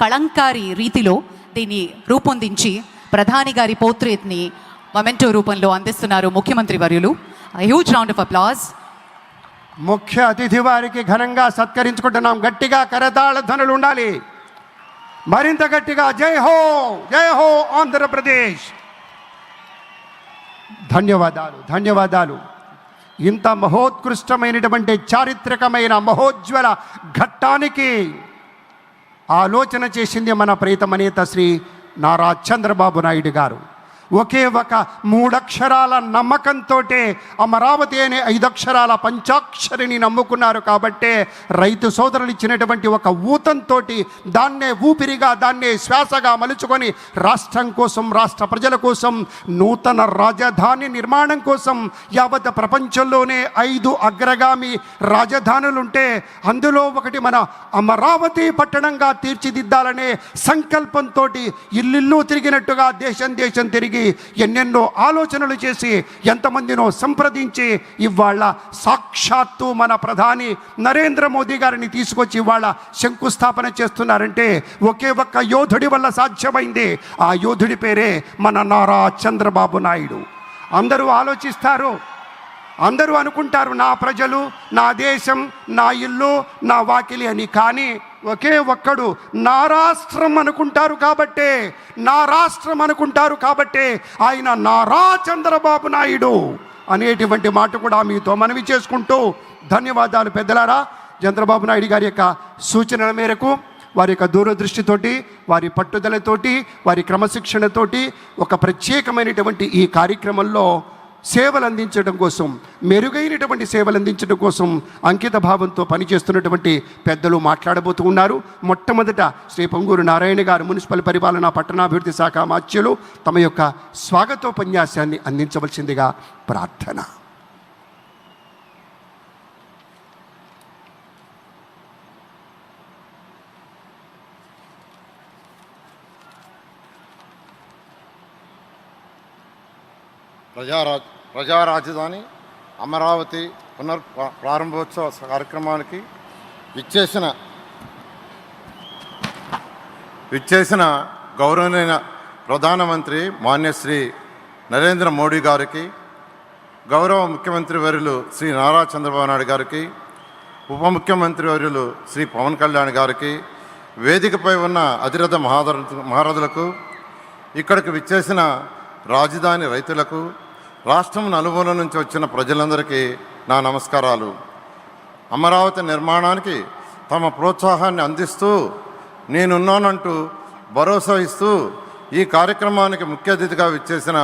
కళంకారీ రీతిలో దీన్ని రూపొందించి ప్రధాని గారి పోర్ట్రేట్ని మొమెంటో రూపంలో అందిస్తున్నారు ముఖ్యమంత్రి వర్యులు. Huge round of applause. ముఖ్య అతిథి వారికి ఘనంగా సత్కరించుకుంటున్నాం. గట్టిగా కరతాళ ధ్వనులు ఉండాలి. మరింత గట్టిగా జై హో, జై హో ఆంధ్రప్రదేశ్. ధన్యవాదాలు, ధన్యవాదాలు. ఇంత మహోత్కృష్టమైనటువంటి చారిత్రకమైన మహోజ్వల ఘట్టానికి ఆలోచన చేసింది మన ప్రీతమ నేత శ్రీ నారా చంద్రబాబు నాయుడు గారు. ఒకే ఒక 3 అక్షరాల నమ్మకంతో అమరావతి అనే 5 అక్షరాల పంచాక్షరిని నమ్ముకున్నారు. కాబట్టే రైతు సోదరులు ఇచ్చినటువంటి ఒక ఊతంతో దాన్నే ఊపిరిగా, దాన్నే శ్వాసగా మలుచుకొని రాష్ట్రం కోసం, రాష్ట్ర ప్రజల కోసం, నూతన రాజధాని నిర్మాణం కోసం యావత్ ప్రపంచంలోనే 5 అగ్రగామి రాజధానులుంటే అందులో ఒకటి మన అమరావతి పట్టణంగా తీర్చిదిద్దాలనే సంకల్పంతో ఇల్లు తిరిగినట్టుగా దేశం దేశం తిరిగి ఎన్నెన్నో ఆలోచనలు చేసి ఎంతమందినో సంప్రదించి ఇవాళ సాక్షాత్తు మన ప్రధాని నరేంద్ర మోదీ గారిని తీసుకొచ్చి ఇవాళ శంకుస్థాపన చేస్తున్నారంటే ఒకే ఒక్క యోధుడి వల్ల సాధ్యమైంది. ఆ యోధుడి పేరే మన నారా చంద్రబాబు నాయుడు. అందరూ ఆలోచిస్తారు, అందరూ అనుకుంటారు నా ప్రజలు, నా దేశం, నా ఇల్లు, నా వాకిలి అని. కానీ ఒకే ఒక్కడు నా రాష్ట్రం అనుకుంటారు. కాబట్టే నా రాష్ట్రం అనుకుంటారు కాబట్టే ఆయన నారా చంద్రబాబు నాయుడు అనేటువంటి మాట కూడా మీతో మనవి చేసుకుంటూ ధన్యవాదాలు. పెద్దలారా, చంద్రబాబు నాయుడు గారి యొక్క సూచనల మేరకు, వారి యొక్క దూరదృష్టితోటి, వారి పట్టుదలతోటి, వారి క్రమశిక్షణతోటి ఒక ప్రత్యేకమైనటువంటి ఈ కార్యక్రమంలో సేవలు అందించడం కోసం, మెరుగైనటువంటి సేవలు అందించడం కోసం అంకిత భావంతో పనిచేస్తున్నటువంటి పెద్దలు మాట్లాడబోతూ ఉన్నారు. మొట్టమొదట శ్రీ పొంగూరు నారాయణ గారు, మున్సిపల్ పరిపాలన పట్టణాభివృద్ధి శాఖ మాత్యులు, తమ యొక్క స్వాగతోపన్యాసాన్ని అందించవలసిందిగా ప్రార్థన. ప్రజా రాజధాని అమరావతి ప్రారంభోత్సవ కార్యక్రమానికి విచ్చేసిన గౌరవనీయ ప్రధానమంత్రి మాన్యశ్రీ నరేంద్ర మోడీ గారికి, గౌరవ ముఖ్యమంత్రి వర్యులు శ్రీ నారా చంద్రబాబు నాయుడు గారికి, ఉప ముఖ్యమంత్రి వర్యులు శ్రీ పవన్ కళ్యాణ్ గారికి, వేదికపై ఉన్న అధిరథ మహారథులకు, ఇక్కడికి విచ్చేసిన రాజధాని రైతులకు, రాష్ట్రం నలుమూల నుంచి వచ్చిన ప్రజలందరికీ నా నమస్కారాలు. అమరావతి నిర్మాణానికి తమ ప్రోత్సాహాన్ని అందిస్తూ, నేనున్నానంటూ భరోసా ఇస్తూ ఈ కార్యక్రమానికి ముఖ్య అతిథిగా విచ్చేసిన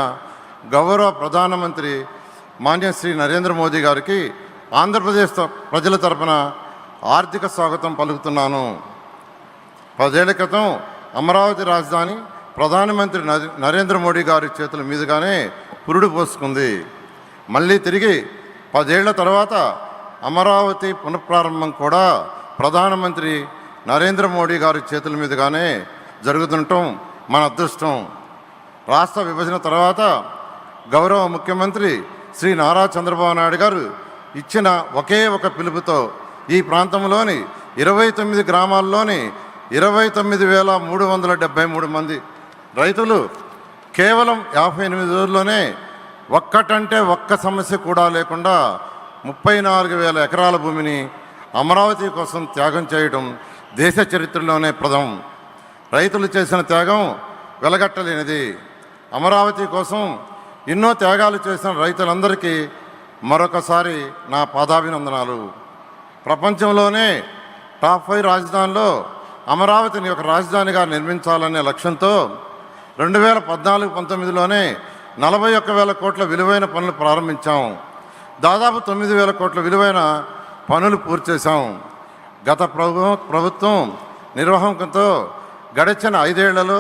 గౌరవ ప్రధానమంత్రి మాన్యశ్రీ నరేంద్ర మోదీ గారికి ఆంధ్రప్రదేశ్ ప్రజల తరపున ఆర్థిక స్వాగతం పలుకుతున్నాను. 10 ఏళ్ల క్రితం అమరావతి రాజధాని ప్రధానమంత్రి నరేంద్ర మోడీ గారి చేతుల మీదుగానే పురుడు పోసుకుంది. మళ్ళీ తిరిగి 10 ఏళ్ల తర్వాత అమరావతి పునఃప్రారంభం కూడా ప్రధానమంత్రి నరేంద్ర మోడీ గారి చేతుల మీదుగానే జరుగుతుండటం మన అదృష్టం. రాష్ట్ర విభజన తర్వాత గౌరవ ముఖ్యమంత్రి శ్రీ నారా చంద్రబాబు నాయుడు గారు ఇచ్చిన ఒకే ఒక పిలుపుతో ఈ ప్రాంతంలోని 29 గ్రామాల్లోని 29,373 మంది రైతులు కేవలం 58 రోజుల్లోనే ఒక్కటంటే ఒక్క సమస్య కూడా లేకుండా 34,000 ఎకరాల భూమిని అమరావతి కోసం త్యాగం చేయడం దేశ చరిత్రలోనే ప్రథమం. రైతులు చేసిన త్యాగం వెలగట్టలేనిది. అమరావతి కోసం ఎన్నో త్యాగాలు చేసిన రైతులందరికీ మరొకసారి నా పాదాభినందనాలు. ప్రపంచంలోనే టాప్ 5 రాజధానిలో అమరావతిని ఒక రాజధానిగా నిర్మించాలనే లక్ష్యంతో 2014-19లోనే 41,000 కోట్ల విలువైన పనులు ప్రారంభించాం. దాదాపు 9,000 కోట్ల విలువైన పనులు పూర్తి చేశాం. గత ప్రభుత్వం నిర్వాహకంతో గడిచిన 5 ఏళ్లలో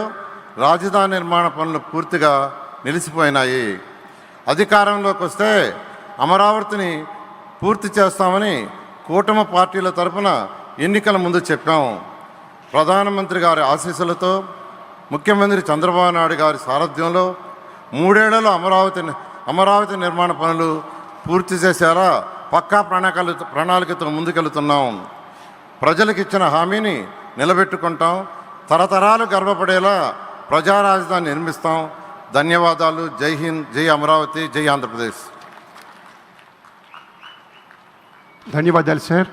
రాజధాని నిర్మాణ పనులు పూర్తిగా నిలిచిపోయినాయి. అధికారంలోకి వస్తే అమరావతిని పూర్తి చేస్తామని కూటమి పార్టీల తరఫున ఎన్నికల ముందు చెప్పాం. ప్రధానమంత్రి గారి ఆశీస్సులతో, ముఖ్యమంత్రి చంద్రబాబు నాయుడు గారి సారథ్యంలో 3 ఏళ్లలో అమరావతి నిర్మాణ పనులు పూర్తి చేసేలా పక్కా ప్రణాళికతో ముందుకెళ్తున్నాం. ప్రజలకు ఇచ్చిన హామీని నిలబెట్టుకుంటాం. తరతరాలు గర్వపడేలా ప్రజా రాజధాని నిర్మిస్తాం. ధన్యవాదాలు. జై హింద్, జై అమరావతి, జై ఆంధ్రప్రదేశ్. ధన్యవాదాలు సార్.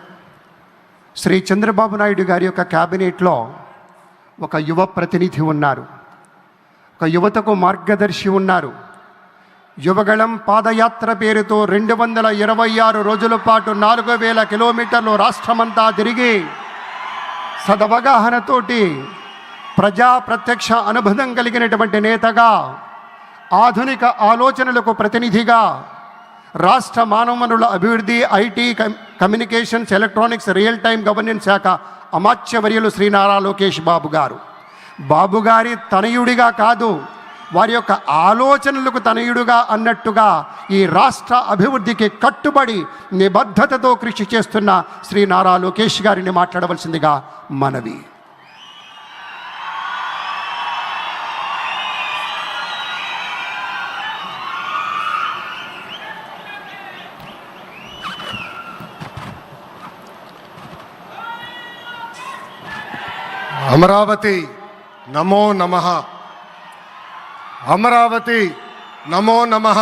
శ్రీ చంద్రబాబు నాయుడు గారి యొక్క క్యాబినెట్లో ఒక యువ ప్రతినిధి ఉన్నారు, ఒక యువతకు మార్గదర్శి ఉన్నారు. యువగళం పాదయాత్ర పేరుతో 226 రోజుల పాటు 4000 కిలోమీటర్లు రాష్ట్రమంతా తిరిగి సదవగాహనతోటి ప్రజా ప్రత్యక్ష అనుబంధం కలిగినటువంటి నేతగా, ఆధునిక ఆలోచనలకు ప్రతినిధిగా, రాష్ట్ర మానవ వనరుల అభివృద్ధి, IT, communications, electronics, real time governance శాఖ అమాత్యవర్యులు శ్రీ నారా లోకేష్ బాబు గారు. బాబు గారి తనయుడిగా కాదు, వారి యొక్క ఆలోచనలకు తనయుడుగా అన్నట్టుగా ఈ రాష్ట్ర అభివృద్ధికి కట్టుబడి నిబద్ధతతో కృషి చేస్తున్న శ్రీ నారా లోకేష్ గారిని మాట్లాడవలసిందిగా మనవి. అమరావతి నమో నమః. అమరావతి నమో నమః.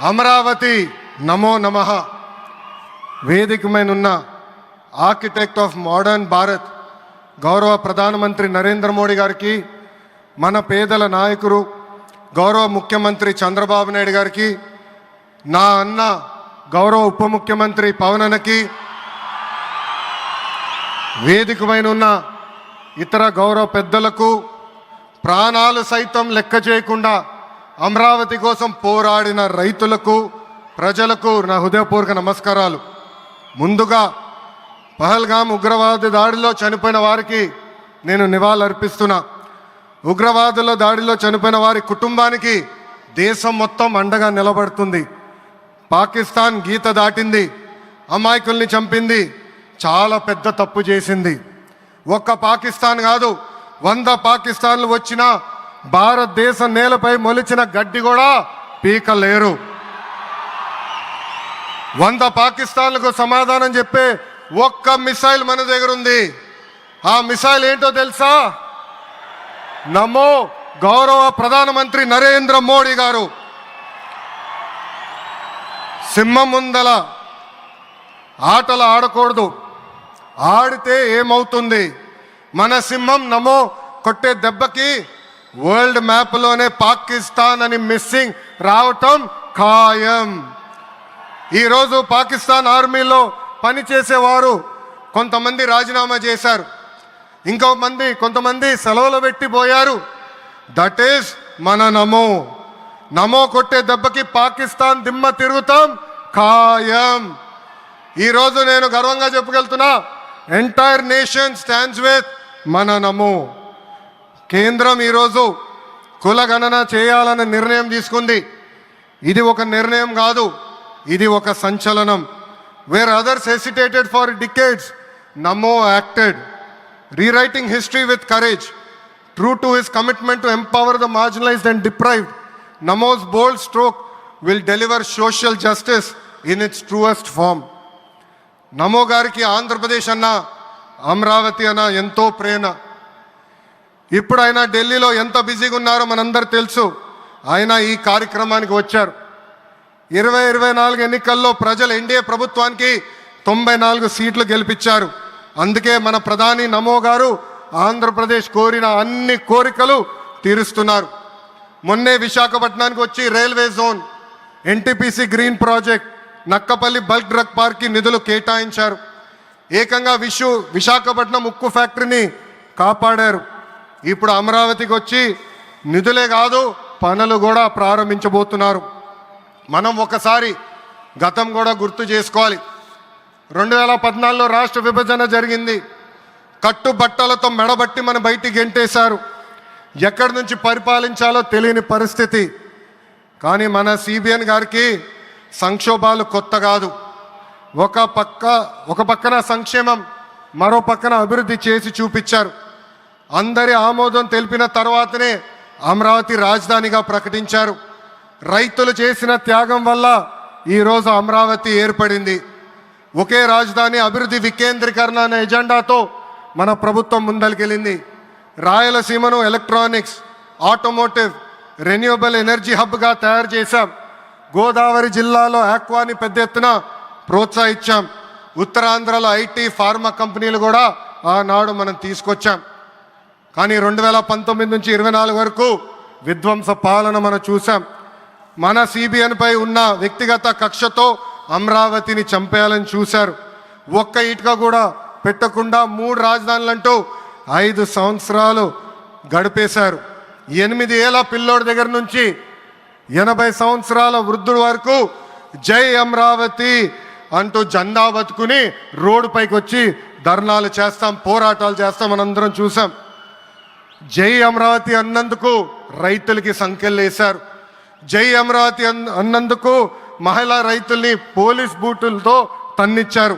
అమరావతి నమో నమః. వేదిక మీదున్న ఆర్కిటెక్ట్ ఆఫ్ మోడర్న్ భారత్ గౌరవ ప్రధానమంత్రి నరేంద్ర మోడీ గారికి, మన పేదల నాయకుడు గౌరవ ముఖ్యమంత్రి చంద్రబాబు నాయుడు గారికి, నా అన్న గౌరవ ఉప ముఖ్యమంత్రి పవన్ అన్నకి, వేదిక మీదున్న ఇతర గౌరవ పెద్దలకు, ప్రాణాలు సైతం లెక్క చేయకుండా అమరావతి కోసం పోరాడిన రైతులకు, ప్రజలకు నా హృదయపూర్వక నమస్కారాలు. ముందుగా పహల్గామ్ ఉగ్రవాద దాడిలో చనిపోయిన వారికి నేను నివాళులర్పిస్తున్నా. ఉగ్రవాదుల దాడిలో చనిపోయిన వారి కుటుంబానికి దేశం మొత్తం అండగా నిలబడుతుంది. పాకిస్తాన్ గీత దాటింది, అమాయకుల్ని చంపింది, చాలా పెద్ద తప్పు చేసింది. ఒక్క పాకిస్తాన్ కాదు, 100 పాకిస్తాన్లు వచ్చినా భారతదేశం నేలపై మొలిచిన గడ్డి కూడా పీకలేరు. 100 పాకిస్తాన్లకు సమాధానం చెప్పే ఒక్క మిసైల్ మన దగ్గర ఉంది. ఆ మిసైల్ ఏంటో తెలుసా? నమో గౌరవ ప్రధానమంత్రి నరేంద్ర మోడీ గారు. సింహం ముందల ఆటలు ఆడకూడదు, ఆడితే ఏమవుతుంది? మన సింహం నమో కొట్టే దెబ్బకి వరల్డ్ మ్యాప్లోనే పాకిస్తాన్ అని మిస్సింగ్ రావటం ఖాయం. ఈరోజు పాకిస్తాన్ ఆర్మీలో పనిచేసేవారు కొంతమంది రాజీనామా చేశారు, కొంతమంది సెలవులు పెట్టిపోయారు. దట్ ఈస్ మన నమో. నమో కొట్టే దెబ్బకి పాకిస్తాన్ దిమ్మ తిరుగుతాం ఖాయం. ఈరోజు నేను గర్వంగా చెప్పగలుగుతున్నా, ఎంటైర్ నేషన్ స్టాండ్స్ విత్ మన నమో. కేంద్రం ఈరోజు కులగణన చేయాలనే నిర్ణయం తీసుకుంది. ఇది ఒక నిర్ణయం కాదు, ఇది ఒక సంచలనం. Wear others hesitated for decades, Namo acted, rewriting history with courage. True to his commitment to empower the marginalized and deprived, Namo's bold stroke will deliver social justice in its truest form. నమో గారికి ఆంధ్రప్రదేశ్ అన్న, అమరావతి అన్న ఎంతో ప్రేమ. ఇప్పుడు ఆయన ఢిల్లీలో ఎంత బిజీగా ఉన్నారో మనందరూ తెలుసు. ఆయన ఈ కార్యక్రమానికి వచ్చారు. 2024 ఎన్నికల్లో ప్రజలు ఎన్డీఏ ప్రభుత్వానికి 94 సీట్లు గెలిపించారు. అందుకే మన ప్రధాని నమో గారు ఆంధ్రప్రదేశ్ కోరిన అన్ని కోరికలు తీరుస్తున్నారు. మొన్నే విశాఖపట్నానికి వచ్చి railway zone, NTPC green project, Nakkapalli bulk drug పార్క్కి నిధులు కేటాయించారు. ఏకంగా విశాఖపట్నం ఉక్కు ఫ్యాక్టరీని కాపాడారు. ఇప్పుడు అమరావతికి వచ్చి నిధులే కాదు పనులు కూడా ప్రారంభించబోతున్నారు. మనం ఒకసారి గతం కూడా గుర్తు చేసుకోవాలి. 2014లో రాష్ట్ర విభజన జరిగింది. కట్టుబట్టలతో మెడబట్టి మన బయటికి గెంటేశారు. ఎక్కడి నుంచి పరిపాలించాలో తెలియని పరిస్థితి. కానీ మన సిబిఎన్ గారికి సంక్షోభాలు కొత్త కాదు. ఒక పక్కన సంక్షేమం, మరో పక్కన అభివృద్ధి చేసి చూపించారు. అందరి ఆమోదం తెలిపిన తర్వాతనే అమరావతి రాజధానిగా ప్రకటించారు. రైతులు చేసిన త్యాగం వల్ల ఈరోజు అమరావతి ఏర్పడింది. ఒకే రాజధాని, అభివృద్ధి వికేంద్రీకరణ అనే ఎజెండాతో మన ప్రభుత్వం ముందరికెళ్ళింది. రాయలసీమను ఎలక్ట్రానిక్స్, ఆటోమోటివ్, రెన్యూవబుల్ ఎనర్జీ హబ్గా తయారు చేశాం. గోదావరి జిల్లాలో ఆక్వాని పెద్ద ఎత్తున ప్రోత్సహించాం. ఉత్తరాంధ్రలో ఐటీ, ఫార్మా కంపెనీలు కూడా ఆనాడు మనం తీసుకొచ్చాం. కానీ 2019 నుంచి 24 వరకు విధ్వంస పాలన మనం చూసాం. మన సిబిఎన్ పై ఉన్న వ్యక్తిగత కక్షతో అమరావతిని చంపేయాలని చూశారు. ఒక్క ఇటుక కూడా పెట్టకుండా 3 రాజధానులంటూ 5 సంవత్సరాలు గడిపేశారు. 8 ఏళ్ల పిల్లోడి దగ్గర నుంచి 80 సంవత్సరాల వృద్ధుడి వరకు జై అమరావతి అంటూ జెండా బతుకుని రోడ్డు పైకి వచ్చి ధర్నాలు చేస్తాం, పోరాటాలు చేస్తాం మనందరం చూసాం. జై అమరావతి అన్నందుకు రైతులకి సంఖ్యలు వేశారు. జై అమరావతి అన్నందుకు మహిళా రైతుల్ని పోలీస్ బూటులతో తన్నిచ్చారు.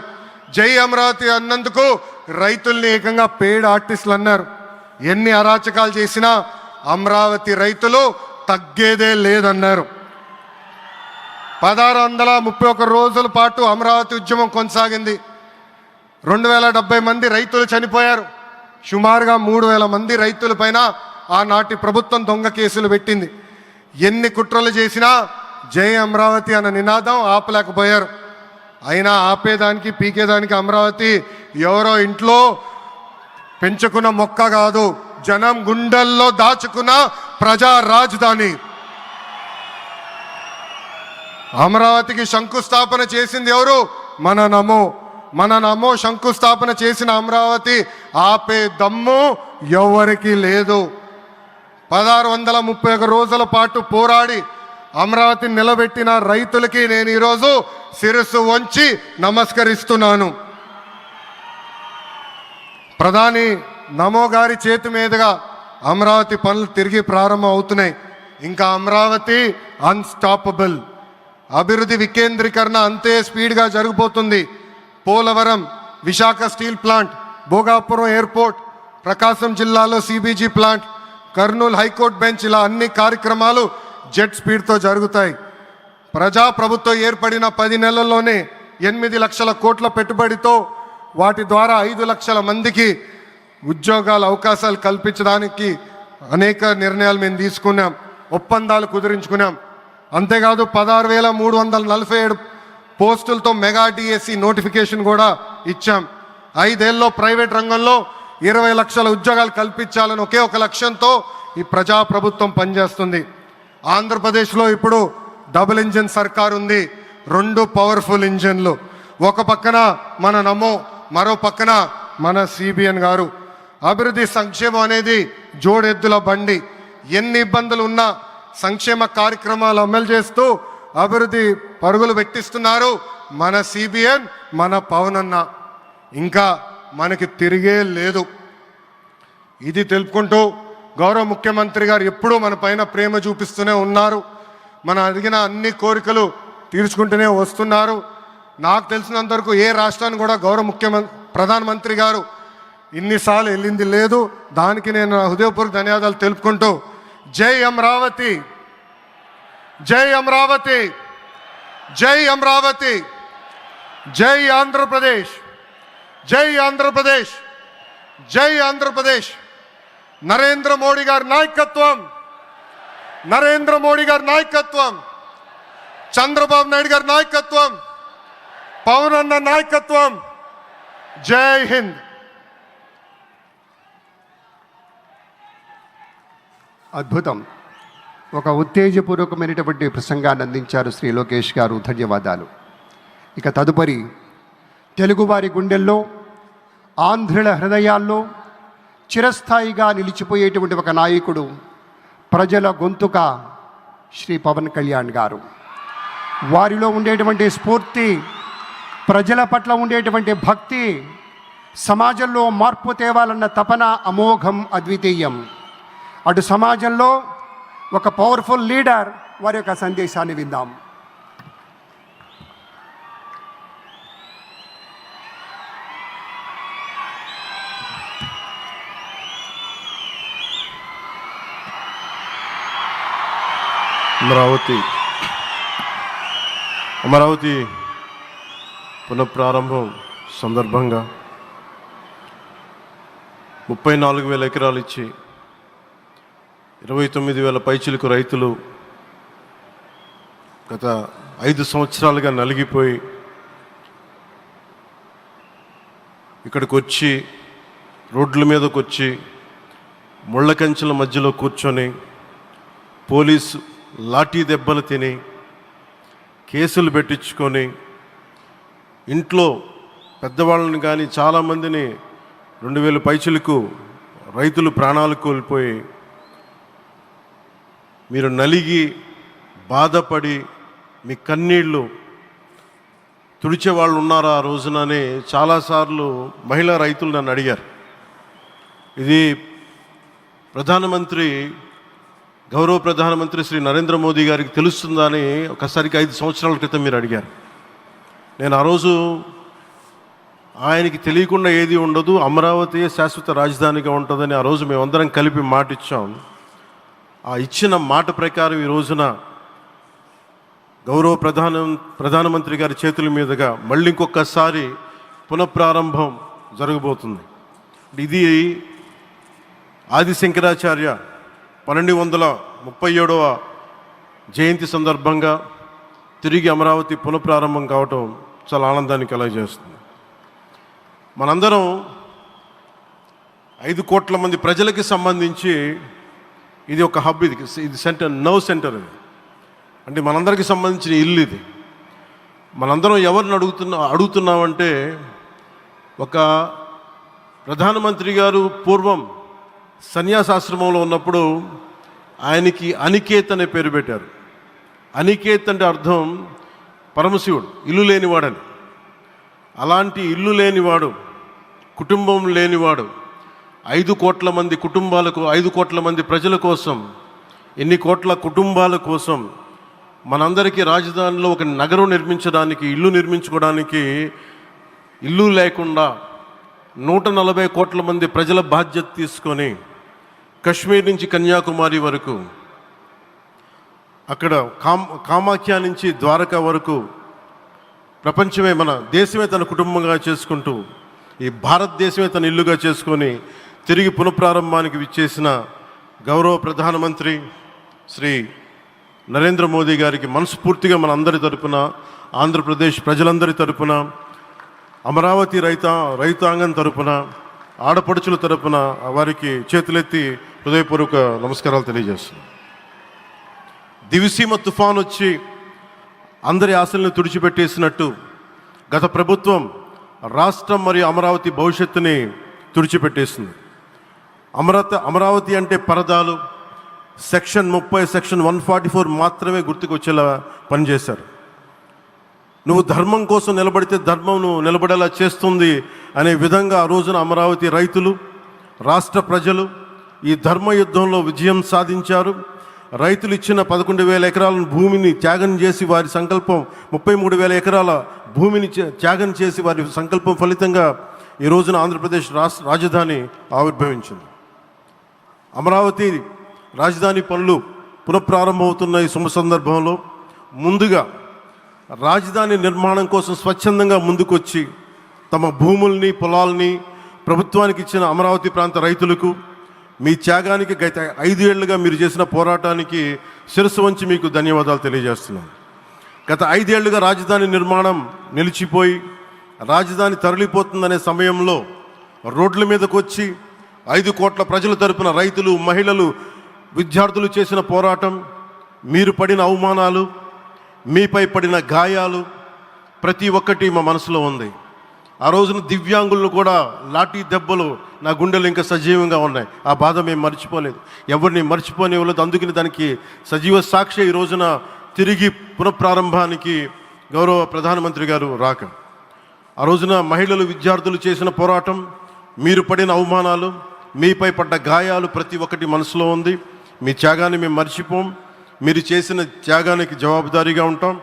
జై అమరావతి అన్నందుకు రైతుల్ని ఏకంగా పెయిడ్ ఆర్టిస్టులు అన్నారు. ఎన్ని అరాచకాలు చేసినా అమరావతి రైతులు తగ్గేదే లేదన్నారు. 1631 రోజుల పాటు అమరావతి ఉద్యమం కొనసాగింది. 2070 మంది రైతులు చనిపోయారు. సుమారుగా 3000 మంది రైతుల పైన ఆనాటి ప్రభుత్వం దొంగ కేసులు పెట్టింది. ఎన్ని కుట్రలు చేసినా జై అమరావతి అన్న నినాదం ఆపలేకపోయారు. అయినా ఆపేదానికి, పీకేదానికి అమరావతి ఎవరో ఇంట్లో పెంచుకున్న మొక్క కాదు, జనం గుండెల్లో దాచుకున్న ప్రజా రాజధాని. అమరావతికి శంకుస్థాపన చేసింది ఎవరు? మన నమో శంకుస్థాపన చేసిన అమరావతి ఆపే దమ్ము ఎవరికి లేదు. 1631 రోజుల పాటు పోరాడి అమరావతిని నిలబెట్టిన రైతులకి నేను ఈరోజు శిరస్సు వంచి నమస్కరిస్తున్నాను. ప్రధాని నమో గారి చేతి మీదుగా అమరావతి పనులు తిరిగి ప్రారంభం అవుతున్నాయి. ఇంకా అమరావతి అన్స్టాపబుల్. అభివృద్ధి వికేంద్రీకరణ అంతే స్పీడ్గా జరిగిపోతుంది. Polavaram, Visakha steel plant, Bhogapuram airport, Prakasam జిల్లాలో CBG plant, Kurnool high court bench, ఇలా అన్ని కార్యక్రమాలు జెట్ స్పీడ్తో జరుగుతాయి. ప్రజాప్రభుత్వం ఏర్పడిన 10 నెలల్లోనే 8 లక్షల కోట్ల పెట్టుబడితో వాటి ద్వారా 5 లక్షల మందికి ఉద్యోగాల అవకాశాలు కల్పించడానికి అనేక నిర్ణయాలు మేము తీసుకున్నాం, ఒప్పందాలు కుదిరించుకున్నాం. అంతేకాదు 16,347 పోస్టులతో మెగా డిఎస్సి నోటిఫికేషన్ కూడా ఇచ్చాం. 5 ఏళ్ళలో ప్రైవేట్ రంగంలో 20 లక్షల ఉద్యోగాలు కల్పించాలని ఒకే ఒక లక్ష్యంతో ఈ ప్రజాప్రభుత్వం పనిచేస్తుంది. ఆంధ్రప్రదేశ్లో ఇప్పుడు డబుల్ ఇంజిన్ సర్కార్ ఉంది. 2 పవర్ఫుల్ ఇంజిన్లు. ఒక పక్కన మన నమో, మరో పక్కన మన సిబిఎన్ గారు. అభివృద్ధి సంక్షేమం అనేది జోడెద్దుల బండి. ఎన్ని ఇబ్బందులు ఉన్నా సంక్షేమ కార్యక్రమాలు అమలు చేస్తూ అభివృద్ధి పరుగులు పెట్టిస్తున్నారు మన సిబిఎన్, మన పవన్ అన్న. ఇంకా మనకి తిరిగే లేదు. ఇది తెలుపుకుంటూ గౌరవ ముఖ్యమంత్రి గారు ఎప్పుడూ మన పైన ప్రేమ చూపిస్తూనే ఉన్నారు. మనం అడిగిన అన్ని కోరికలు తీర్చుకుంటూనే వస్తున్నారు. నాకు తెలిసినంత వరకు ఏ రాష్ట్రాన్ని కూడా గౌరవ ప్రధానమంత్రి గారు ఇన్నిసార్లు వెళ్ళింది లేదు. దానికి నేను హృదయపూర్వక ధన్యవాదాలు తెలుపుకుంటూ జై అమరావతి, జై అమరావతి, జై అమరావతి, జై ఆంధ్రప్రదేశ్, జై ఆంధ్రప్రదేశ్, జై ఆంధ్రప్రదేశ్. నరేంద్ర మోడీ గారి నాయకత్వం, నరేంద్ర మోడీ గారి నాయకత్వం, చంద్రబాబు నాయుడు గారి నాయకత్వం, పవన్ అన్న నాయకత్వం. జై హింద్. అద్భుతం. ఒక ఉత్తేజపూర్వకమైనటువంటి ప్రసంగాన్ని అందించారు శ్రీ లోకేష్ గారు. ధన్యవాదాలు. ఇక తదుపరి తెలుగువారి గుండెల్లో, ఆంధ్రుల హృదయాల్లో చిరస్థాయిగా నిలిచిపోయేటువంటి ఒక నాయకుడు, ప్రజల గొంతుక శ్రీ పవన్ కళ్యాణ్ గారు. వారిలో ఉండేటువంటి స్ఫూర్తి, ప్రజల పట్ల ఉండేటువంటి భక్తి, సమాజంలో మార్పు తేవాలన్న తపన అమోఘం, అద్వితీయం. అటు సమాజంలో ఒక పవర్ఫుల్ లీడర్, వారి యొక్క సందేశాన్ని విందాం. అమరావతి పునఃప్రారంభం సందర్భంగా 34,000 ఎకరాలు ఇచ్చి 29,000 పైచిలకు రైతులు గత 5 సంవత్సరాలుగా నలిగిపోయి ఇక్కడికి వచ్చి రోడ్ల మీదకి వచ్చి ముళ్ళ కంచెల మధ్యలో కూర్చొని పోలీసు లాఠీ దెబ్బలు తిని కేసులు పెట్టించుకొని ఇంట్లో పెద్దవాళ్ళని కానీ చాలామందిని 2,000 పైచిలకు రైతులు ప్రాణాలు కోల్పోయి మీరు నలిగి బాధపడి మీ కన్నీళ్ళు తుడిచే వాళ్ళు ఉన్నారా ఆ రోజునని చాలాసార్లు మహిళా రైతులు నన్ను అడిగారు. ఇది గౌరవ ప్రధానమంత్రి శ్రీ నరేంద్ర మోదీ గారికి తెలుస్తుందా అని ఒకసారికి 5 సంవత్సరాల క్రితం మీరు అడిగారు. నేను ఆ రోజు ఆయనకి తెలియకుండా ఏది ఉండదు, అమరావతి శాశ్వత రాజధానిగా ఉంటుందని ఆ రోజు మేమందరం కలిపి మాట ఇచ్చాం. ఆ ఇచ్చిన మాట ప్రకారం ఈ రోజున గౌరవ ప్రధానమంత్రి గారి చేతుల మీదుగా మళ్ళీ ఇంకొకసారి పునఃప్రారంభం జరగబోతుంది. ఇది ఆది శంకరాచార్య 1237వ జయంతి సందర్భంగా తిరిగి అమరావతి పునఃప్రారంభం కావటం చాలా ఆనందాన్ని కలగజేస్తుంది. మనందరం 5 కోట్ల మంది ప్రజలకి సంబంధించి ఇది ఒక హబ్, ఇది సెంటర్, నర్వ్ సెంటర్. ఇది అంటే మనందరికీ సంబంధించిన ఇల్లు. ఇది మనందరం ఎవరిని అడుగుతున్నామంటే ఒక ప్రధానమంత్రి గారు పూర్వం సన్యాసాశ్రమంలో ఉన్నప్పుడు ఆయనకి అనికేత్ అనే పేరు పెట్టారు. అనికేత్ అంటే అర్థం పరమశివుడు, ఇల్లు లేనివాడని. అలాంటి ఇల్లు లేనివాడు, కుటుంబం లేనివాడు 5 కోట్ల మంది కుటుంబాలకు, 5 కోట్ల మంది ప్రజల కోసం, ఎన్ని కోట్ల కుటుంబాల కోసం మనందరికీ రాజధానిలో ఒక నగరం నిర్మించడానికి, ఇల్లు నిర్మించుకోవడానికి ఇల్లు లేకుండా 140 కోట్ల మంది ప్రజల బాధ్యత తీసుకొని కశ్మీర్ నుంచి కన్యాకుమారి వరకు, అక్కడ కామాఖ్య నుంచి ద్వారకా వరకు ప్రపంచమే, మన దేశమే తన కుటుంబంగా చేసుకుంటూ ఈ భారతదేశమే తన ఇల్లుగా చేసుకొని తిరిగి పునఃప్రారంభానికి విచ్చేసిన గౌరవ ప్రధానమంత్రి శ్రీ నరేంద్ర మోదీ గారికి మనస్ఫూర్తిగా మన అందరి తరపున, ఆంధ్రప్రదేశ్ ప్రజలందరి తరపున, అమరావతి రైతాంగం తరపున, ఆడపడుచుల తరపున వారికి చేతులెత్తి హృదయపూర్వక నమస్కారాలు తెలియజేస్తున్నాను. దివిసీమ తుఫాన్ వచ్చి అందరి ఆశలను తుడిచిపెట్టేసినట్టు గత ప్రభుత్వం రాష్ట్రం మరియు అమరావతి భవిష్యత్తుని తుడిచిపెట్టేసింది. అమరావతి అంటే పరదాలు, సెక్షన్ 30, సెక్షన్ 144 మాత్రమే గుర్తుకొచ్చేలా పనిచేశారు. నువ్వు ధర్మం కోసం నిలబడితే ధర్మం నువ్వు నిలబడేలా చేస్తుంది అనే విధంగా ఆ రోజున అమరావతి రైతులు, రాష్ట్ర ప్రజలు ఈ ధర్మ యుద్ధంలో విజయం సాధించారు. రైతులు ఇచ్చిన 11,000 ఎకరాల భూమిని త్యాగం చేసి వారి సంకల్పం, 33,000 ఎకరాల భూమిని త్యాగం చేసి వారి సంకల్పం ఫలితంగా ఈ రోజున ఆంధ్రప్రదేశ్ రాజధాని ఆవిర్భవించింది. అమరావతి రాజధాని పనులు పునఃప్రారంభమవుతున్న ఈ శుభ సందర్భంలో ముందుగా రాజధాని నిర్మాణం కోసం స్వచ్ఛందంగా ముందుకొచ్చి తమ భూముల్ని, పొలాల్ని ప్రభుత్వానికి ఇచ్చిన అమరావతి ప్రాంత రైతులకు, మీ త్యాగానికి గత 5 ఏళ్లుగా మీరు చేసిన పోరాటానికి శిరస్సు వంచి మీకు ధన్యవాదాలు తెలియజేస్తున్నాను. గత 5 ఏళ్లుగా రాజధాని నిర్మాణం నిలిచిపోయి రాజధాని తరలిపోతుందనే సమయంలో రోడ్ల మీదకు వచ్చి 5 కోట్ల ప్రజల తరపున రైతులు, మహిళలు, విద్యార్థులు చేసిన పోరాటం, మీరు పడిన అవమానాలు, మీపై పడిన గాయాలు ప్రతి ఒక్కటి మా మనసులో ఉంది. ఆ రోజున దివ్యాంగులను కూడా లాఠీ దెబ్బలు నా గుండెలు ఇంకా సజీవంగా ఉన్నాయి. ఆ బాధ మేము మర్చిపోలేదు, ఎవరిని మర్చిపోనివ్వలేదు. అందుకని దానికి సజీవ సాక్షి ఈ రోజున తిరిగి పునఃప్రారంభానికి గౌరవ ప్రధానమంత్రి గారు రాక, ఆ రోజున మహిళలు, విద్యార్థులు చేసిన పోరాటం, మీరు పడిన అవమానాలు, మీపై పడ్డ గాయాలు ప్రతి ఒక్కటి మనసులో ఉంది. మీ త్యాగాన్ని మేము మర్చిపోం. మీరు చేసిన త్యాగానికి జవాబుదారీగా ఉంటాం.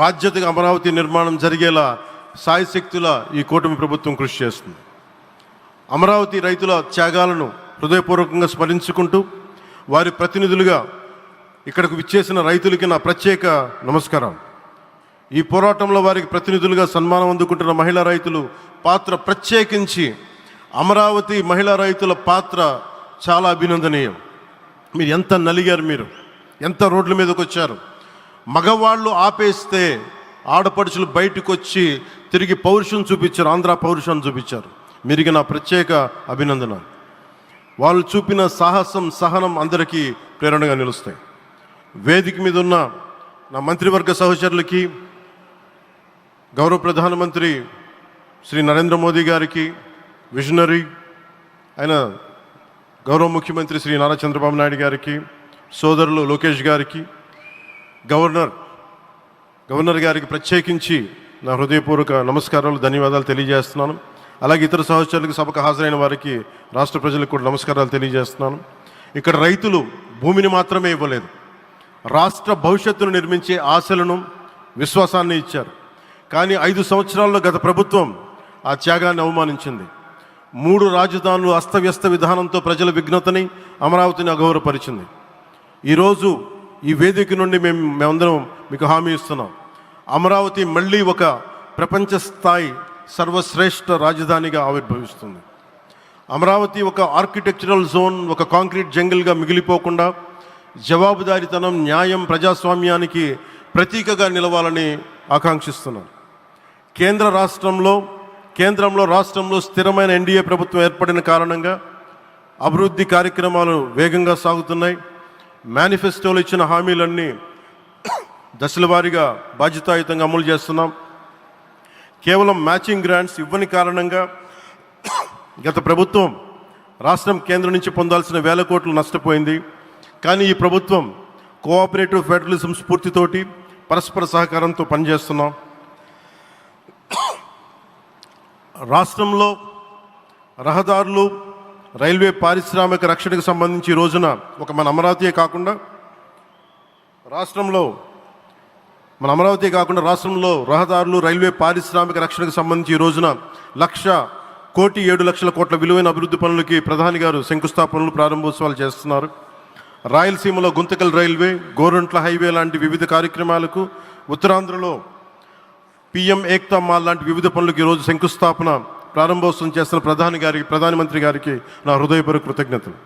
బాధ్యతగా అమరావతి నిర్మాణం జరిగేలా సాయశక్తుల ఈ కూటమి ప్రభుత్వం కృషి చేస్తుంది. అమరావతి రైతుల త్యాగాలను హృదయపూర్వకంగా స్మరించుకుంటూ వారి ప్రతినిధులుగా ఇక్కడకు విచ్చేసిన రైతులకి నా ప్రత్యేక నమస్కారం. ఈ పోరాటంలో వారికి ప్రతినిధులుగా సన్మానం అందుకుంటున్న మహిళా రైతులు పాత్ర ప్రత్యేకించి అమరావతి మహిళా రైతుల పాత్ర చాలా అభినందనీయం. మీరు ఎంత నలిగారు, మీరు ఎంత రోడ్ల మీదకి వచ్చారు. మగవాళ్ళు ఆపేస్తే ఆడపడుచులు బయటకు వచ్చి తిరిగి పౌరుషం చూపించారు, ఆంధ్ర పౌరుషాన్ని చూపించారు. మీరికి నా ప్రత్యేక అభినందన. వాళ్ళు చూపిన సాహసం, సహనం అందరికీ ప్రేరణగా నిలుస్తాయి. వేదిక మీద ఉన్న నా మంత్రివర్గ సహచరులకి, గౌరవ ప్రధానమంత్రి శ్రీ నరేంద్ర మోదీ గారికి, విజనరీ అయిన గౌరవ ముఖ్యమంత్రి శ్రీ నారా చంద్రబాబు నాయుడు గారికి, సోదరులు లోకేష్ గారికి, గవర్నర్ గారికి ప్రత్యేకించి నా హృదయపూర్వక నమస్కారాలు, ధన్యవాదాలు తెలియజేస్తున్నాను. అలాగే ఇతర సహచరులకు, సభకు హాజరైన వారికి, రాష్ట్ర ప్రజలకు కూడా నమస్కారాలు తెలియజేస్తున్నాను. ఇక్కడ రైతులు భూమిని మాత్రమే ఇవ్వలేదు, రాష్ట్ర భవిష్యత్తును నిర్మించే ఆశలను, విశ్వాసాన్ని ఇచ్చారు. కానీ 5 సంవత్సరాల్లో గత ప్రభుత్వం ఆ త్యాగాన్ని అవమానించింది. 3 రాజధానులు అస్తవ్యస్త విధానంతో ప్రజల విఘ్నతని, అమరావతిని అగౌరవపరిచింది. ఈరోజు ఈ వేదిక నుండి మేమందరం మీకు హామీ ఇస్తున్నాం, అమరావతి మళ్ళీ ఒక ప్రపంచ స్థాయి సర్వశ్రేష్ఠ రాజధానిగా ఆవిర్భవిస్తుంది. అమరావతి ఒక ఆర్కిటెక్చరల్ జోన్, ఒక కాంక్రీట్ జంగిల్గా మిగిలిపోకుండా జవాబుదారీతనం, న్యాయం, ప్రజాస్వామ్యానికి ప్రతీకగా నిలవాలని ఆకాంక్షిస్తున్నాను. కేంద్రంలో రాష్ట్రంలో స్థిరమైన ఎన్డీఏ ప్రభుత్వం ఏర్పడిన కారణంగా అభివృద్ధి కార్యక్రమాలు వేగంగా సాగుతున్నాయి. మేనిఫెస్టోలో ఇచ్చిన హామీలన్నీ దశల వారీగా బాధ్యతాయుతంగా అమలు చేస్తున్నాం. కేవలం మ్యాచింగ్ గ్రాంట్స్ ఇవ్వని కారణంగా గత ప్రభుత్వం రాష్ట్రం కేంద్రం నుంచి పొందాల్సిన 1000 కోట్లు నష్టపోయింది. కానీ ఈ ప్రభుత్వం కోఆపరేటివ్ ఫెడరలిజం స్ఫూర్తితోటి, పరస్పర సహకారంతో పనిచేస్తున్నాం. రాష్ట్రంలో రహదారులు, రైల్వే, పారిశ్రామిక రక్షణకు సంబంధించి ఈ రోజున ఒక మన అమరావతి కాకుండా రాష్ట్రంలో రహదారులు, రైల్వే, పారిశ్రామిక రక్షణకు సంబంధించి ఈ రోజున 1,07,00,000 కోట్ల విలువైన అభివృద్ధి పనులకి ప్రధాని గారు శంకుస్థాపనలు, ప్రారంభోత్సవాలు చేస్తున్నారు. రాయలసీమలో గుంతకల్ రైల్వే, గోరంట్ల హైవే లాంటి వివిధ కార్యక్రమాలకు, ఉత్తరాంధ్రలో పిఎం ఏక్తా మాల్ లాంటి వివిధ పనులకు ఈరోజు శంకుస్థాపన, ప్రారంభోత్సవం చేస్తున్న ప్రధానమంత్రి గారికి నా హృదయపూర్వక కృతజ్ఞతలు.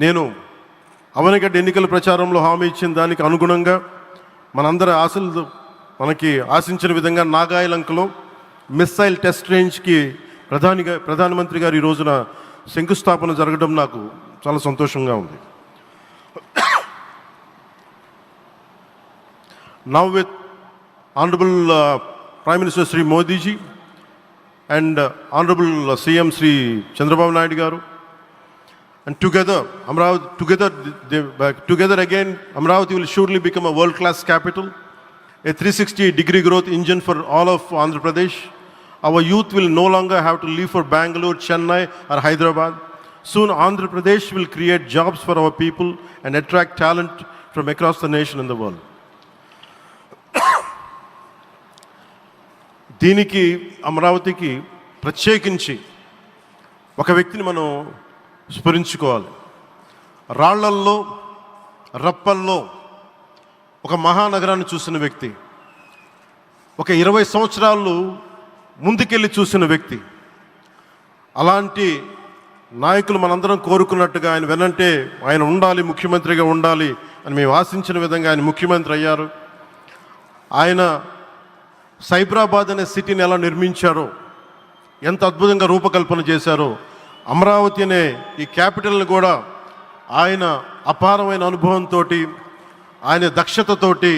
నేను అవనిగడ్డ ఎన్నికల ప్రచారంలో హామీ ఇచ్చిన దానికి అనుగుణంగా మనందరి ఆశలు మనకి ఆశించిన విధంగా నాగాయలంకలో మిస్సైల్ టెస్ట్ రేంజ్కి ప్రధానమంత్రి గారు ఈ రోజున శంకుస్థాపన జరగడం నాకు చాలా సంతోషంగా ఉంది. Now with Honorable Prime Minister Sri Modi ji and Honorable CM Sri Chandrababu Naidu garu, and together again Amravati will surely become a world-class capital, a 360-degree growth engine for all of Andhra Pradesh. Our youth will no longer have to leave for Bangalore, Chennai or Hyderabad. Soon Andhra Pradesh will create jobs for our people and attract talent from across the nation and the world. దీనికి అమరావతికి ప్రత్యేకించి ఒక వ్యక్తిని మనం స్మరించుకోవాలి. రాళ్లల్లో, రప్పల్లో ఒక మహానగరాన్ని చూసిన వ్యక్తి, ఒక 20 సంవత్సరాలు ముందుకెళ్ళి చూసిన వ్యక్తి. అలాంటి నాయకులు మనందరం కోరుకున్నట్టుగా ఆయన వెనంటే ఆయన ఉండాలి, ముఖ్యమంత్రిగా ఉండాలి అని మేము ఆశించిన విధంగా ఆయన ముఖ్యమంత్రి అయ్యారు. ఆయన సైబరాబాద్ అనే సిటీని ఎలా నిర్మించారో, ఎంత అద్భుతంగా రూపకల్పన చేశారో, అమరావతి అనే ఈ క్యాపిటల్ని కూడా ఆయన అపారమైన అనుభవంతో, ఆయన దక్షతతోటి,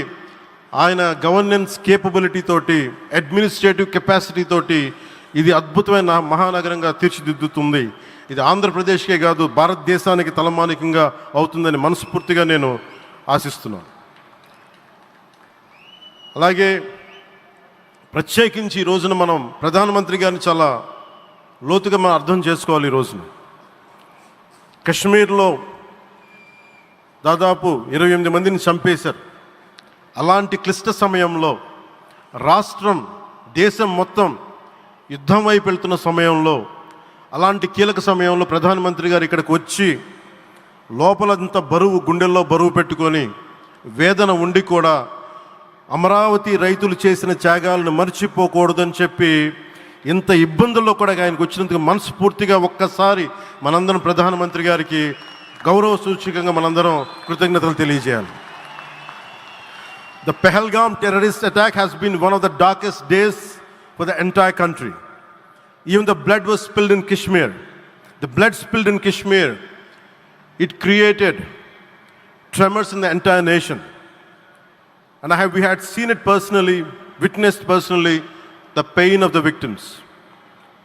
ఆయన గవర్నెన్స్ కేపబిలిటీ తోటి, అడ్మినిస్ట్రేటివ్ కెపాసిటీ తోటి ఇది అద్భుతమైన మహానగరంగా తీర్చిదిద్దుతుంది. ఇది ఆంధ్రప్రదేశ్కే కాదు, భారతదేశానికి తలమానికంగా అవుతుందని మనస్ఫూర్తిగా నేను ఆశిస్తున్నాను. అలాగే ప్రత్యేకించి ఈ రోజున మనం ప్రధానమంత్రి గారిని చాలా లోతుగా మనం అర్థం చేసుకోవాలి. ఈ రోజున కశ్మీర్లో దాదాపు 28 మందిని చంపేశారు. అలాంటి క్లిష్ట సమయంలో రాష్ట్రం, దేశం మొత్తం యుద్ధం వైపు వెళ్తున్న సమయంలో, అలాంటి కీలక సమయంలో ప్రధానమంత్రి గారు ఇక్కడికి వచ్చి లోపలంత బరువు, గుండెల్లో బరువు పెట్టుకొని వేదన ఉండి కూడా అమరావతి రైతులు చేసిన త్యాగాలను మర్చిపోకూడదని చెప్పి ఇంత ఇబ్బందుల్లో కూడా ఆయనకు వచ్చినందుకు మనస్ఫూర్తిగా ఒక్కసారి మనందరం ప్రధానమంత్రి గారికి గౌరవ సూచకంగా మనందరం కృతజ్ఞతలు తెలియజేయాలి. The Pahalgam terrorist attack has been one of the darkest days for the entire country. Even the blood was spilled in Kashmir. The blood spilled in Kashmir, it created tremors in the entire nation. And we had seen it personally, witnessed personally, the pain of the victims.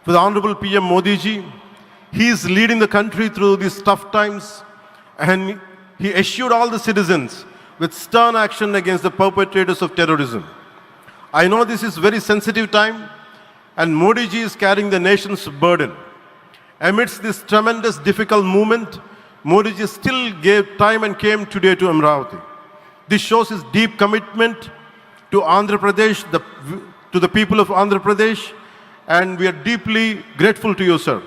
For the Honorable PM Modi ji, he is leading the country through these tough times, and he assured all the citizens with stern action against the perpetrators of terrorism. I know this is very sensitive time, and Modi ji is carrying the nation's burden. Amidst this tremendous difficult moment, Modi ji still gave time and came today to Amravati. This shows his deep commitment to Andhra Pradesh, to the people of Andhra Pradesh, and we are deeply grateful to you, sir.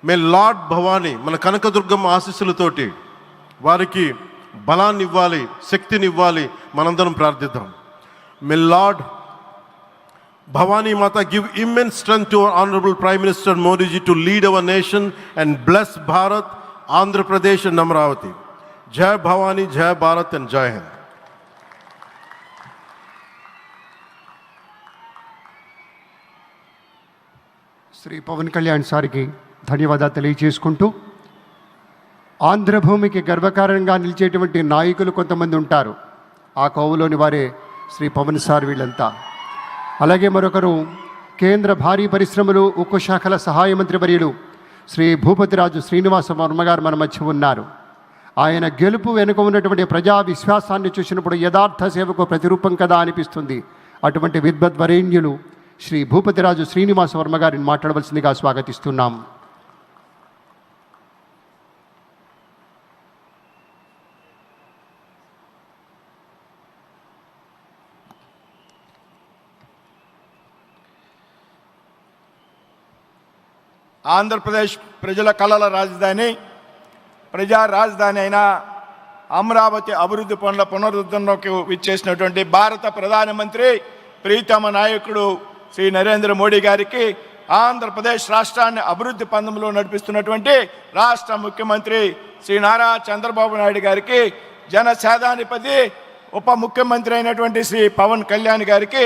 May Lord Bhavani, మన కనకదుర్గమ్మ ఆశీస్సులతోటి వారికి బలాన్ని ఇవ్వాలి, శక్తిని ఇవ్వాలి, మనందరం ప్రార్థిద్దాం. May Lord Bhavani Mata give immense strength to our Honorable Prime Minister Modi ji to lead our nation and bless Bharat, Andhra Pradesh and Amravati. Jai Bhavani, Jai Bharat and Jai Hind. Shri Pawan Kalyan సార్కి ధన్యవాదాలు తెలియజేసుకుంటూ, ఆంధ్రభూమికి గర్వకారణంగా నిలిచేటువంటి నాయకులు కొంతమంది ఉంటారు. ఆ కోవలోని వారే Shri Pawan sir వీళ్ళంతా. అలాగే మరొకరు కేంద్ర భారీ పరిశ్రమలు ఉక్కు శాఖల సహాయ మంత్రి వర్యులు శ్రీ భూపతిరాజు శ్రీనివాస వర్మ గారు మన మధ్య ఉన్నారు. ఆయన గెలుపు వెనుక ఉన్నటువంటి ప్రజా విశ్వాసాన్ని చూసినప్పుడు యథార్థ సేవకు ప్రతిరూపం కదా అనిపిస్తుంది. అటువంటి విద్వద్వరేణ్యులు శ్రీ భూపతిరాజు శ్రీనివాస వర్మ గారిని మాట్లాడవలసిందిగా స్వాగతిస్తున్నాం. ఆంధ్రప్రదేశ్ ప్రజల కళల రాజధాని, ప్రజా రాజధాని అయిన అమరావతి అభివృద్ధి పనుల పునరుద్ధరణకు విచ్చేసినటువంటి భారత ప్రధానమంత్రి ప్రీతమ నాయకుడు శ్రీ నరేంద్ర మోడీ గారికి, ఆంధ్రప్రదేశ్ రాష్ట్రాన్ని అభివృద్ధి పందంలో నడిపిస్తున్నటువంటి రాష్ట్ర ముఖ్యమంత్రి శ్రీ నారా చంద్రబాబు నాయుడు గారికి, జనసేనాధిపతి ఉప ముఖ్యమంత్రి అయినటువంటి శ్రీ పవన్ కళ్యాణ్ గారికి,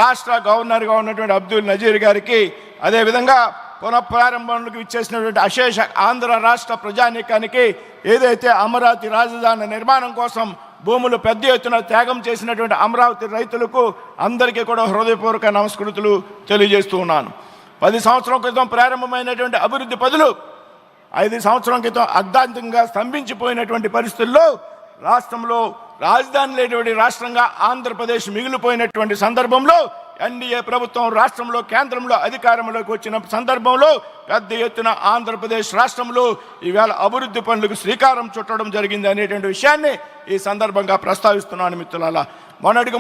రాష్ట్ర గవర్నర్గా ఉన్నటువంటి అబ్దుల్ నజీర్ గారికి, అదేవిధంగా పునఃప్రారంభంలోకి ఇచ్చేసినటువంటి అశేష ఆంధ్ర రాష్ట్ర ప్రజానీకానికి, ఏదైతే అమరావతి రాజధాని నిర్మాణం కోసం భూములు పెద్ద ఎత్తున త్యాగం చేసినటువంటి అమరావతి రైతులకు అందరికీ కూడా హృదయపూర్వక నమస్కృతులు తెలియజేస్తూ ఉన్నాను. 10 సంవత్సరాల క్రితం ప్రారంభమైనటువంటి అభివృద్ధి పనులు 5 సంవత్సరాల క్రితం అర్ధాంతంగా స్తంభించిపోయినటువంటి పరిస్థితుల్లో రాష్ట్రంలో రాజధాని లేనటువంటి రాష్ట్రంగా ఆంధ్రప్రదేశ్ మిగిలిపోయినటువంటి సందర్భంలో ఎన్డీఏ ప్రభుత్వం రాష్ట్రంలో కేంద్రంలో అధికారంలోకి వచ్చిన సందర్భంలో పెద్ద ఎత్తున ఆంధ్రప్రదేశ్ రాష్ట్రంలో ఈవేళ అభివృద్ధి పనులకు శ్రీకారం చుట్టడం జరిగింది అనేటువంటి విషయాన్ని ఈ సందర్భంగా ప్రస్తావిస్తున్నాను మిత్రులారా.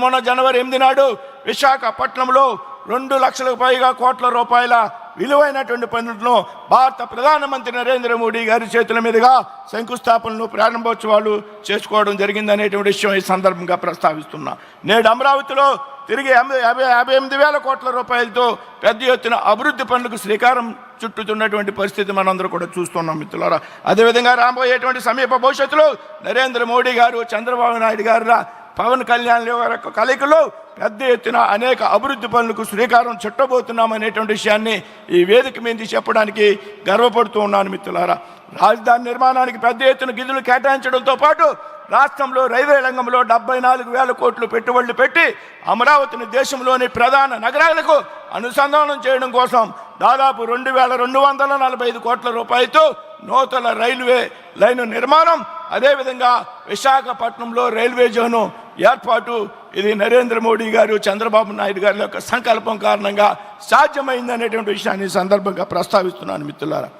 మొన్న జనవరి 8 నాడు విశాఖపట్నంలో 2 లక్షలకు పైగా కోట్ల రూపాయల విలువైనటువంటి పనులను భారత ప్రధానమంత్రి నరేంద్ర మోడీ గారి చేతుల మీదుగా శంకుస్థాపనలు ప్రారంభోత్సవాలు చేసుకోవడం జరిగింది అనేటువంటి విషయం ఈ సందర్భంగా ప్రస్తావిస్తున్నా. నేడు అమరావతిలో తిరిగి 58,000 కోట్ల రూపాయలతో పెద్ద ఎత్తున అభివృద్ధి పనులకు శ్రీకారం చుట్టుతున్నటువంటి పరిస్థితి మనందరూ కూడా చూస్తున్నాం మిత్రులారా. అదేవిధంగా రాబోయేటువంటి సమీప భవిష్యత్తులో నరేంద్ర మోడీ గారు, చంద్రబాబు నాయుడు గారు, పవన్ కళ్యాణ్ గారి కలయికలో పెద్ద ఎత్తున అనేక అభివృద్ధి పనులకు శ్రీకారం చుట్టబోతున్నాం అనేటువంటి విషయాన్ని ఈ వేదిక మీద చెప్పడానికి గర్వపడుతూ ఉన్నాను మిత్రులారా. రాజధాని నిర్మాణానికి పెద్ద ఎత్తున నిధులు కేటాయించడంతో పాటు రాష్ట్రంలో రైల్వే రంగంలో 74,000 కోట్లు పెట్టుబడులు పెట్టి అమరావతిని దేశంలోని ప్రధాన నగరాలకు అనుసంధానం చేయడం కోసం దాదాపు 2,245 కోట్ల రూపాయలతో నూతన రైల్వే లైను నిర్మాణం, అదేవిధంగా విశాఖపట్నంలో రైల్వే జోను ఏర్పాటు, ఇది నరేంద్ర మోడీ గారు, చంద్రబాబు నాయుడు గారి యొక్క సంకల్పం కారణంగా సాధ్యమైంది అనేటువంటి విషయాన్ని సందర్భంగా ప్రస్తావిస్తున్నాను మిత్రులారా.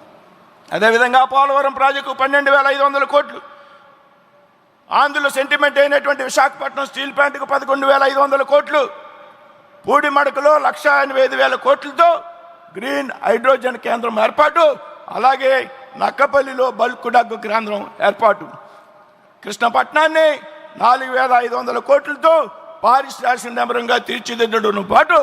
అదేవిధంగా పోలవరం ప్రాజెక్టు 12,500 కోట్లు, ఆంధ్రలో సెంటిమెంట్ అయినటువంటి విశాఖపట్నం స్టీల్ ప్లాంట్కు 11,500 కోట్లు, పూడిమడకలో 1,85,000 కోట్లతో గ్రీన్ హైడ్రోజన్ కేంద్రం ఏర్పాటు, అలాగే నక్కపల్లిలో బల్క్ డగ్గు కేంద్రం ఏర్పాటు, కృష్ణపట్నాన్ని 4,500 కోట్లతో పారిశ్రామిక నగరంగా తీర్చిదిద్దడంతో పాటు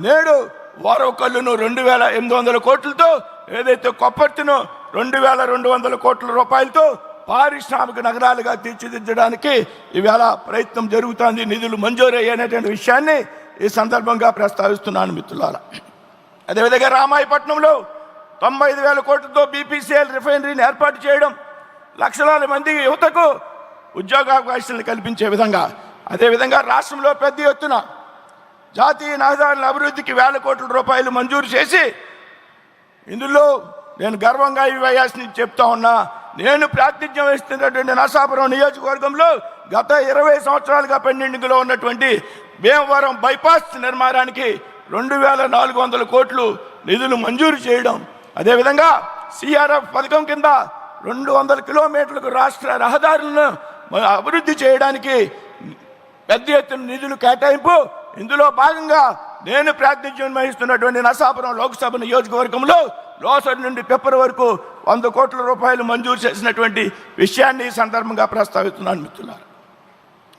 నేడు వారవకల్లును 2,800 కోట్లతో, ఏదైతే కొప్పర్తిను 2,200 కోట్ల రూపాయలతో పారిశ్రామిక నగరాలుగా తీర్చిదిద్దడానికి ఈవేళ ప్రయత్నం జరుగుతోంది. నిధులు మంజూరయ్యేటువంటి విషయాన్ని ఈ సందర్భంగా ప్రస్తావిస్తున్నాను మిత్రులారా. అదేవిధంగా రామాయపట్నంలో 95,000 కోట్లతో బీపీసీఎల్ రిఫైనరీని ఏర్పాటు చేయడం, లక్షలాది మంది యువతకు ఉద్యోగావకాశాలను కల్పించే విధంగా, అదేవిధంగా రాష్ట్రంలో పెద్ద ఎత్తున జాతీయ రహదారుల అభివృద్ధికి 1,000 కోట్ల రూపాయలు మంజూరు చేసి, ఇందులో నేను గర్వంగా ఈ వయస్సుని చెప్తా ఉన్నా, నేను ప్రాతినిధ్యం వహిస్తున్నటువంటి నరసాపురం నియోజకవర్గంలో గత 20 సంవత్సరాలుగా పెండింగ్లో ఉన్నటువంటి భీమవరం బైపాస్ నిర్మాణానికి 2,400 కోట్లు నిధులు మంజూరు చేయడం, అదేవిధంగా సిఆర్ఎఫ్ పథకం కింద 200 కిలోమీటర్లకు రాష్ట్ర రహదారులను అభివృద్ధి చేయడానికి పెద్ద ఎత్తున నిధులు కేటాయింపు. ఇందులో భాగంగా నేను ప్రాతినిధ్యం వహిస్తున్నటువంటి నరసాపురం లోక్సభ నియోజకవర్గంలో లోసరి నుండి పెప్పర్ వరకు 100 కోట్ల రూపాయలు మంజూరు చేసినటువంటి విషయాన్ని ఈ సందర్భంగా ప్రస్తావిస్తున్నాను మిత్రులారా.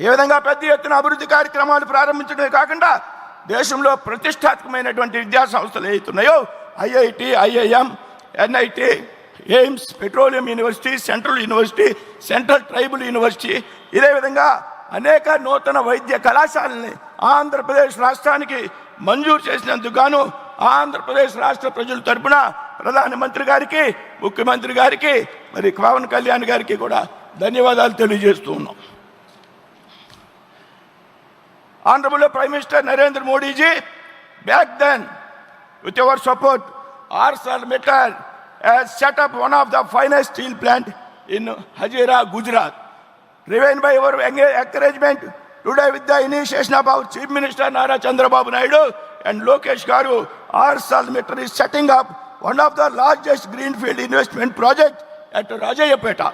ఏ విధంగా పెద్ద ఎత్తున అభివృద్ధి కార్యక్రమాలు ప్రారంభించడమే కాకుండా దేశంలో ప్రతిష్టాత్మకమైనటువంటి విద్యా సంస్థలు ఏవైతున్నాయో IIT, IIM, NIT, AIIMS, petroleum university, central university, central tribal university, ఇదే విధంగా అనేక నూతన వైద్య కళాశాలని ఆంధ్రప్రదేశ్ రాష్ట్రానికి మంజూరు చేసినందుకు గాను ఆంధ్రప్రదేశ్ రాష్ట్ర ప్రజల తరపున ప్రధానమంత్రి గారికి, ముఖ్యమంత్రి గారికి, మరి పవన్ కళ్యాణ్ గారికి కూడా ధన్యవాదాలు తెలియజేస్తూ ఉన్నాం. Honorable Prime Minister Narendra Modi ji, back then, with your support, ArcelorMittal has set up one of the finest steel plant in Hazira, Gujarat. Driven by your encouragement, today with the initiation of our Chief Minister Nara Chandrababu Naidu and Lokesh Garu, ArcelorMittal is setting up one of the largest greenfield investment project at Rajayapeta.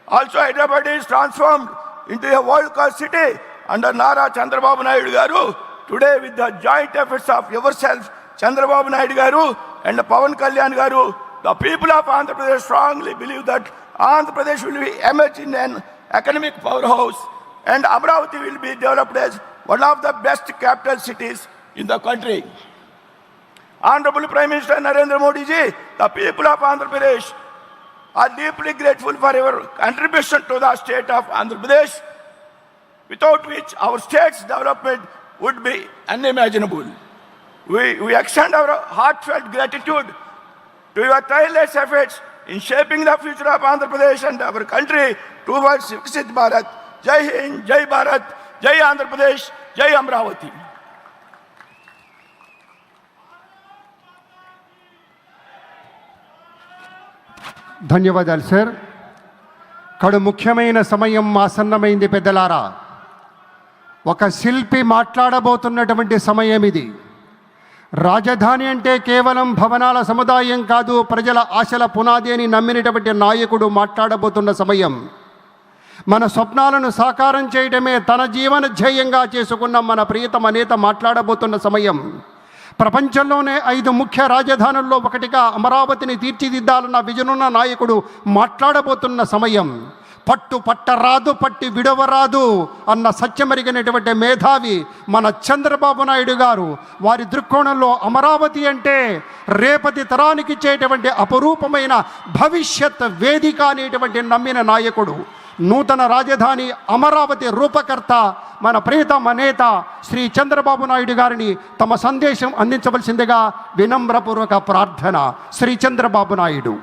Also, Hyderabad is transformed into a world-class city under Nara Chandrababu Naidu Garu. Today, with the joint efforts of yourself, Chandrababu Naidu Garu and Pawan Kalyan Garu, the people of Andhra Pradesh strongly believe that Andhra Pradesh will be emerge in an economic powerhouse and Amravati will be developed as one of the best capital cities in the country. Honorable Prime Minister Narendra Modi ji, the people of Andhra Pradesh are deeply grateful for your contribution to the state of Andhra Pradesh, without which our state's development would be unimaginable. We extend our heartfelt gratitude to your tireless efforts in shaping the future of Andhra Pradesh and our country towards Viksit Bharat. Jai Hind, Jai Bharat, Jai Andhra Pradesh, Jai Amravati. ధన్యవాదాలు sir. కడు ముఖ్యమైన సమయం ఆసన్నమైంది పెద్దలారా. ఒక శిల్పి మాట్లాడబోతున్నటువంటి సమయం ఇది. రాజధాని అంటే కేవలం భవనాల సముదాయం కాదు, ప్రజల ఆశల పునాది అని నమ్మినటువంటి నాయకుడు మాట్లాడబోతున్న సమయం. మన స్వప్నాలను సాకారం చేయడమే తన జీవన ధ్యేయంగా చేసుకున్న మన ప్రియతమ నేత మాట్లాడబోతున్న సమయం. ప్రపంచంలోనే 5 ముఖ్య రాజధానుల్లో ఒకటిగా అమరావతిని తీర్చిదిద్దాలన్న విజనున్న నాయకుడు మాట్లాడబోతున్న సమయం. పట్టు పట్టరాదు, పట్టి విడవరాదు అన్న సత్యమరిగినటువంటి మేధావి మన చంద్రబాబు నాయుడు గారు. వారి దృక్కోణంలో అమరావతి అంటే రేపటి తరానికి ఇచ్చేటువంటి అపరూపమైన భవిష్యత్ వేదిక అనేటువంటి నమ్మిన నాయకుడు. నూతన రాజధాని అమరావతి రూపకర్త మన ప్రియతమ నేత శ్రీ చంద్రబాబు నాయుడు గారిని తమ సందేశం అందించవలసిందిగా వినమ్రపూర్వక ప్రార్థన. శ్రీ చంద్రబాబు నాయుడు.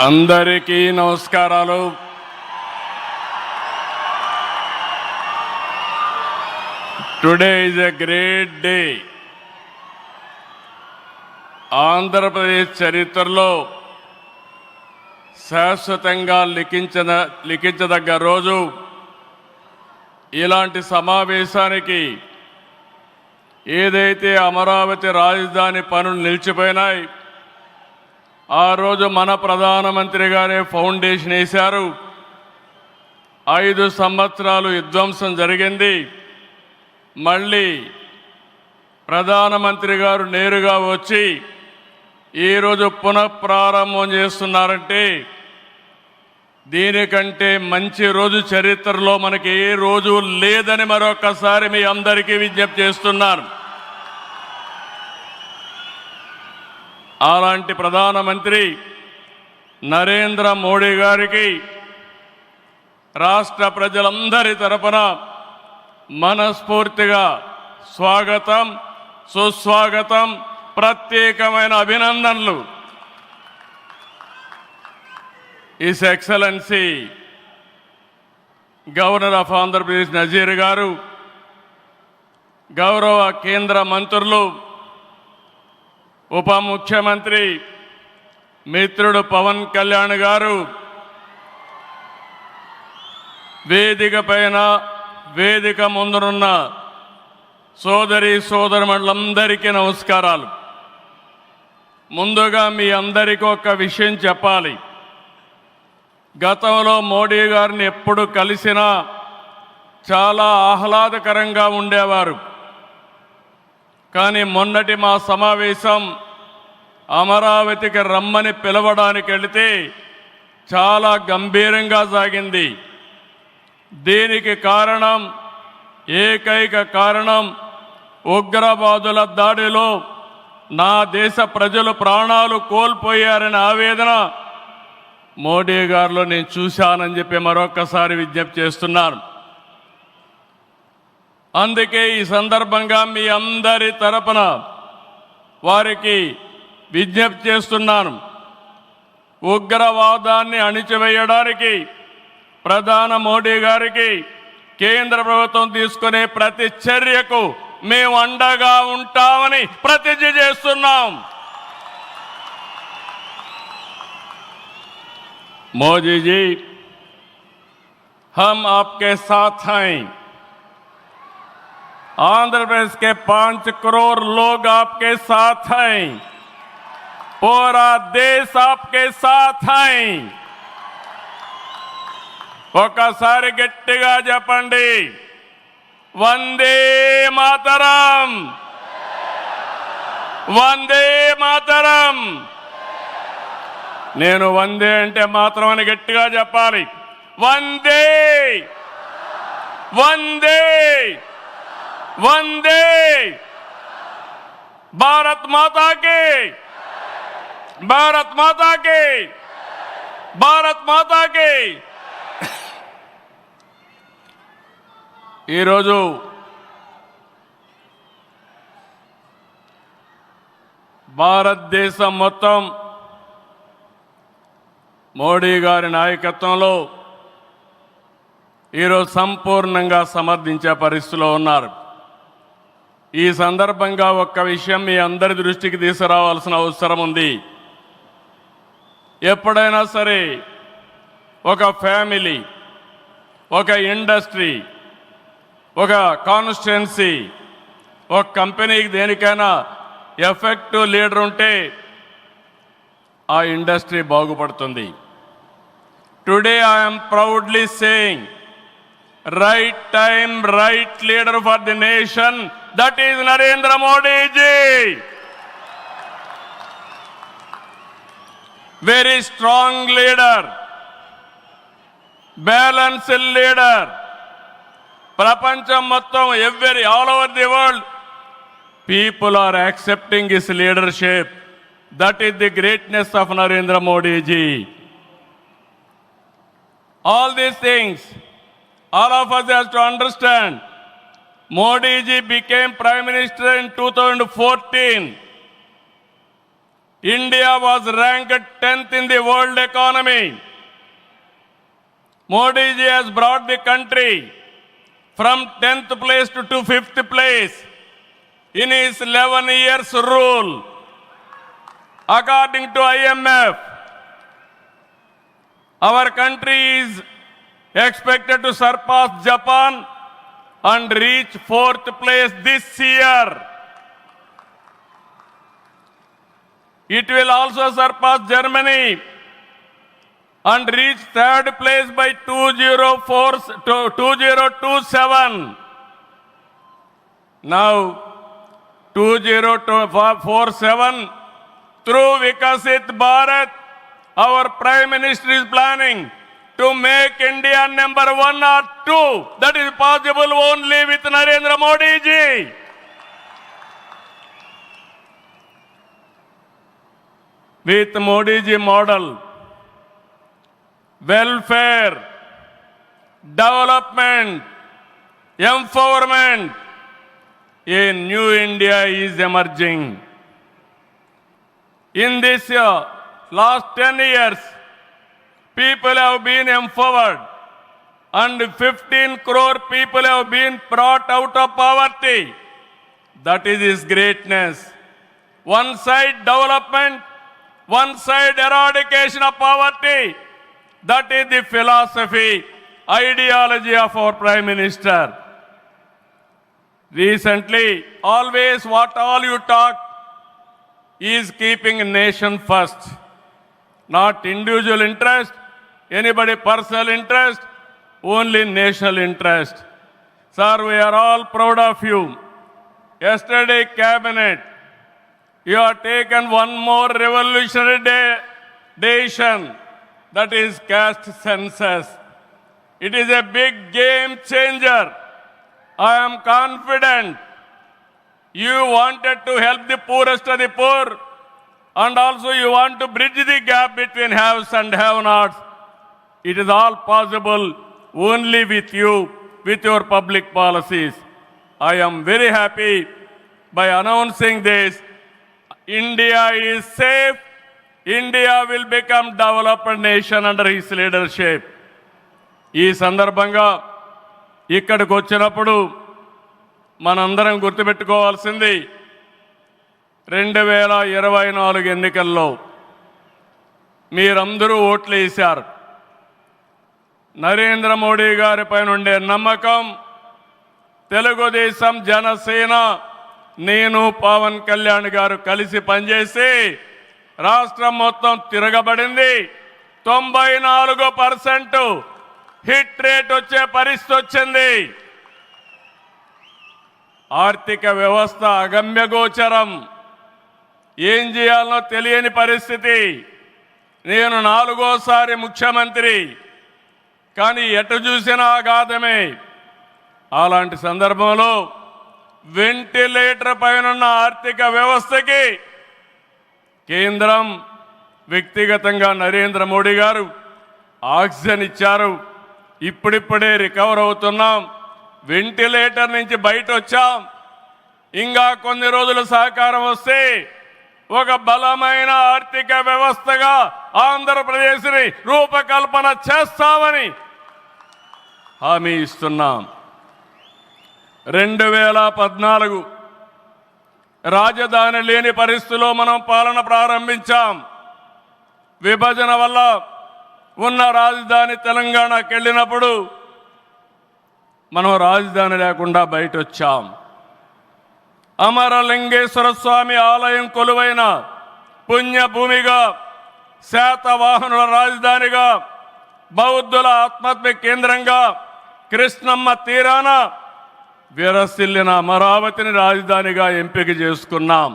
అందరికీ నమస్కారాలు. Today is a great day. Andhra Pradesh చరిత్రలో శాశ్వతంగా లిఖించదగ్గ రోజు. ఇలాంటి సమావేశానికి ఏదైతే అమరావతి రాజధాని పనులు నిలిచిపోయినాయి, ఆ రోజు మన ప్రధానమంత్రి గారే ఫౌండేషన్ వేశారు. 5 సంవత్సరాలు విధ్వంసం జరిగింది. మళ్ళీ ప్రధానమంత్రి గారు నేరుగా వచ్చి ఈరోజు పునఃప్రారంభం చేస్తున్నారంటే దీనికంటే మంచి రోజు చరిత్రలో మనకి ఏ రోజు లేదని మరొకసారి మీ అందరికీ విజ్ఞప్తి చేస్తున్నాను. అలాంటి ప్రధానమంత్రి నరేంద్ర మోడీ గారికి రాష్ట్ర ప్రజలందరి తరపున మనస్ఫూర్తిగా స్వాగతం, సుస్వాగతం, ప్రత్యేకమైన అభినందనలు. His excellency governor of Andhra Pradesh Nazir గారు, గౌరవ కేంద్ర మంత్రులు, ఉప ముఖ్యమంత్రి మిత్రుడు పవన్ కళ్యాణ్ గారు, వేదిక పైన వేదిక ముందునున్న సోదరి సోదరులందరికీ నమస్కారాలు. ముందుగా మీ అందరికీ ఒక విషయం చెప్పాలి. గతంలో మోడీ గారిని ఎప్పుడు కలిసినా చాలా ఆహ్లాదకరంగా ఉండేవారు. కానీ మొన్నటి మా సమావేశం అమరావతికి రమ్మని పిలవడానికి వెళితే చాలా గంభీరంగా సాగింది. దీనికి కారణం, ఏకైక కారణం, ఉగ్రవాదుల దాడిలో నా దేశ ప్రజలు ప్రాణాలు కోల్పోయారనే ఆవేదన మోడీ గారిలో నేను చూశానని చెప్పి మరొకసారి విజ్ఞప్తి చేస్తున్నాను. అందుకే ఈ సందర్భంగా మీ అందరి తరపున వారికి విజ్ఞప్తి చేస్తున్నాను. ఉగ్రవాదాన్ని అణిచివేయడానికి ప్రధాని మోడీ గారికి కేంద్ర ప్రభుత్వం తీసుకునే ప్రతి చర్యకు మేము అండగా ఉంటామని ప్రతిజ్ఞ చేస్తున్నాం. मोदी जी, हम आपके साथ हैं. आंध्र प्रदेश के 5 करोड़ लोग आपके साथ हैं. पूरा देश आपके साथ हैं. ఒకసారి గట్టిగా చెప్పండి, వందే మాతరం, వందే మాతరం. నేను వందే అంటే మాత్రం అని గట్టిగా చెప్పాలి. వందే, వందే, వందే. భారత్ మాతాకి, భారత్ మాతాకి, భారత్ మాతాకి. ఈరోజు భారతదేశం మొత్తం మోడీ గారి నాయకత్వంలో ఈరోజు సంపూర్ణంగా సమర్థించే పరిస్థితిలో ఉన్నారు. ఈ సందర్భంగా ఒక్క విషయం మీ అందరి దృష్టికి తీసుకురావాల్సిన అవసరం ఉంది. ఎప్పుడైనా సరే ఒక ఫ్యామిలీ, ఒక ఇండస్ట్రీ, ఒక కాన్స్టిట్యుయెన్సీ, ఒక కంపెనీకి దేనికైనా ఎఫెక్టివ్ లీడర్ ఉంటే ఆ ఇండస్ట్రీ బాగుపడుతుంది. Today I'm proudly saying, right time, right leader for the nation, that is Narendra Modi ji. Very strong leader, balanced leader. Prapancham mottam, all over the world, people are accepting his leadership. That is the greatness of Narendra Modi ji. All these things, all of us have to understand. Modi ji became Prime Minister in 2014. India was ranked 10th in the world economy. Modi ji has brought the country from 10th place to 5th place in his 11 years rule. According to IMF, our country is expected to surpass Japan and reach 4th place this year. It will also surpass Germany and reached third place by 2027. Now 2047, through Vikasit Bharat, our Prime Minister is planning to make India number 1 or 2. That is possible only with Narendra Modi ji. With Modi ji model, welfare, development, empowerment, a new India is emerging. In this last 10 years, people have been empowered and 15 crore people have been brought out of poverty. That is his greatness. One side development, one side eradication of poverty. That is the philosophy, ideology of our Prime Minister. Recently, always what all you talk is keeping nation first, not individual interest, anybody personal interest, only national interest. Sir, we are all proud of you. Yesterday, cabinet, you have taken one more revolutionary decision, that is caste census. It is a big game changer. I am confident you wanted to help the poorest of the poor, and also you want to bridge the gap between haves and have-nots. It is all possible only with you, with your public policies. I am very happy by announcing this. India is safe. India will become developed nation under his leadership. ఈ సందర్భంగా ఇక్కడికి వచ్చినప్పుడు మనందరం గుర్తుపెట్టుకోవాల్సింది 2024 ఎన్నికల్లో మీరందరూ ఓట్లు వేశారు. నరేంద్ర మోడీ గారి పైన ఉండే నమ్మకం, తెలుగుదేశం, జనసేన, నేను, పవన్ కళ్యాణ్ గారు కలిసి పనిచేసి రాష్ట్రం మొత్తం తిరగబడింది. 94% హిట్ రేట్ వచ్చే పరిస్థితి వచ్చింది. ఆర్థిక వ్యవస్థ అగమ్యగోచరం, ఏం చేయాలనో తెలియని పరిస్థితి. నేను 4వ ముఖ్యమంత్రి, కానీ ఎటు చూసినా ఆఘాతమే. అలాంటి సందర్భంలో వెంటిలేటర్ పైనున్న ఆర్థిక వ్యవస్థకి కేంద్రం, వ్యక్తిగతంగా నరేంద్ర మోడీ గారు ఆక్సిజన్ ఇచ్చారు. ఇప్పుడిప్పుడే రికవర్ అవుతున్నాం, వెంటిలేటర్ నుంచి బయట వచ్చాం. ఇంకా కొన్ని రోజులు సహకారం వస్తే ఒక బలమైన ఆర్థిక వ్యవస్థగా ఆంధ్రప్రదేశ్ని రూపకల్పన చేస్తామని హామీ ఇస్తున్నాం. 2014 రాజధాని లేని పరిస్థితిలో మనం పాలన ప్రారంభించాం. విభజన వల్ల ఉన్న రాజధాని తెలంగాణకి వెళ్ళినప్పుడు మనం రాజధాని లేకుండా బయట వచ్చాం. అమరలింగేశ్వర స్వామి ఆలయం కొలువైన పుణ్యభూమిగా, శాతవాహనుల రాజధానిగా, బౌద్ధుల ఆత్మహత్య కేంద్రంగా, కృష్ణమ్మ తీరాన విరసిల్లిన అమరావతిని రాజధానిగా ఎంపిక చేసుకున్నాం.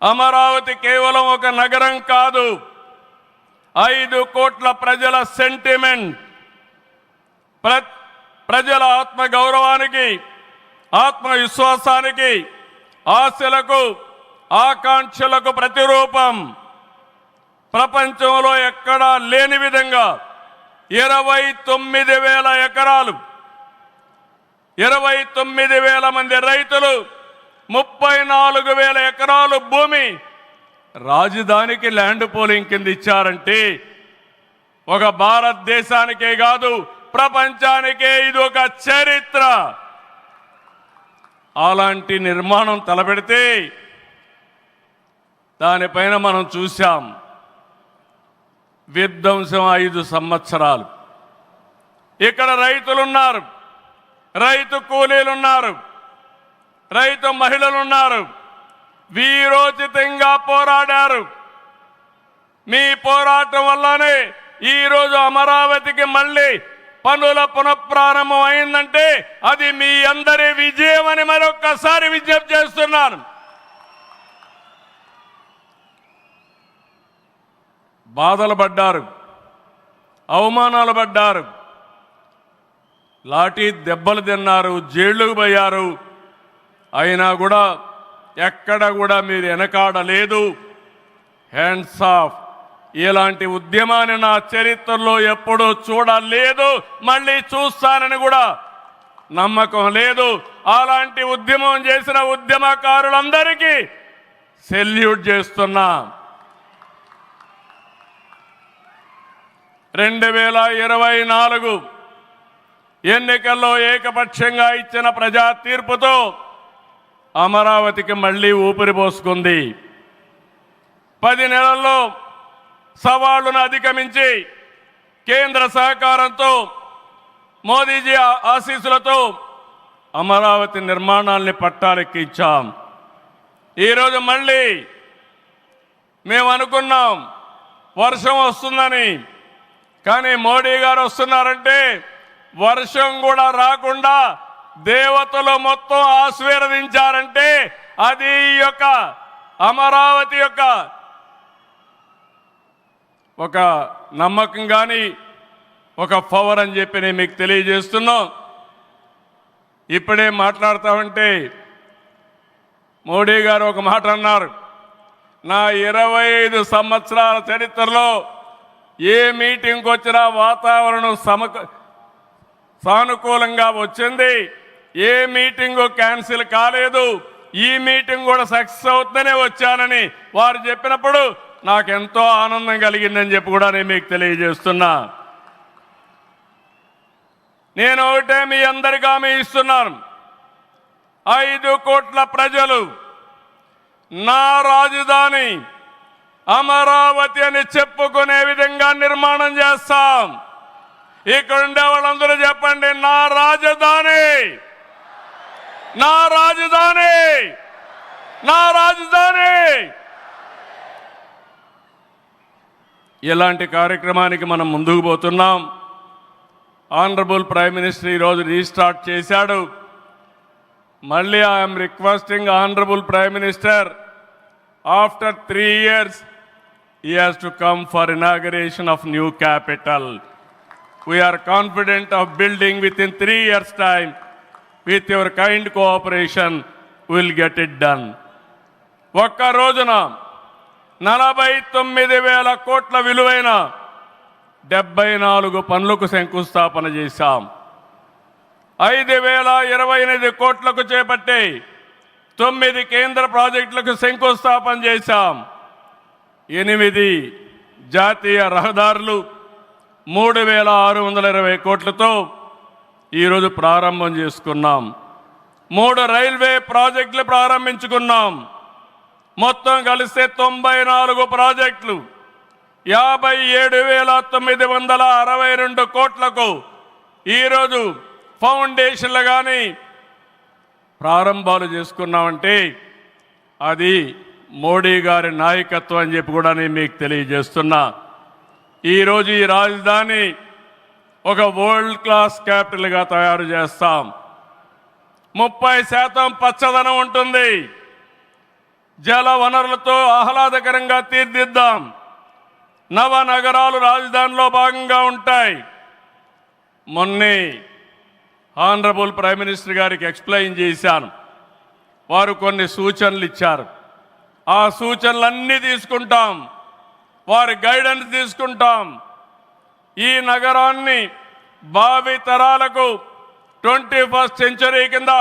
అమరావతి కేవలం ఒక నగరం కాదు, 5 కోట్ల ప్రజల సెంటిమెంట్. ప్రజల ఆత్మ గౌరవానికి, ఆత్మవిశ్వాసానికి, ఆశలకు, ఆకాంక్షలకు ప్రతిరూపం. ప్రపంచంలో ఎక్కడా లేని విధంగా 29,000 ఎకరాలు, 29,000 మంది రైతులు, 34,000 ఎకరాలు భూమి రాజధానికి ల్యాండ్ పోలింగ్ కింద ఇచ్చారంటే ఒక భారతదేశానికే కాదు, ప్రపంచానికే ఇది ఒక చరిత్ర. అలాంటి నిర్మాణం తలపెడితే దానిపైన మనం చూశాం విధ్వంసం 5 సంవత్సరాలు. ఇక్కడ రైతులున్నారు, రైతు కూలీలున్నారు, రైతు మహిళలున్నారు, వీరోచితంగా పోరాడారు. మీ పోరాటం వల్లనే ఈరోజు అమరావతికి మళ్ళీ పనుల పునఃప్రారంభం అయిందంటే అది మీ అందరి విజయం అని మరొక్కసారి విజ్ఞప్తి చేస్తున్నాను. బాధలు పడ్డారు, అవమానాలు పడ్డారు, లాఠీ దెబ్బలు తిన్నారు, జైళ్ళకు పోయారు. అయినా కూడా ఎక్కడ కూడా మీరు వెనకాడలేదు. Hands of. ఇలాంటి ఉద్యమాన్ని నా చరిత్రలో ఎప్పుడూ చూడలేదు, మళ్ళీ చూస్తానని కూడా నమ్మకం లేదు. అలాంటి ఉద్యమం చేసిన ఉద్యమకారులందరికీ సెల్యూట్ చేస్తున్నా. 2024 ఎన్నికల్లో ఏకపక్షంగా ఇచ్చిన ప్రజా తీర్పుతో అమరావతికి మళ్ళీ ఊపిరి పోసుకుంది. 10 నెలల్లో సవాళ్లను అధిగమించి కేంద్ర సహకారంతో మోదీజీ ఆశీస్సులతో అమరావతి నిర్మాణాల్ని పట్టాలెక్కించాం. ఈరోజు మళ్ళీ మేము అనుకున్నాం వర్షం వస్తుందని, కానీ మోడీ గారు వస్తున్నారంటే వర్షం కూడా రాకుండా దేవతలు మొత్తం ఆశీర్వదించారంటే అది ఈ యొక్క అమరావతి యొక్క ఒక నమ్మకం కానీ ఒక పవర్ అని చెప్పి నేను మీకు తెలియజేస్తున్నాం. ఇప్పుడే మాట్లాడుతామంటే మోడీ గారు ఒక మాట అన్నారు, నా 25 సంవత్సరాల చరిత్రలో ఏ మీటింగ్కి వచ్చినా వాతావరణం సానుకూలంగా వచ్చింది, ఏ మీటింగు క్యాన్సిల్ కాలేదు, ఈ మీటింగ్ కూడా సక్సెస్ అవుతుందనే వచ్చానని వారు చెప్పినప్పుడు నాకెంతో ఆనందం కలిగిందని చెప్పి కూడా నేను మీకు తెలియజేస్తున్నా. నేను ఒకటే మీ అందరికీ హామీ ఇస్తున్నాను, 5 కోట్ల ప్రజలు నా రాజధాని అమరావతి అని చెప్పుకునే విధంగా నిర్మాణం చేస్తాం. ఇక్కడ ఉండే వాళ్ళందరూ చెప్పండి, నా రాజధాని, నా రాజధాని, నా రాజధాని. ఇలాంటి కార్యక్రమానికి మనం ముందుకు పోతున్నాం. ఆనరబుల్ ప్రైమ్ మినిస్టర్ ఈరోజు రీస్టార్ట్ చేశాడు. మళ్ళీ I'm requesting honourable prime minister, after 3 years he has to come for inauguration of new capital. We are confident of building within 3 years time. With your kind cooperation we will get it done. ఒక్క రోజున 49,000 కోట్ల విలువైన 74 పనులకు శంకుస్థాపన చేశాం. 5,028 కోట్లకు చేపట్టే 9 కేంద్ర ప్రాజెక్టులకు శంకుస్థాపన చేశాం. 8 జాతీయ రహదారులు 3,620 కోట్లతో ఈరోజు ప్రారంభం చేసుకున్నాం. 3 రైల్వే ప్రాజెక్టులు ప్రారంభించుకున్నాం. మొత్తం కలిస్తే 94 ప్రాజెక్టులు 57,962 కోట్లకు ఈరోజు ఫౌండేషన్లు కానీ ప్రారంభాలు చేసుకున్నామంటే అది మోడీ గారి నాయకత్వం అని చెప్పి కూడా నేను మీకు తెలియజేస్తున్నా. ఈరోజు ఈ రాజధాని ఒక వరల్డ్ క్లాస్ క్యాపిటల్గా తయారు చేస్తాం. 30% పచ్చదనం ఉంటుంది. జల వనరులతో ఆహ్లాదకరంగా తీర్చిదిద్దాం. నవనగరాలు రాజధానిలో భాగంగా ఉంటాయి. మొన్నే ఆనరబుల్ ప్రైమ్ మినిస్టర్ గారికి ఎక్స్ప్లెయిన్ చేశాను. వారు కొన్ని సూచనలు ఇచ్చారు. ఆ సూచనలన్నీ తీసుకుంటాం, వారి గైడెన్స్ తీసుకుంటాం. ఈ నగరాన్ని భావి తరాలకు 21st సెంచరీ కింద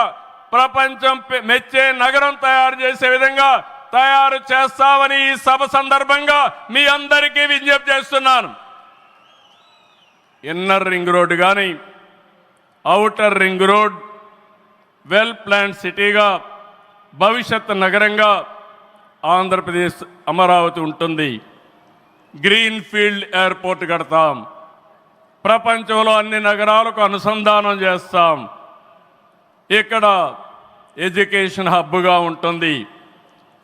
ప్రపంచం మెచ్చే నగరం తయారు చేసే విధంగా తయారు చేస్తామని ఈ సభ సందర్భంగా మీ అందరికీ విజ్ఞప్తి చేస్తున్నాను. ఇన్నర్ రింగ్ రోడ్ కానీ outer ring road well plan సిటీగా భవిష్యత్ నగరంగా ఆంధ్రప్రదేశ్ అమరావతి ఉంటుంది. గ్రీన్ ఫీల్డ్ ఎయిర్పోర్ట్ కడతాం. ప్రపంచంలో అన్ని నగరాలకు అనుసంధానం చేస్తాం. ఇక్కడ ఎడ్యుకేషన్ హబ్గా ఉంటుంది.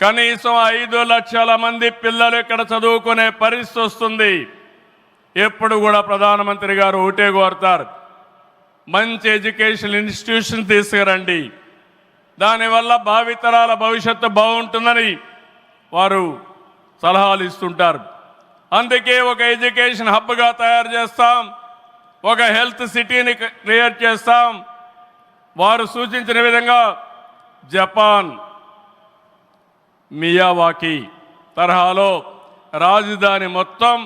కనీసం 5 లక్షల మంది పిల్లలు ఇక్కడ చదువుకునే పరిస్థితి వస్తుంది. ఎప్పుడు కూడా ప్రధానమంత్రి గారు ఒకటే కోరుతారు, మంచి ఎడ్యుకేషన్ ఇన్స్టిట్యూషన్ తీసుకురండి, దానివల్ల భావితరాల భవిష్యత్తు బాగుంటుందని వారు సలహాలు ఇస్తుంటారు. అందుకే ఒక ఎడ్యుకేషన్ హబ్గా తయారు చేస్తాం, ఒక హెల్త్ సిటీని క్రియేట్ చేస్తాం. వారు సూచించిన విధంగా జపాన్ మియావాకి తరహాలో రాజధాని మొత్తం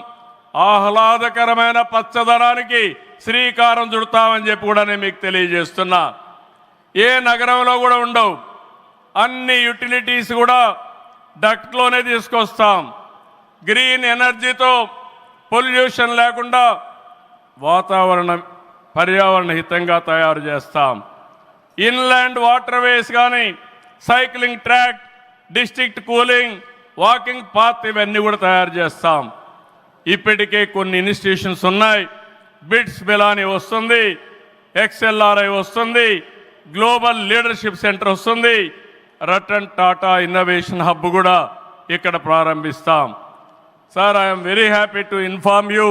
ఆహ్లాదకరమైన పచ్చదనానికి శ్రీకారం చుడతామని చెప్పి కూడా నేను మీకు తెలియజేస్తున్నా. ఏ నగరంలో కూడా ఉండవు, అన్ని యుటిలిటీస్ కూడా డక్ట్లోనే తీసుకొస్తాం. గ్రీన్ ఎనర్జీతో పొల్యూషన్ లేకుండా పర్యావరణ హితంగా తయారు చేస్తాం. ఇన్లాండ్ వాటర్ వేస్ కానీ, cycling track, district cooling, walking path ఇవన్నీ కూడా తయారు చేస్తాం. ఇప్పటికే కొన్ని ఇన్స్టిట్యూషన్స్ ఉన్నాయి. బిట్స్ బిలాని వస్తుంది, XLRI వస్తుంది, గ్లోబల్ లీడర్షిప్ సెంటర్ వస్తుంది, రతన్ టాటా ఇన్నోవేషన్ హబ్ కూడా ఇక్కడ ప్రారంభిస్తాం. Sir, I'm very happy to inform you,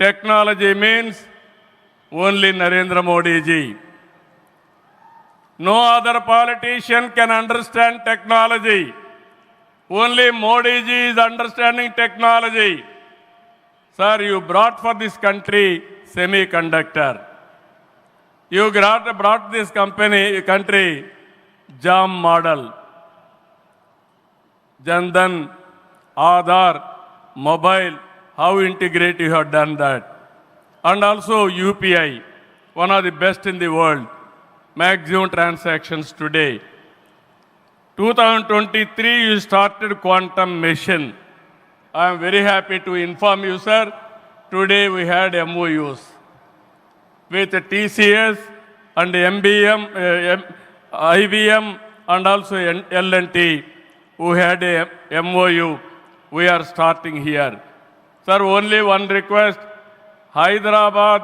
technology means only Narendra Modiji. No other politician can understand technology. Only Modi ji is understanding technology. Sir, you brought for this country semiconductor. You brought this country JAM model. Jandan, Aadhaar, mobile, how integrate you have done that. And also UPI, one of the best in the world. Maximum transactions today. 2023 you started quantum mission. I am very happy to inform you, sir. Today we had MOUs with TCS and MBM, IBM and also L&T who had a MOU. We are starting here. Sir, only one request. Hyderabad,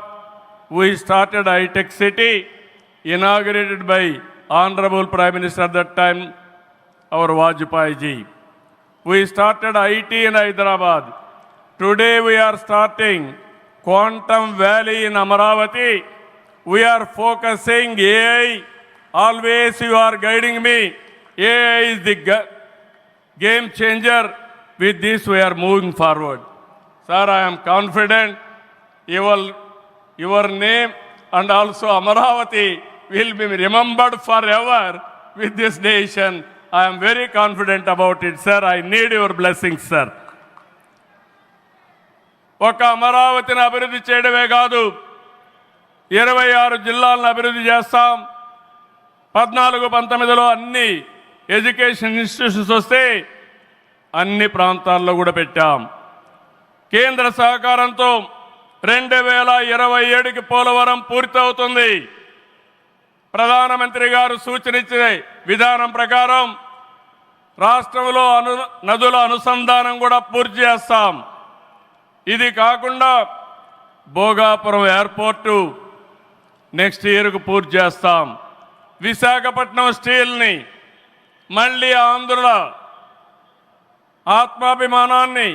we started high-tech city, inaugurated by Honorable Prime Minister at that time, our Vajpayee ji. We started IT in Hyderabad. Today we are starting Quantum Valley in Amaravati. We are focusing AI. Always you are guiding me. AI is the game changer. With this we are moving forward. Sir, I am confident your name and also Amaravati will be remembered forever with this nation. I am very confident about it, sir. I need your blessings, sir. ఒక అమరావతిని అభివృద్ధి చేయడమే కాదు, 26 జిల్లాలను అభివృద్ధి చేస్తాం. 14-19లో అన్ని education institutions వస్తే అన్ని ప్రాంతాల్లో కూడా పెట్టాం. కేంద్ర సహకారంతో 2027కి పోలవరం పూర్తవుతుంది. ప్రధానమంత్రి గారు సూచనిచ్చే విధానం ప్రకారం రాష్ట్రంలో నదుల అనుసంధానం కూడా పూర్తి చేస్తాం. ఇది కాకుండా భోగాపురం ఎయిర్పోర్టు నెక్స్ట్ ఇయర్కు పూర్తి చేస్తాం. విశాఖపట్నం స్టీల్ని మళ్ళీ ఆంధ్రుల ఆత్మాభిమానాన్ని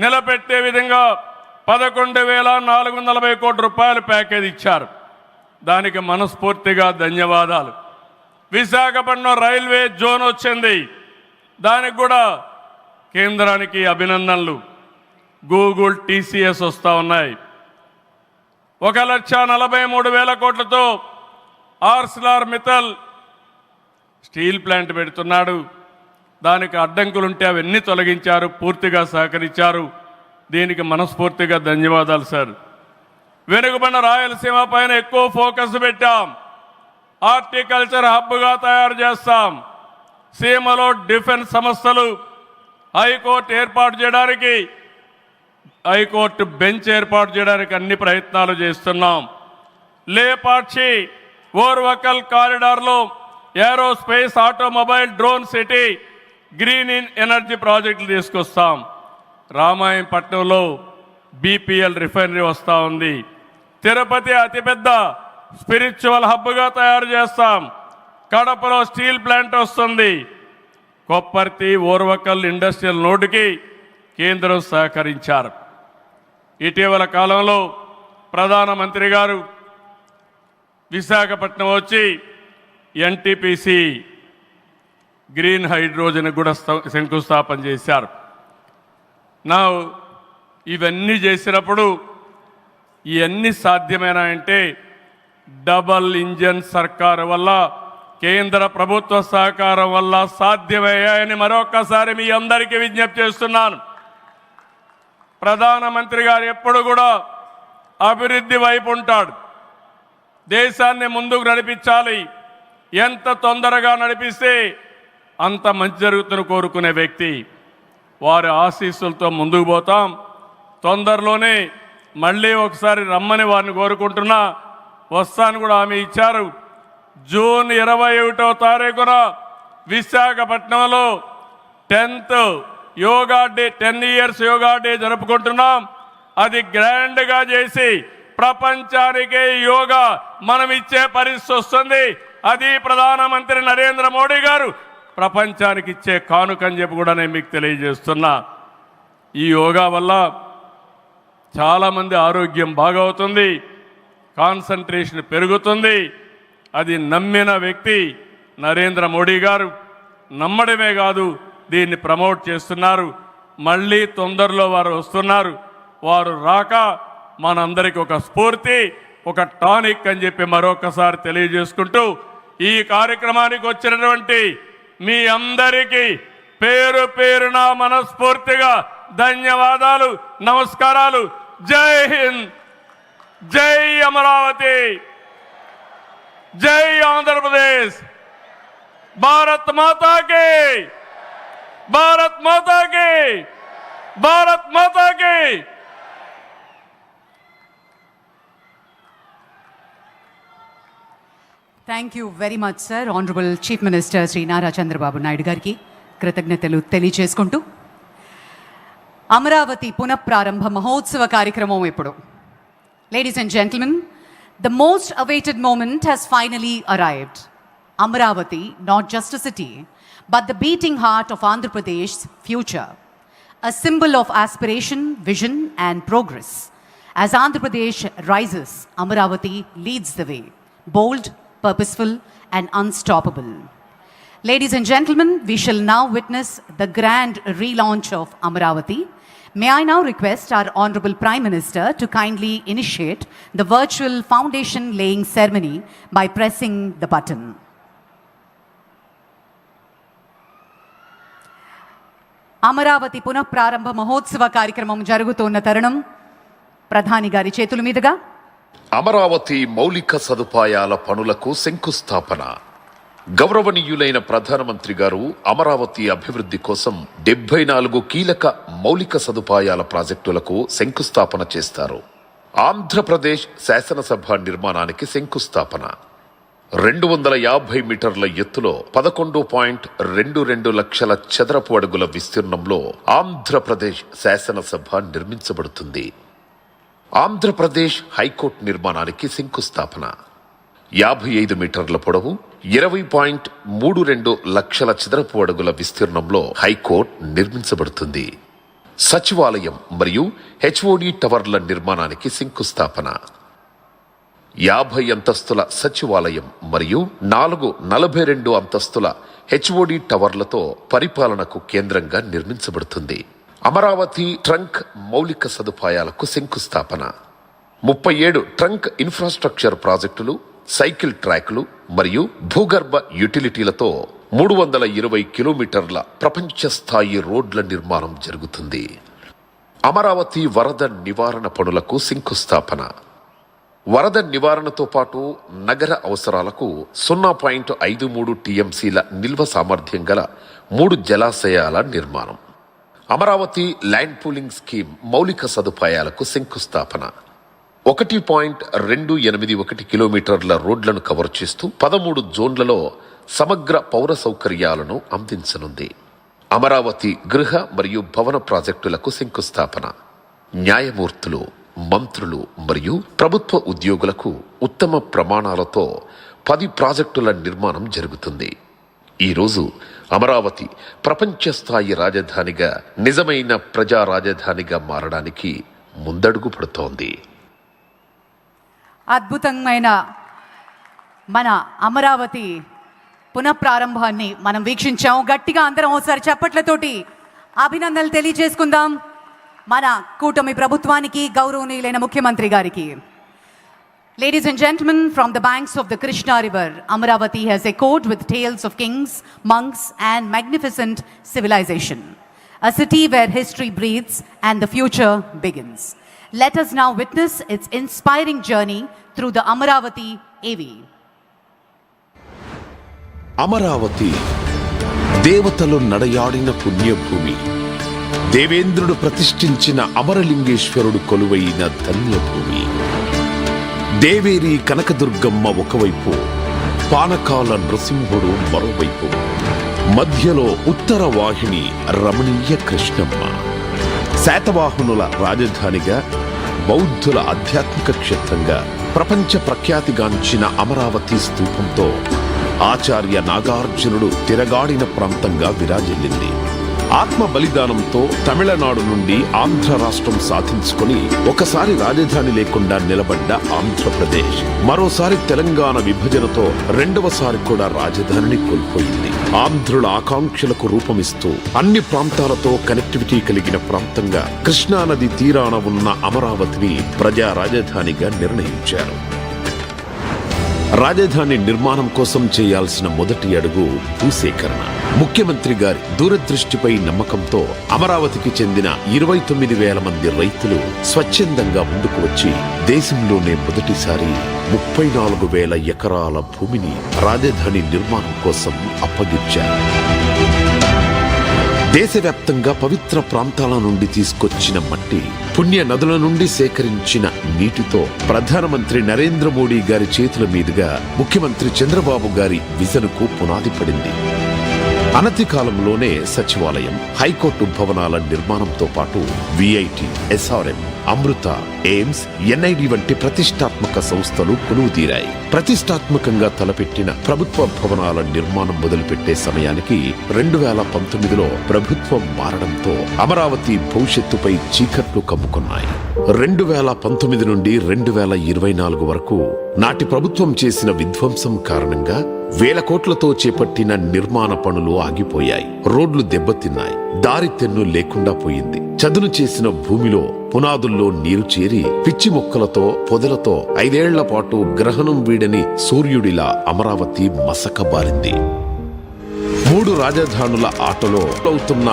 నిలబెట్టే విధంగా 11,440 కోట్ల రూపాయల ప్యాకేజ్ ఇచ్చారు. దానికి మనస్ఫూర్తిగా ధన్యవాదాలు. విశాఖపట్నం రైల్వే జోన్ వచ్చింది, దానికి కూడా కేంద్రానికి అభినందనలు. గూగుల్, TCS వస్తూ ఉన్నాయి. 1,43,000 కోట్లతో ఆర్సిలార్ మిత్తల్ స్టీల్ ప్లాంట్ పెడుతున్నాడు. దానికి అడ్డంకులుంటే అవన్నీ తొలగించారు, పూర్తిగా సహకరించారు. దీనికి మనస్ఫూర్తిగా ధన్యవాదాలు సార్. వెనుకబడిన రాయలసీమ పైన ఎక్కువ ఫోకస్ పెట్టాం. హార్టికల్చర్ హబ్గా తయారు చేస్తాం. సీమలో డిఫెన్స్ సంస్థలు, హైకోర్టు ఏర్పాటు చేయడానికి, హైకోర్టు బెంచ్ ఏర్పాటు చేయడానికి అన్ని ప్రయత్నాలు చేస్తున్నాం. లేపాక్షి ఓర్వకల్ కారిడార్లో aerospace, automobile, drone city, green energy ప్రాజెక్టులు తీసుకొస్తాం. రామాయణపట్నంలో BPL రిఫైనరీ వస్తూ ఉంది. తిరుపతి అతిపెద్ద స్పిరిచువల్ హబ్గా తయారు చేస్తాం. కడపలో స్టీల్ ప్లాంట్ వస్తుంది. కొప్పర్తి ఓర్వకల్ ఇండస్ట్రియల్ నోటుకి కేంద్రం సహకరించారు. ఇటీవల కాలంలో ప్రధానమంత్రి గారు విశాఖపట్నం వచ్చి ఎన్టీపీసీ గ్రీన్ హైడ్రోజన్ కూడా శంకుస్థాపన చేశారు. నా ఇవన్నీ చేసినప్పుడు ఇవన్నీ సాధ్యమేనా డబల్ ఇంజన్ సర్కారు వల్ల, కేంద్ర ప్రభుత్వ సహకారం వల్ల సాధ్యమయ్యాయని మరొకసారి మీ అందరికీ విజ్ఞప్తి చేస్తున్నాను. ప్రధానమంత్రి గారు ఎప్పుడు కూడా అభివృద్ధి వైపు ఉంటాడు. దేశాన్ని ముందుకు నడిపించాలి. ఎంత తొందరగా నడిపిస్తే అంత మంచి జరుగుతున్న కోరుకునే వ్యక్తి. వారి ఆశీస్సులతో ముందుకు పోతాం. తొందరలోనే మళ్ళీ ఒకసారి రమ్మని వారిని కోరుకుంటున్నా. వస్తాను కూడా హామీ ఇచ్చారు. జూన్ 21వ తారీఖున విశాఖపట్నంలో 10th yoga day, 10 years yoga day జరుపుకుంటున్నాం. అది గ్రాండ్గా చేసి ప్రపంచానికే యోగా మనం ఇచ్చే పరిస్థితి వస్తుంది. అది ప్రధానమంత్రి నరేంద్ర మోడీ గారు ప్రపంచానికి ఇచ్చే కానుకని చెప్పి కూడా నేను మీకు తెలియజేస్తున్నా. ఈ యోగా వల్ల చాలామంది ఆరోగ్యం బాగవుతుంది, కాన్సంట్రేషన్ పెరుగుతుంది. అది నమ్మిన వ్యక్తి నరేంద్ర మోడీ గారు. నమ్మడమే కాదు, దీన్ని ప్రమోట్ చేస్తున్నారు. మళ్ళీ తొందరలో వారు వస్తున్నారు. వారు రాక మనందరికీ ఒక స్ఫూర్తి, ఒక టానిక్ అని చెప్పి మరొకసారి తెలియజేసుకుంటూ ఈ కార్యక్రమానికి వచ్చినటువంటి మీ అందరికీ పేరు పేరున మనస్ఫూర్తిగా ధన్యవాదాలు, నమస్కారాలు. జై హింద్, జై అమరావతి, జై ఆంధ్రప్రదేశ్. భారత్ మాతా కి, భారత్ మాతా కి, భారత్ మాతా కి. Thank you very much sir. Honourable chief minister Shri Nara Chandrababu Naidu గారికి కృతజ్ఞతలు తెలియజేసుకుంటూ అమరావతి పునఃప్రారంభ మహోత్సవ కార్యక్రమం ఇప్పుడు. Ladies and gentlemen, the most awaited moment has finally arrived. Amaravati, not just a city, but the beating heart of Andhra Pradesh's future. A symbol of aspiration, vision and progress. As Andhra Pradesh rises, Amaravati leads the way. Bold, purposeful and unstoppable. Ladies and gentlemen, we shall now witness the grand relaunch of Amaravati. May I now request our Honorable Prime Minister to kindly initiate the virtual foundation laying ceremony by pressing the button. Amaravati పునఃప్రారంభ మహోత్సవ కార్యక్రమం జరుగుతున్న తరుణం ప్రధాని గారి చేతుల మీదుగా అమరావతి మౌలిక సదుపాయాల పనులకు శంకుస్థాపన. గౌరవనీయులైన ప్రధానమంత్రి గారు అమరావతి అభివృద్ధి కోసం 74 కీలక మౌలిక సదుపాయాల ప్రాజెక్టులకు శంకుస్థాపన చేస్తారు. ఆంధ్రప్రదేశ్ శాసనసభ నిర్మాణానికి శంకుస్థాపన. 250 మీటర్ల ఎత్తులో 11.22 లక్షల చదరపు అడుగుల విస్తీర్ణంలో ఆంధ్రప్రదేశ్ శాసనసభ నిర్మించబడుతుంది. ఆంధ్రప్రదేశ్ హైకోర్టు నిర్మాణానికి శంకుస్థాపన. 55 మీటర్ల పొడవు, 20.32 లక్షల చదరపు అడుగుల విస్తీర్ణంలో హైకోర్టు నిర్మించబడుతుంది. సచివాలయం మరియు హెచ్ఓడి టవర్ల నిర్మాణానికి శంకుస్థాపన. 50 అంతస్తుల సచివాలయం మరియు 42 అంతస్తుల హెచ్ఓడి టవర్లతో పరిపాలనకు కేంద్రంగా నిర్మించబడుతుంది. అమరావతి ట్రంక్ మౌలిక సదుపాయాలకు శంకుస్థాపన. 37 ట్రంక్ ఇన్ఫ్రాస్ట్రక్చర్ ప్రాజెక్టులు, సైకిల్ ట్రాక్లు మరియు భూగర్భ యుటిలిటీలతో 320 కిలోమీటర్ల ప్రపంచ స్థాయి రోడ్ల నిర్మాణం జరుగుతుంది. అమరావతి వరద నివారణ పనులకు శంకుస్థాపన. వరద నివారణతో పాటు నగర అవసరాలకు 0.53 టీఎంసీల నిల్వ సామర్థ్యం గల 3 జలాశయాల నిర్మాణం. అమరావతి ల్యాండ్ పూలింగ్ స్కీమ్ మౌలిక సదుపాయాలకు శంకుస్థాపన. 1.281 కిలోమీటర్ల రోడ్లను కవర్ చేస్తూ 13 జోన్లలో సమగ్ర పౌర సౌకర్యాలను అందించనుంది. అమరావతి గృహ మరియు భవన ప్రాజెక్టులకు శంకుస్థాపన. న్యాయమూర్తులు, మంత్రులు మరియు ప్రభుత్వ ఉద్యోగులకు ఉత్తమ ప్రమాణాలతో 10 ప్రాజెక్టుల నిర్మాణం జరుగుతుంది. ఈరోజు అమరావతి ప్రపంచ స్థాయి రాజధానిగా, నిజమైన ప్రజా రాజధానిగా మారడానికి ముందడుగు పడుతోంది. అద్భుతమైన మన అమరావతి పునఃప్రారంభాన్ని మనం వీక్షించాం. గట్టిగా అందరం ఒకసారి చప్పట్లతోటి అభినందనలు తెలియజేసుకుందాం మన కూటమి ప్రభుత్వానికి, గౌరవనీయులైన ముఖ్యమంత్రి గారికి. Ladies and gentlemen, from the banks of the Krishna River, Amaravati has echoed with tales of kings, monks and magnificent civilization. A city where history breathes and the future begins. Let us now witness its inspiring journey through the Amaravati AV. Amaravati దేవతలు నడయాడిన పుణ్యభూమి. దేవేంద్రుడు ప్రతిష్ఠించిన అమరలింగేశ్వరుడు కొలువైన ధన్యభూమి. దేవేరి కనకదుర్గమ్మ ఒకవైపు, పానకాల నృసింహుడు మరోవైపు, మధ్యలో ఉత్తర వాహిని రమణీయ కృష్ణమ్మ. శాతవాహనుల రాజధానిగా, బౌద్ధుల ఆధ్యాత్మిక క్షేత్రంగా ప్రపంచ ప్రఖ్యాతిగాంచిన అమరావతి స్తూపంతో ఆచార్య నాగార్జునుడు తిరగాడిన ప్రాంతంగా విరాజిల్లింది. ఆత్మ బలిదానంతో తమిళనాడు నుండి ఆంధ్ర రాష్ట్రం సాధించుకొని ఒకసారి రాజధాని లేకుండా నిలబడ్డ ఆంధ్రప్రదేశ్ మరోసారి తెలంగాణ విభజనతో రెండవసారి కూడా రాజధానిని కోల్పోయింది. ఆంధ్రుల ఆకాంక్షలకు రూపమిస్తూ అన్ని ప్రాంతాలతో కనెక్టివిటీ కలిగిన ప్రాంతంగా కృష్ణానది తీరాన ఉన్న అమరావతిని ప్రజా రాజధానిగా నిర్ణయించారు. రాజధాని నిర్మాణం కోసం చేయాల్సిన మొదటి అడుగు భూసేకరణ. ముఖ్యమంత్రి గారి దూరదృష్టిపై నమ్మకంతో అమరావతికి చెందిన 29,000 మంది రైతులు స్వచ్ఛందంగా ముందుకు వచ్చి దేశంలోనే మొదటిసారి 34,000 ఎకరాల భూమిని రాజధాని నిర్మాణం కోసం అప్పగించారు. దేశవ్యాప్తంగా పవిత్ర ప్రాంతాల నుండి తీసుకొచ్చిన మట్టి, పుణ్య నదుల నుండి సేకరించిన నీటితో ప్రధానమంత్రి నరేంద్ర మోడీ గారి చేతుల మీదుగా ముఖ్యమంత్రి చంద్రబాబు గారి విజన్కు పునాది పడింది. అనతి కాలంలోనే సచివాలయం, హైకోర్టు భవనాల నిర్మాణంతో పాటు విఐటి, ఎస్ఆర్ఎం, అమృత, ఎయిమ్స్, ఎన్ఐడి వంటి ప్రతిష్టాత్మక సంస్థలు కొలువుదీరాయి. ప్రతిష్టాత్మకంగా తలపెట్టిన ప్రభుత్వ భవనాల నిర్మాణం మొదలుపెట్టే సమయానికి 2019లో ప్రభుత్వం మారడంతో అమరావతి భవిష్యత్తుపై చీకట్లు కమ్ముకున్నాయి. 2019 నుండి 2024 వరకు నాటి ప్రభుత్వం చేసిన విధ్వంసం కారణంగా వేల కోట్లతో చేపట్టిన నిర్మాణ పనులు ఆగిపోయాయి. రోడ్లు దెబ్బతిన్నాయి. దారి తెన్ను లేకుండా పోయింది. చదును చేసిన భూమిలో పునాదుల్లో నీరు చేరి పిచ్చి మొక్కలతో, పొదలతో 5 ఏళ్ల పాటు గ్రహణం వీడని సూర్యుడిలా అమరావతి మసకబారింది. 3 రాజధానుల ఆటలో అవుతున్న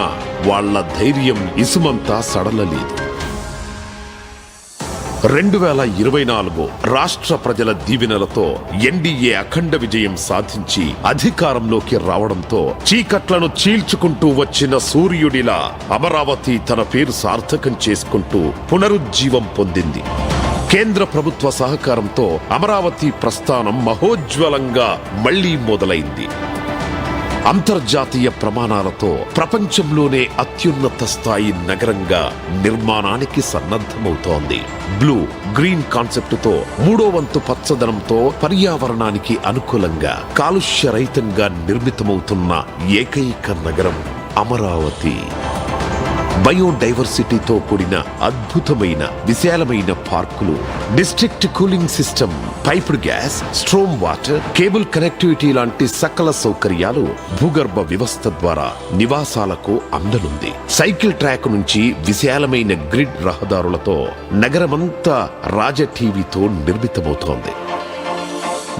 వాళ్ల ధైర్యం ఇసుమంతా సడలలేదు. 2024 రాష్ట్ర ప్రజల దీవెనలతో ఎన్డీఏ అఖండ విజయం సాధించి అధికారంలోకి రావడంతో చీకట్లను చీల్చుకుంటూ వచ్చిన సూర్యుడిలా అమరావతి తన పేరు సార్థకం చేసుకుంటూ పునరుజ్జీవం పొందింది. కేంద్ర ప్రభుత్వ సహకారంతో అమరావతి ప్రస్థానం మహోజ్వలంగా మళ్లీ మొదలైంది. అంతర్జాతీయ ప్రమాణాలతో ప్రపంచంలోనే అత్యున్నత స్థాయి నగరంగా నిర్మాణానికి సన్నద్ధమవుతోంది. బ్లూ గ్రీన్ కాన్సెప్టుతో 3వ వంతు పచ్చదనంతో పర్యావరణానికి అనుకూలంగా కాలుష్య రహితంగా నిర్మితమవుతున్న ఏకైక నగరం అమరావతి. బయోడైవర్సిటీతో కూడిన అద్భుతమైన విశాలమైన పార్కులు, district cooling system, piped gas, storm water, cable connectivity లాంటి సకల సౌకర్యాలు భూగర్భ వ్యవస్థ ద్వారా నివాసాలకు అందనుంది. సైకిల్ ట్రాక్ నుంచి విశాలమైన గ్రిడ్ రహదారులతో నగరమంతా రాజటీవీతో నిర్మితమవుతోంది.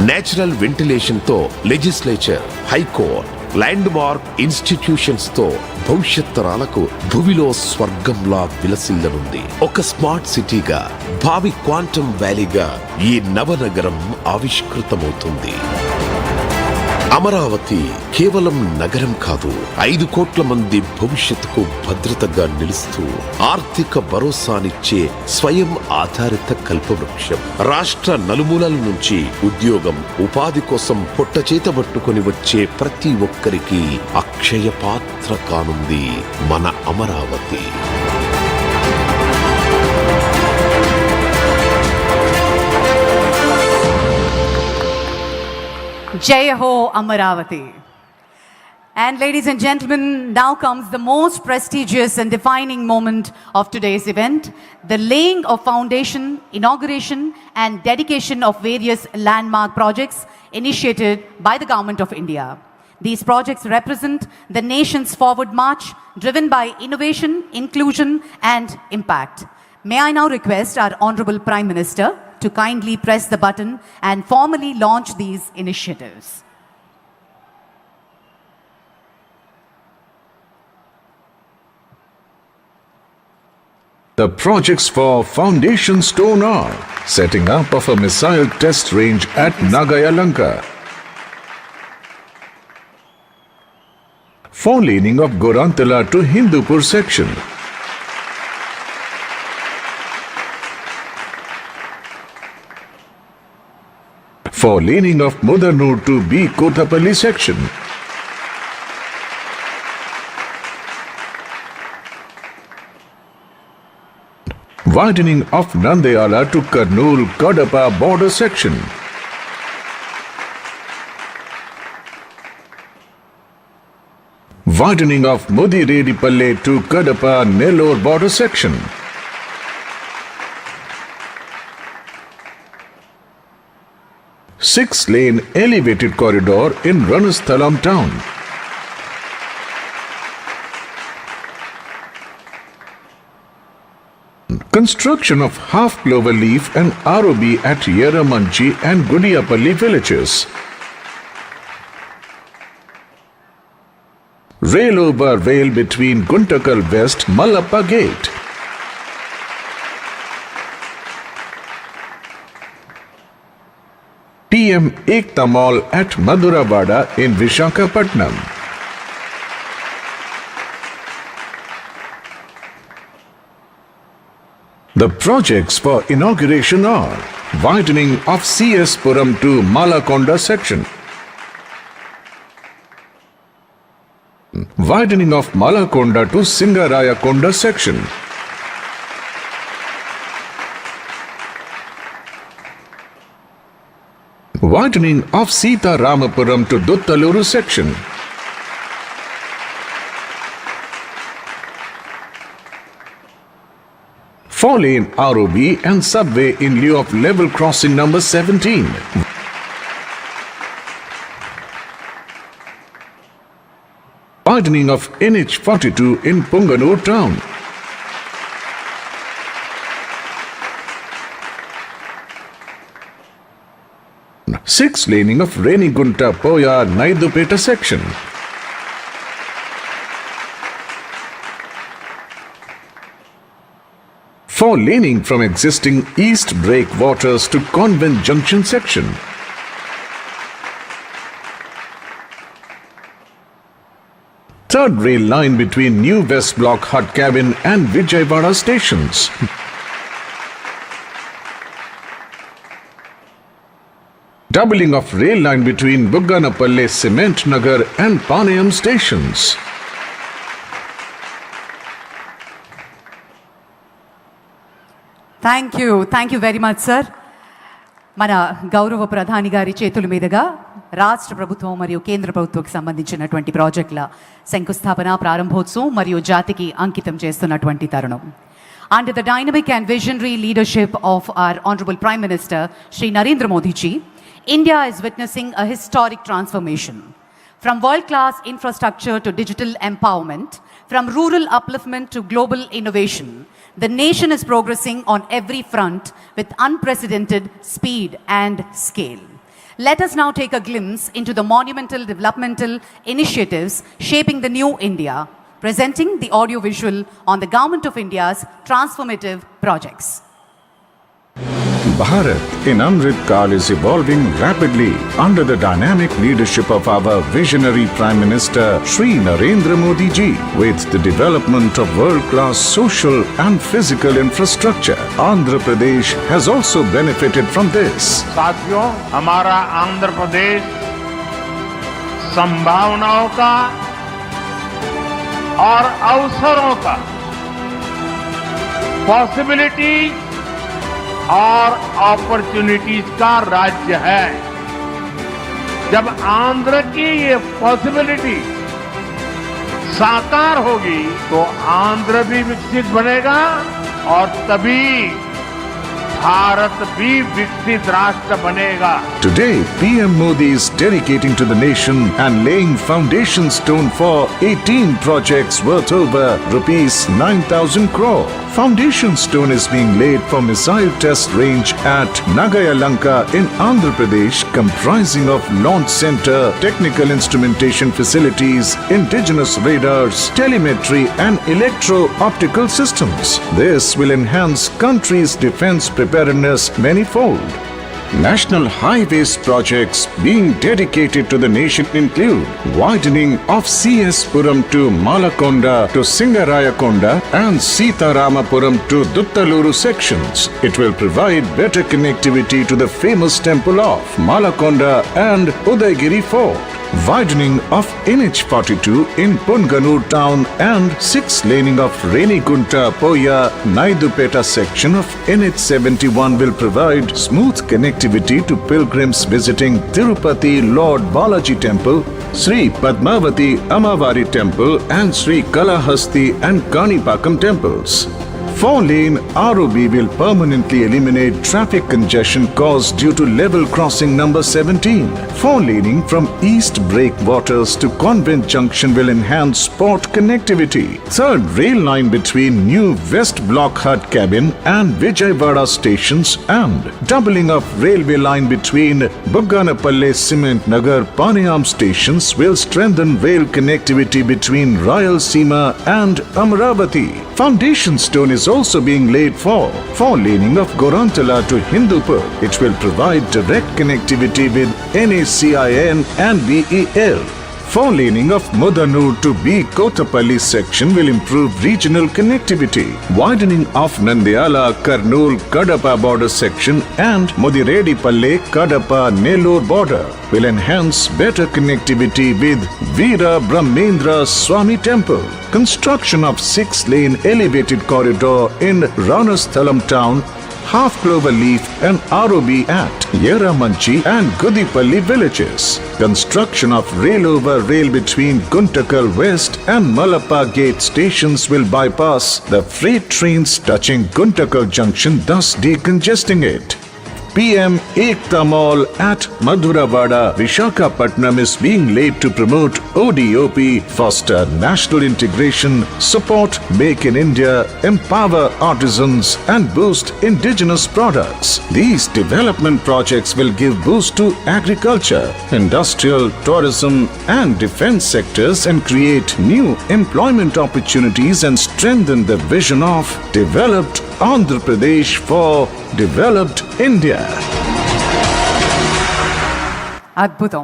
నేచురల్ వెంటిలేషన్ తో legislature, high court, land mark institutions తో భవిష్యత్ తరాలకు భూమిలో స్వర్గంలా విలసిల్లనుంది. ఒక స్మార్ట్ సిటీగా, భావి క్వాంటమ్ వ్యాలీగా ఈ నవనగరం ఆవిష్కృతమవుతుంది. అమరావతి కేవలం నగరం కాదు, 5 కోట్ల మంది భవిష్యత్తుకు భద్రతగా నిలుస్తూ ఆర్థిక భరోసానిచ్చే స్వయం ఆధారిత కల్పవృక్షం. రాష్ట్ర నలుమూలల నుంచి ఉద్యోగం, ఉపాధి కోసం పొట్టచేతబట్టుకొని వచ్చే ప్రతి ఒక్కరికి అక్షయ పాత్ర కానుంది మన Amaravati. Jai Ho Amaravati. And ladies and gentlemen, now comes the most prestigious and defining moment of today's event, the laying of foundation, inauguration and dedication of various landmark projects initiated by the Government of India. These projects represent the nation's forward march driven by innovation, inclusion and impact. May I now request our Honorable Prime Minister to kindly press the button and formally launch these initiatives. The projects for foundation stone are setting up of a missile test range at Nagayalanka, four-laning of Gorantala to Hindupur section, four-laning of Mudanur to B. Kotapalli section, widening of Nandyala to Kurnool-Kadapa border section, widening of Mudiredipalli to Kadapa-Nellore border section, six-lane elevated corridor in Ranasthalam town, construction of half clover leaf and ROB at Yeramanchi and Gudiyapalli villages, rail over rail between Guntakal West Mallappa Gate, PM Ekta Mall at Maduravada in Vishakhapatnam, the projects for inauguration are widening of CS Puram to Malakonda section, widening of Malakonda to Singarayakonda section, widening of Sita Ramapuram to Duttaluru section, four-lane ROB and subway in lieu of level crossing number 17. Widening of NH42 in Punganur town. Six-laning of Renigunta-Poya Naidupeta section. Four-laning from existing East Breakwaters to Convent Junction section. Third rail line between New West Block Hut Cabin and Vijayawada stations. Doubling of rail line between Bugganapalle Cement Nagar and Panayam stations. Thank you very much sir. మన గౌరవ ప్రధాని గారి చేతుల మీదుగా రాష్ట్ర ప్రభుత్వం మరియు కేంద్ర ప్రభుత్వంకి సంబంధించినటువంటి ప్రాజెక్టుల శంకుస్థాపన, ప్రారంభోత్సవం మరియు జాతికి అంకితం చేస్తున్నటువంటి తరుణం. Under the dynamic and visionary leadership of our Honorable Prime Minister Shri Narendra Modi ji, India is witnessing a historic transformation. From world-class infrastructure to digital empowerment, from rural upliftment to global innovation, the nation is progressing on every front with unprecedented speed and scale. Let us now take a glimpse into the monumental developmental initiatives shaping the new India, presenting the audio-visual on the Government of India's transformative projects. Bharat in Amrit Kaal is evolving rapidly under the dynamic leadership of our visionary Prime Minister Shri Narendra Modi ji. With the development of world-class social and physical infrastructure, Andhra Pradesh has also benefited from this. साथियों, हमारा आंध्र प्रदेश संभावनाओं का और अवसरों का, possibility और opportunities का राज्य है. जब आंध्र की ये पॉसिबिलिटी साकार होगी तो आंध्र भी विकसित बनेगा और तभी भारत भी विकसित राष्ट्र बनेगा. Today, PM Modi is dedicating to the nation and laying foundation stone for 18 projects worth over rupees 9,000 crore. Foundation stone is being laid for missile test range at Nagayalanka in Andhra Pradesh, comprising of launch center, technical instrumentation facilities, indigenous radars, telemetry and electro-optical systems. This will enhance country's defense preparedness manifold. National highways projects being dedicated to the nation include widening of CS Puram to Malakonda to Singarayakonda and Sitaramapuram to Duttaluru sections. It will provide better connectivity to the famous temple of Malakonda and Udaygiri Fort. Widening of NH42 in Punganur town and 6-laning of Renigunta Poya Naidupeta section of NH71 will provide smooth connectivity to pilgrims visiting Tirupati Lord Balaji Temple, Sri Padmavati Amavari Temple and Sri Kalahasti and Kanipakam temples. 4-lane ROB will permanently eliminate traffic congestion caused due to level crossing number 17. 4-laning from East Breakwaters to Convent Junction will enhance port connectivity. 3rd rail line between new West Block Hut Cabin and Vijayawada stations and doubling of railway line between Bugganapalle Cement Nagar Panayam stations will strengthen rail connectivity between Rayalaseema and Amaravati. Foundation stone is also being laid for 4-laning of Gorantala to Hindupur. It will provide direct connectivity with NACIN and BEL. 4-laning of Mudanur to B. Kotapalli section will improve regional connectivity. Widening of Nandyala Karnool Kadapa border section and Mudireddipalle Kadapa Nellore border will enhance better connectivity with Veera Brahmendra Swami Temple. Construction of 6-lane elevated corridor in Ranasthalam town, Half Clover Leaf and ROB at Yeramanchi and Gudipalli villages. Construction of rail-over rail between Guntakal West and Malappa Gate stations will bypass the freight trains touching Guntakal Junction, thus decongesting it. PM Ekta Mall at Madhuravada, Vishakhapatnam is being laid to promote ODOP, foster national integration, support Make in India, empower artisans and boost indigenous products. These development projects will give boost to agriculture, industrial, tourism and defense sectors and create new employment opportunities and strengthen the vision of developed Andhra Pradesh for developed India. అద్భుతం.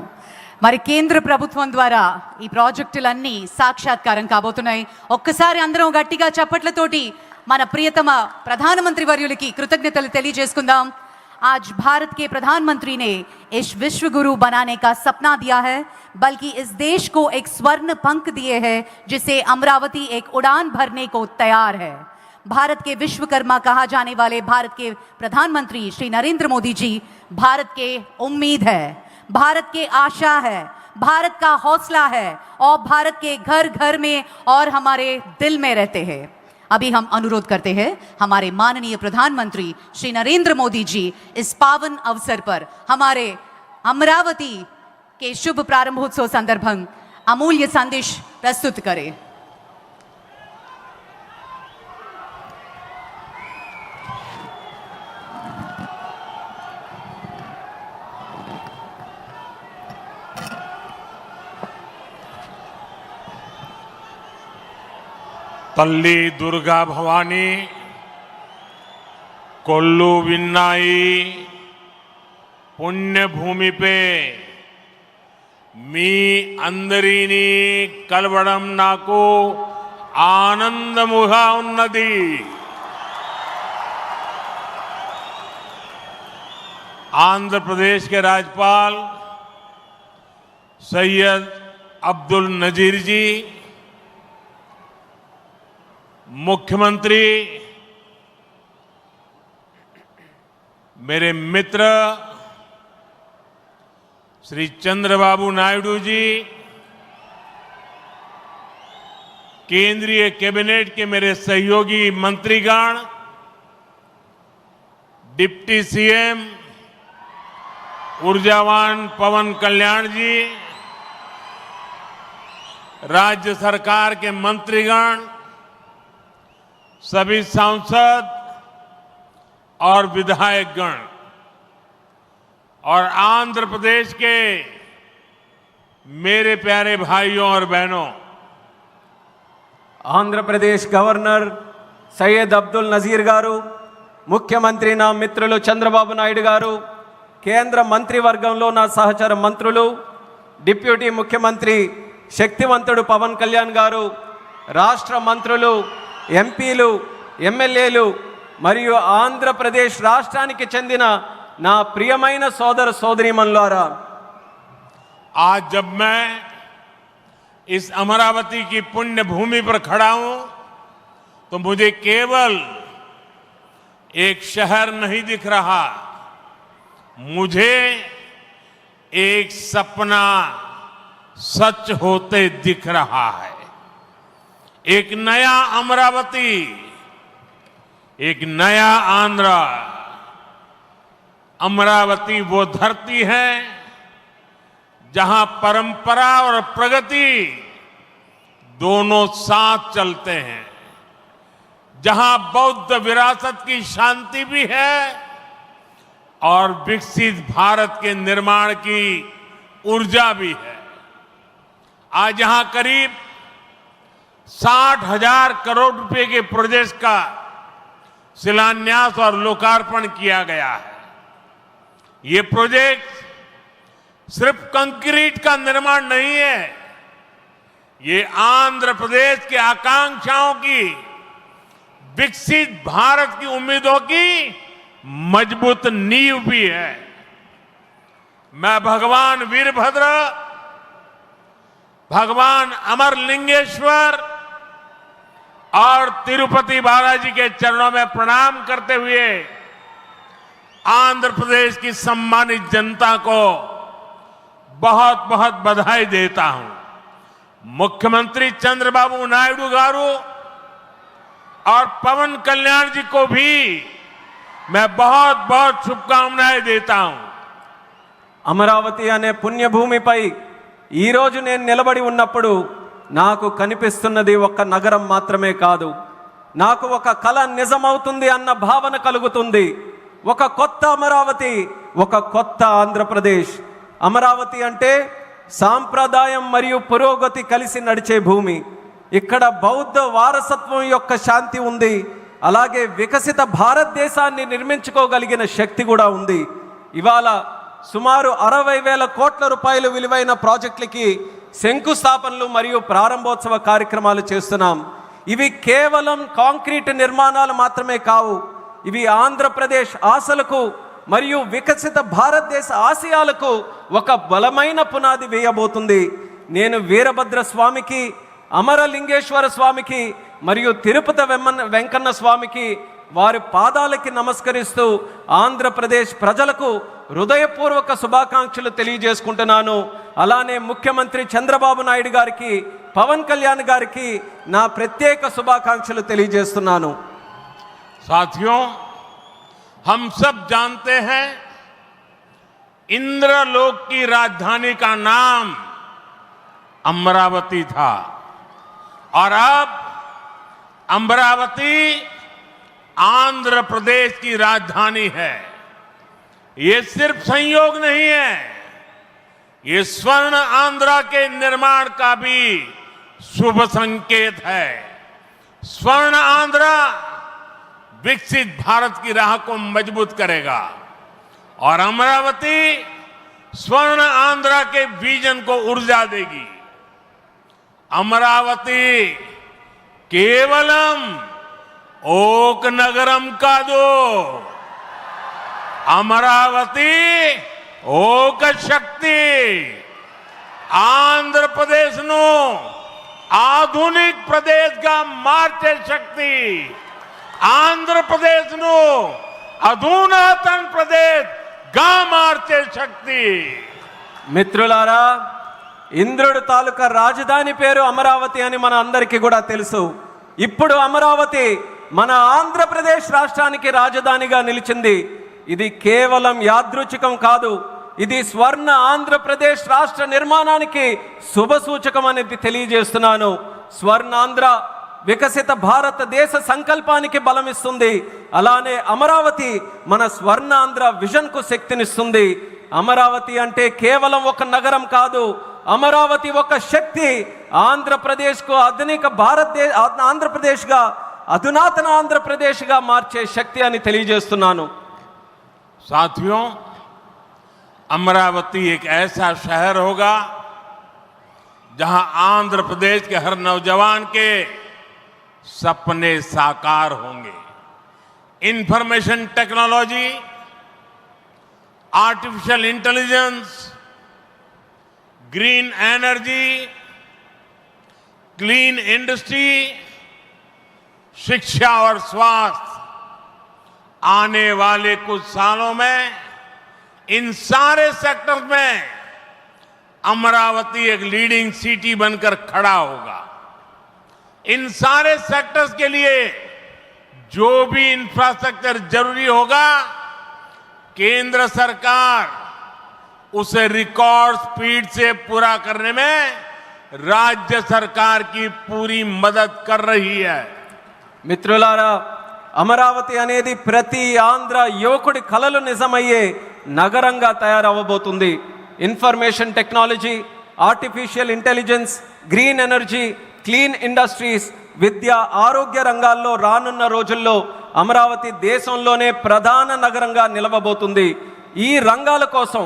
మరి కేంద్ర ప్రభుత్వం ద్వారా ఈ ప్రాజెక్టులన్నీ సాక్షాత్కారం కాబోతున్నాయి. ఒక్కసారి అందరం గట్టిగా చప్పట్లతోటి మన ప్రియతమ ప్రధానమంత్రి వర్యులకి కృతజ్ఞతలు తెలియజేసుకుందాం. आज भारत के प्रधानमंत्री ने इस विश्व गुरु बनाने का सपना दिया है, बल्कि इस देश को एक स्वर्ण पंख दिए हैं जिसे अमरावती एक उड़ान भरने को तैयार है. भारत के विश्वकर्मा कहा जाने वाले भारत के प्रधानमंत्री श्री नरेंद्र मोदी जी भारत के उम्मीद है, भारत के आशा है, भारत का हौसला है और भारत के घर घर में और हमारे दिल में रहते हैं. अभी हम अनुरोध करते हैं हमारे माननीय प्रधानमंत्री श्री नरेंद्र मोदी जी इस पावन अवसर पर हमारे अमरावती के शुभ प्रारंभोत्सव संदर्भं अमूल्य संदेश प्रस्तुत करें. తల్లి దుర్గా భవానీ, కొల్లు విన్నాయి పుణ్యభూమి పే మీ అందరినీ కలవడం నాకు ఆనందముగా ఉన్నది. आंध्र प्रदेश के राज्यपाल सैयद अब्दुल नजीर जी, मुख्यमंत्री, मेरे मित्र श्री चंद्रबाबू नायडू जी, केंद्रीय कैबिनेट के मेरे सहयोगी मंत्रीगण, डिप्टी सीएम ऊर्जावान पवन कल्याण जी, राज्य सरकार के मंत्रीगण, सभी सांसद और विधायकगण और आंध्र प्रदेश के मेरे प्यारे भाइयों और बहनों, ఆంధ్రప్రదేశ్ గవర్నర్ సయ్యద్ అబ్దుల్ నజీర్ గారు, ముఖ్యమంత్రి నా మిత్రులు చంద్రబాబు నాయుడు గారు, కేంద్ర మంత్రివర్గంలో నా సహచర మంత్రులు, డిప్యూటీ ముఖ్యమంత్రి శక్తివంతుడు పవన్ కళ్యాణ్ గారు, రాష్ట్ర మంత్రులు, ఎంపీలు, ఎమ్మెల్యేలు మరియు ఆంధ్రప్రదేశ్ రాష్ట్రానికి చెందిన నా ప్రియమైన సోదర సోదరీమణులారా, आज जब मैं इस अमरावती की पुण्य भूमि पर खड़ा हूं तो मुझे केवल एक शहर नहीं दिख रहा, मुझे एक सपना सच होते दिख रहा है। एक नया अमरावती, एक नया आंध्र। अमरावती वो धरती है जहां परंपरा और प्रगति दोनों साथ चलते हैं, जहां बौद्ध विरासत की शांति भी है और विकसित भारत के निर्माण की ऊर्जा भी है। आज यहां करीब 60,000 करोड़ रुपए के प्रोजेक्ट का शिलान्यास और लोकार्पण किया गया है। ये प्रोजेक्ट सिर्फ कंक्रीट का निर्माण नहीं है, ये आंध्र प्रदेश की आकांक्षाओं की, विकसित भारत की उम्मीदों की मजबूत नींव भी है। मैं भगवान वीरभद्र, भगवान अमरलिंगेश्वर और तिरुपति बालाजी के चरणों में प्रणाम करते हुए आंध्र प्रदेश की सम्मानित जनता को बहुत बहुत बधाई देता हूं। मुख्यमंत्री चंद्रबाबू नायडू गारू और पवन कल्याण जी को भी मैं बहुत बहुत शुभकामनाएं देता हूं। అమరావతి అనే పుణ్యభూమిపై ఈరోజు నేను నిలబడి ఉన్నప్పుడు నాకు కనిపిస్తున్నది ఒక నగరం మాత్రమే కాదు, నాకు ఒక కల నిజమవుతుంది అన్న భావన కలుగుతుంది. ఒక కొత్త అమరావతి, ఒక కొత్త ఆంధ్రప్రదేశ్. అమరావతి అంటే సాంప్రదాయం మరియు పురోగతి కలిసి నడిచే భూమి. ఇక్కడ బౌద్ధ వారసత్వం యొక్క శాంతి ఉంది, అలాగే వికసిత భారతదేశాన్ని నిర్మించుకోగలిగిన శక్తి కూడా ఉంది. ఇవాళ సుమారు 60,000 కోట్ల రూపాయలు విలువైన ప్రాజెక్టులకి శంకుస్థాపనలు మరియు ప్రారంభోత్సవ కార్యక్రమాలు చేస్తున్నాం. ఇవి కేవలం కాంక్రీట్ నిర్మాణాలు మాత్రమే కావు, ఇవి ఆంధ్రప్రదేశ్ ఆశలకు మరియు వికసిత భారతదేశ ఆశయాలకు ఒక బలమైన పునాది వేయబోతుంది. నేను వీరభద్ర స్వామికి, అమరలింగేశ్వర స్వామికి మరియు తిరుపతి వెంకన్న స్వామికి వారి పాదాలకి నమస్కరిస్తూ ఆంధ్రప్రదేశ్ ప్రజలకు హృదయపూర్వక శుభాకాంక్షలు తెలియజేసుకుంటున్నాను. అలానే ముఖ్యమంత్రి చంద్రబాబు నాయుడు గారికి, పవన్ కళ్యాణ్ గారికి నా ప్రత్యేక శుభాకాంక్షలు తెలియజేస్తున్నాను. साथियों, हम सब जानते हैं इंद्रलोक की राजधानी का नाम अमरावती था और अब अमरावती आंध्र प्रदेश की राजधानी है। ये सिर्फ संयोग नहीं है, ये स्वर्ण आंध्रा के निर्माण का भी शुभ संकेत है। स्वर्ण आंध्रा विकसित भारत की राह को मजबूत करेगा और अमरावती स्वर्ण आंध्रा के विजन को ऊर्जा देगी। अमरावती केवलम ओक नगरम का दो, अमरावती ओक शक्ति आंध्र प्रदेश नो आधुनिक प्रदेश का मार्चे शक्ति आंध्र प्रदेश नो अधुनातन प्रदेश गा मार्चे शक्ति. మిత్రులారా, ఇంద్రుడు తాలూకా రాజధాని పేరు అమరావతి అని మన అందరికీ కూడా తెలుసు. ఇప్పుడు అమరావతి మన ఆంధ్రప్రదేశ్ రాష్ట్రానికి రాజధానిగా నిలిచింది. ఇది కేవలం యాదృచ్ఛికం కాదు, ఇది స్వర్ణ ఆంధ్రప్రదేశ్ రాష్ట్ర నిర్మాణానికి శుభ సూచకం అనేది తెలియజేస్తున్నాను. స్వర్ణాంధ్ర వికసిత భారతదేశ సంకల్పానికి బలమిస్తుంది. అలానే అమరావతి మన స్వర్ణాంధ్ర విజన్కు శక్తినిస్తుంది. అమరావతి అంటే కేవలం ఒక నగరం కాదు, అమరావతి ఒక శక్తి. ఆంధ్రప్రదేశ్కు ఆంధ్రప్రదేశ్గా అధునాతన ఆంధ్రప్రదేశ్గా మార్చే శక్తి అని తెలియజేస్తున్నాను. साथियों, अमरावती एक ऐसा शहर होगा जहां आंध्र प्रदेश के हर नौजवान के सपने साकार होंगे. Information technology, artificial intelligence, green energy, clean industry, शिक्षा और स्वास्थ्य, आने वाले कुछ सालों में इन सारे सेक्टर्स में अमरावती एक लीडिंग सिटी बनकर खड़ा होगा. इन सारे सेक्टर्स के लिए जो भी इंफ्रास्ट्रक्चर जरूरी होगा, केंद्र सरकार उसे रिकॉर्ड स्पीड से पूरा करने में राज्य सरकार की पूरी मदद कर रही है. మిత్రులారా, అమరావతి అనేది ప్రతి ఆంధ్ర యువకుడి కలలు నిజమయ్యే నగరంగా తయారవ్వబోతుంది. Information technology, artificial intelligence, green energy, clean industries, విద్య, ఆరోగ్య రంగాల్లో రానున్న రోజుల్లో అమరావతి దేశంలోనే ప్రధాన నగరంగా నిలవబోతుంది. ఈ రంగాల కోసం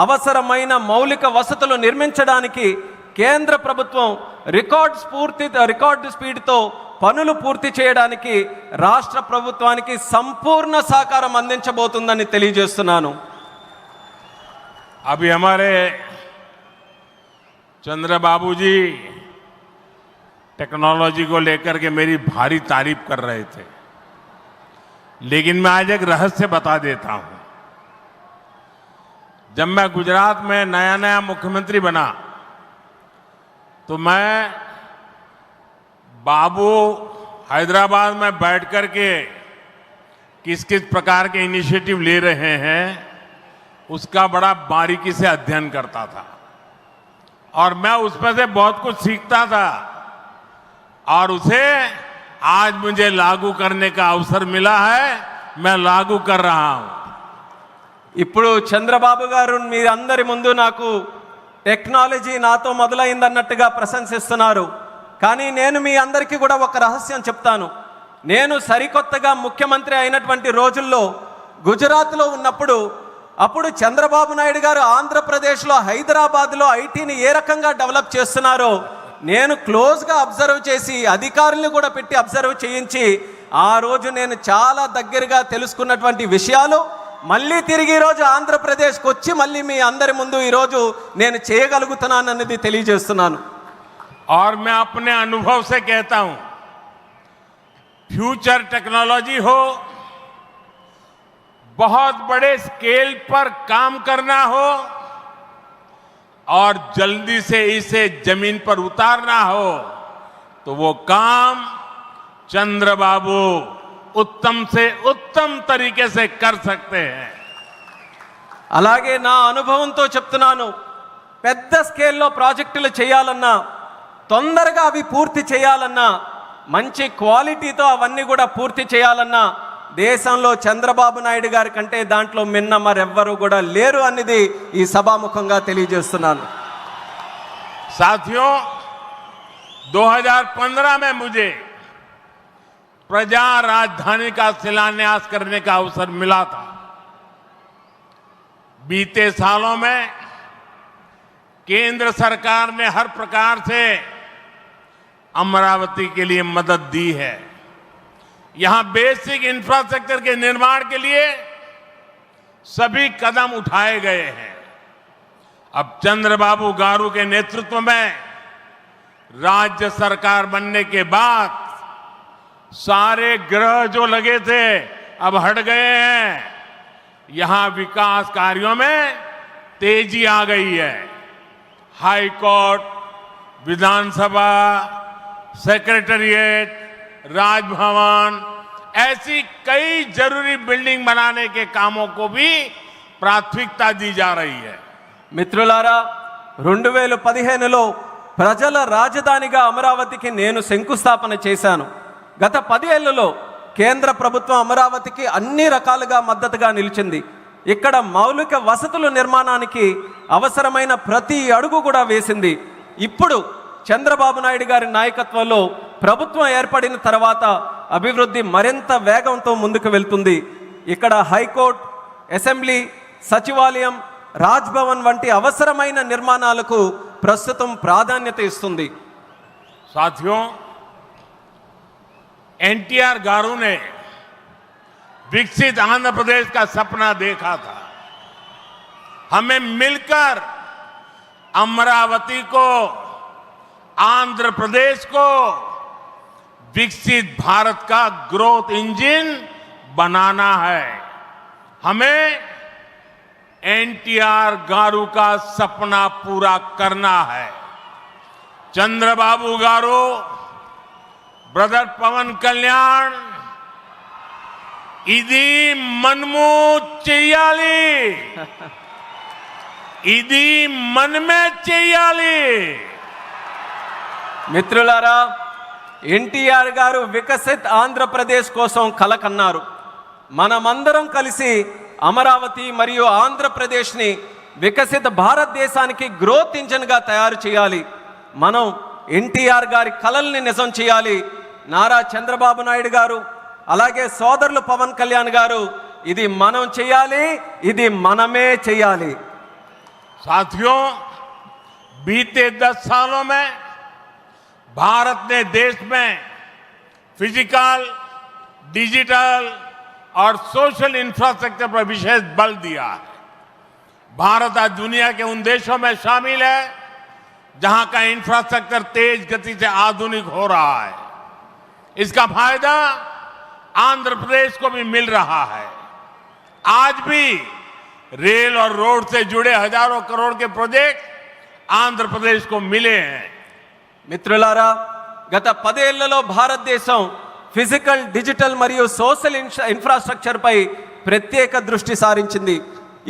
అవసరమైన మౌలిక వసతులు నిర్మించడానికి కేంద్ర ప్రభుత్వం రికార్డ్ స్పీడ్తో పనులు పూర్తి చేయడానికి రాష్ట్ర ప్రభుత్వానికి సంపూర్ణ సహకారం అందించబోతుందని తెలియజేస్తున్నాను. अभी हमारे चंद्रबाबू जी टेक्नोलॉजी को लेकर के मेरी भारी तारीफ कर रहे थे, लेकिन मैं आज एक रहस्य बता देता हूं. जब मैं गुजरात में नया मुख्यमंत्री बना तो मैं बाबू हैदराबाद में बैठ कर के किस किस प्रकार के इनिशिएटिव ले रहे हैं उसका बड़ा बारीकी से अध्ययन करता था और मैं उसमें से बहुत कुछ सीखता था और उसे आज मुझे लागू करने का अवसर मिला है. मैं लागू कर रहा हूं. ఇప్పుడు చంద్రబాబు గారు మీ అందరి ముందు నాకు టెక్నాలజీ నాతో మొదలైందన్నట్టుగా ప్రశంసిస్తున్నారు. కానీ నేను మీ అందరికీ కూడా ఒక రహస్యం చెప్తాను. నేను సరికొత్తగా ముఖ్యమంత్రి అయినటువంటి రోజుల్లో గుజరాత్లో ఉన్నప్పుడు అప్పుడు చంద్రబాబు నాయుడు గారు ఆంధ్రప్రదేశ్లో హైదరాబాద్లో ఐటీని ఏ రకంగా డెవలప్ చేస్తున్నారో నేను క్లోజ్గా అబ్జర్వ్ చేసి అధికారులను కూడా పెట్టి అబ్జర్వ్ చేయించి ఆ రోజు నేను చాలా దగ్గరగా తెలుసుకున్నటువంటి విషయాలు మళ్ళీ తిరిగి ఈరోజు ఆంధ్రప్రదేశ్కి వచ్చి మళ్ళీ మీ అందరి ముందు ఈరోజు నేను చేయగలుగుతున్నానన్నది తెలియజేస్తున్నాను. और मैं अपने अनुभव से कहता हूं, फ्यूचर टेक्नोलॉजी हो, बहुत बड़े स्केल पर काम करना हो और जल्दी से इसे जमीन पर उतारना हो तो वो काम चंद्रबाबू उत्तम से उत्तम तरीके से कर सकते हैं. అలాగే నా అనుభవంతో చెప్తున్నాను, పెద్ద స్కేల్లో ప్రాజెక్టులు చేయాలన్నా తొందరగా అవి పూర్తి చేయాలన్నా మంచి క్వాలిటీతో అవన్నీ కూడా పూర్తి చేయాలన్నా దేశంలో చంద్రబాబు నాయుడు గారి కంటే దాంట్లో మిన్న మరెవ్వరూ కూడా లేరు అనేది ఈ సభాముఖంగా తెలియజేస్తున్నాను. साथियों, 2015 में मुझे प्रजा राजधानी का शिलान्यास करने का अवसर मिला था. बीते सालों में केंद्र सरकार ने हर प्रकार से अमरावती के लिए मदद दी है. यहां बेसिक इंफ्रास्ट्रक्चर के निर्माण के लिए सभी कदम उठाए गए हैं. अब चंद्रबाबू गारू के नेतृत्व में राज्य सरकार बनने के बाद सारे ग्रह जो लगे थे अब हट गए हैं. यहां विकास कार्यों में तेजी आ गई है. हाई कोर्ट, विधानसभा, सेक्रेटेरिएट, राजभवन, ऐसी कई जरूरी बिल्डिंग बनाने के कामों को भी प्राथमिकता दी जा रही है। మిత్రులారా 2015లో ప్రజల రాజధానిగా అమరావతికి నేను శంకుస్థాపన చేశాను. గత 10 ఏళ్లలో కేంద్ర ప్రభుత్వం అమరావతికి అన్ని రకాలుగా మద్దతుగా నిలిచింది. ఇక్కడ మౌలిక వసతుల నిర్మాణానికి అవసరమైన ప్రతి అడుగు కూడా వేసింది. ఇప్పుడు చంద్రబాబు నాయుడు గారి నాయకత్వంలో ప్రభుత్వం ఏర్పడిన తర్వాత అభివృద్ధి మరింత వేగంతో ముందుకు వెళ్తుంది. ఇక్కడ హైకోర్టు, అసెంబ్లీ, సచివాలయం, రాజ్భవన్ వంటి అవసరమైన నిర్మాణాలకు ప్రస్తుతం ప్రాధాన్యత ఇస్తుంది. साथियों, एनटीआर गारू ने विकसित आंध्र प्रदेश का सपना देखा था। हमें मिलकर अमरावती को, आंध्र प्रदेश को विकसित भारत का ग्रोथ इंजन बनाना है। हमें एनटीआर गारू का सपना पूरा करना है। चंद्रबाबू गारू, ब्रदर पवन कल्याण, इदी मनमू చెయ్యాలి, ఇది మనమే చెయ్యాలి. మిత్రులారా, ఎన్టీఆర్ గారు వికసిత్ ఆంధ్రప్రదేశ్ కోసం కల కన్నారు. మనమందరం కలిసి అమరావతి మరియు ఆంధ్రప్రదేశ్ని వికసిత భారతదేశానికి గ్రోత్ ఇంజన్గా తయారు చేయాలి. మనం ఎన్టీఆర్ గారి కలల్ని నిజం చేయాలి. నారా చంద్రబాబు నాయుడు గారు, అలాగే సోదరులు పవన్ కళ్యాణ్ గారు, ఇది మనం చేయాలి, ఇది మనమే చేయాలి. साथियों, बीते 10 सालों में भारत ने देश में फिजिकल, डिजिटल और सोशल इंफ्रास्ट्रक्चर पर विशेष बल दिया है। भारत आज दुनिया के उन देशों में शामिल है जहां का इंफ्रास्ट्रक्चर तेज गति से आधुनिक हो रहा है। इसका फायदा आंध्र प्रदेश को भी मिल रहा है। आज भी रेल और रोड से जुड़े हजारों करोड़ के प्रोजेक्ट आंध्र प्रदेश को मिले हैं। మిత్రులారా, గత 10 ఏళ్లలో భారతదేశం ఫిజికల్, డిజిటల్ మరియు సోషల్ ఇన్ఫ్రాస్ట్రక్చర్ పై ప్రత్యేక దృష్టి సారించింది.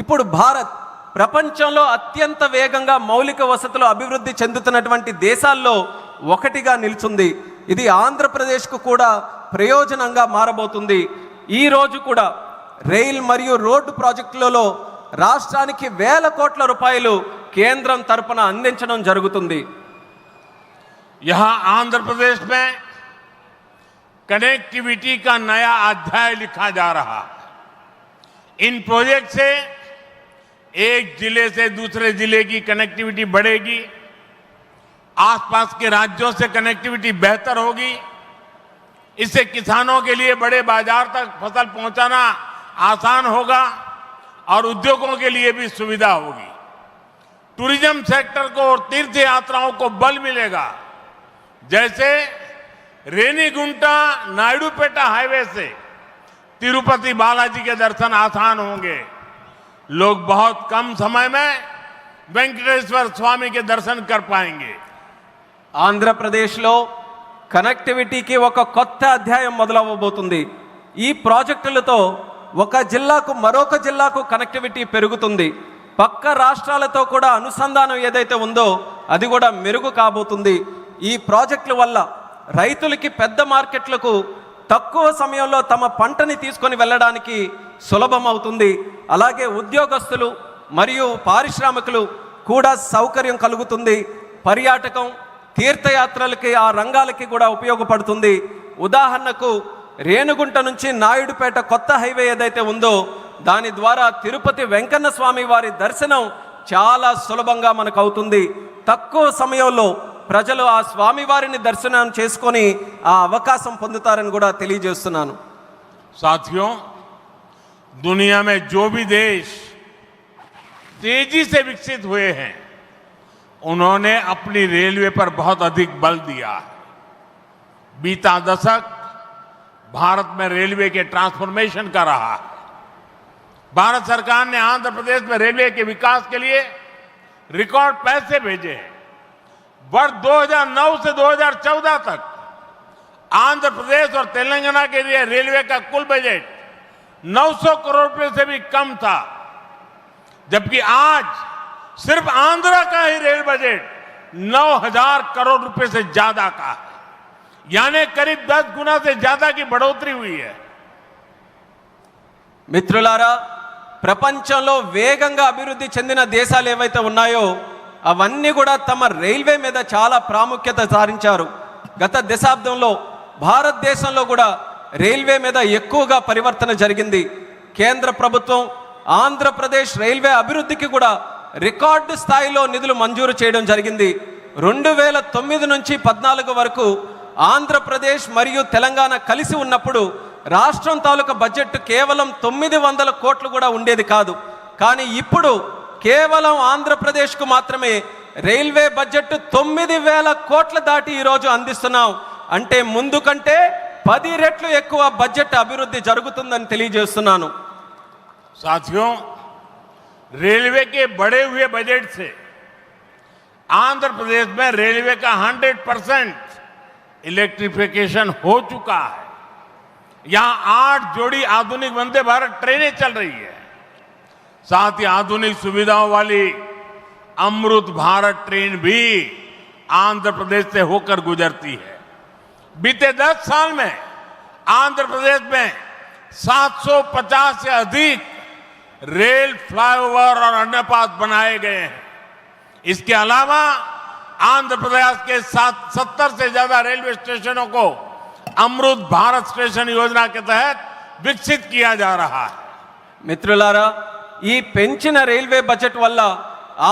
ఇప్పుడు భారత్ ప్రపంచంలో అత్యంత వేగంగా మౌలిక వసతులు అభివృద్ధి చెందుతున్నటువంటి దేశాల్లో ఒకటిగా నిలుచుంది. ఇది ఆంధ్రప్రదేశ్కు కూడా ప్రయోజనంగా మారబోతుంది. ఈ రోజు కూడా రైల్ మరియు రోడ్డు ప్రాజెక్టులలో రాష్ట్రానికి వేల కోట్ల రూపాయలు కేంద్రం తరపున అందించడం జరుగుతుంది. यहां आंध्र प्रदेश में कनेक्टिविटी का नया अध्याय लिखा जा रहा है। इन प्रोजेक्ट से एक जिले से दूसरे जिले की कनेक्टिविटी बढ़ेगी, आसपास के राज्यों से कनेक्टिविटी बेहतर होगी। इससे किसानों के लिए बड़े बाजार तक फसल पहुंचाना आसान होगा और उद्योगों के लिए भी सुविधा होगी। टूरिज्म सेक्टर को और तीर्थ यात्राओं को बल मिलेगा। जैसे रेनीगुंटा नायडूपेटा हाईवे से तिरुपति बालाजी के दर्शन आसान होंगे। लोग बहुत कम समय में वेंकटेश्वर स्वामी के दर्शन कर पाएंगे। ఆంధ్రప్రదేశ్లో కనెక్టివిటీకి ఒక కొత్త అధ్యాయం మొదలవ్వబోతుంది. ఈ ప్రాజెక్టులతో ఒక జిల్లాకు మరొక జిల్లాకు కనెక్టివిటీ పెరుగుతుంది. పక్క రాష్ట్రాలతో కూడా అనుసంధానం ఏదైతే ఉందో అది కూడా మెరుగు కాబోతుంది. ఈ ప్రాజెక్టుల వల్ల రైతులకి పెద్ద మార్కెట్లకు తక్కువ సమయంలో తమ పంటని తీసుకొని వెళ్ళడానికి సులభం అవుతుంది. అలాగే ఉద్యోగస్తులు మరియు పారిశ్రామికులు కూడా సౌకర్యం కలుగుతుంది. పర్యాటకం, తీర్థయాత్రలకి, ఆ రంగాలకి కూడా ఉపయోగపడుతుంది. ఉదాహరణకు రేణుగుంట నుంచి నాయుడుపేట కొత్త హైవే ఏదైతే ఉందో దాని ద్వారా తిరుపతి వెంకన్న స్వామి వారి దర్శనం చాలా సులభంగా మనకు అవుతుంది. తక్కువ సమయంలో ప్రజలు ఆ స్వామి వారిని దర్శనం చేసుకొని ఆ అవకాశం పొందుతారని కూడా తెలియజేస్తున్నాను. साथियों, दुनिया में जो भी देश तेजी से विकसित हुए हैं उन्होंने अपनी रेलवे पर बहुत अधिक बल दिया है। बीता दशक भारत में रेलवे के ट्रांसफॉर्मेशन का रहा है। भारत सरकार ने आंध्र प्रदेश में रेलवे के विकास के लिए रिकॉर्ड पैसे भेजे हैं। वर्ष 2009 से 2014 तक आंध्र प्रदेश और तेलंगाना के लिए रेलवे का कुल बजट 900 करोड़ रुपए से भी कम था, जबकि आज सिर्फ आंध्र का ही रेल बजट 9000 करोड़ रुपए से ज्यादा का है, यानी करीब 10 गुना से ज्यादा की बढ़ोतरी हुई है। మిత్రులారా, ప్రపంచంలో వేగంగా అభివృద్ధి చెందిన దేశాలు ఏవైతే ఉన్నాయో అవన్నీ కూడా తమ రైల్వే మీద చాలా ప్రాముఖ్యత సారించారు. గత దశాబ్దంలో భారతదేశంలో కూడా రైల్వే మీద ఎక్కువగా పరివర్తన జరిగింది. కేంద్ర ప్రభుత్వం ఆంధ్రప్రదేశ్ రైల్వే అభివృద్ధికి కూడా రికార్డు స్థాయిలో నిధులు మంజూరు చేయడం జరిగింది. 2009 నుంచి 14 వరకు ఆంధ్రప్రదేశ్ మరియు తెలంగాణ కలిసి ఉన్నప్పుడు రాష్ట్రం తాలూకా బడ్జెట్ కేవలం 900 కోట్లు కూడా ఉండేది కాదు. కానీ ఇప్పుడు కేవలం ఆంధ్రప్రదేశ్కు మాత్రమే రైల్వే బడ్జెట్ 9000 కోట్ల దాటి ఈరోజు అందిస్తున్నాం. అంటే ముందు కంటే 10 రెట్లు ఎక్కువ బడ్జెట్ అభివృద్ధి జరుగుతుందని తెలియజేస్తున్నాను. साथियों, रेलवे के बढ़े हुए बजट से आंध्र प्रदेश में रेलवे का 100% इलेक्ट्रिफिकेशन हो चुका है। यहां 8 जोड़ी आधुनिक वंदे भारत ट्रेनें चल रही है। साथ ही आधुनिक सुविधाओं वाली अमृत भारत ट्रेन भी आंध्र प्रदेश से होकर गुजरती है। बीते 10 साल में आंध्र प्रदेश में 750 से अधिक रेल फ्लाईओवर और अंडरपास बनाए गए हैं। इसके अलावा आंध्र प्रदेश के 70 से ज्यादा रेलवे स्टेशनों को अमृत भारत स्टेशन योजना के तहत विकसित किया जा रहा है। మిత్రులారా, ఈ పెంచిన రైల్వే బడ్జెట్ వల్ల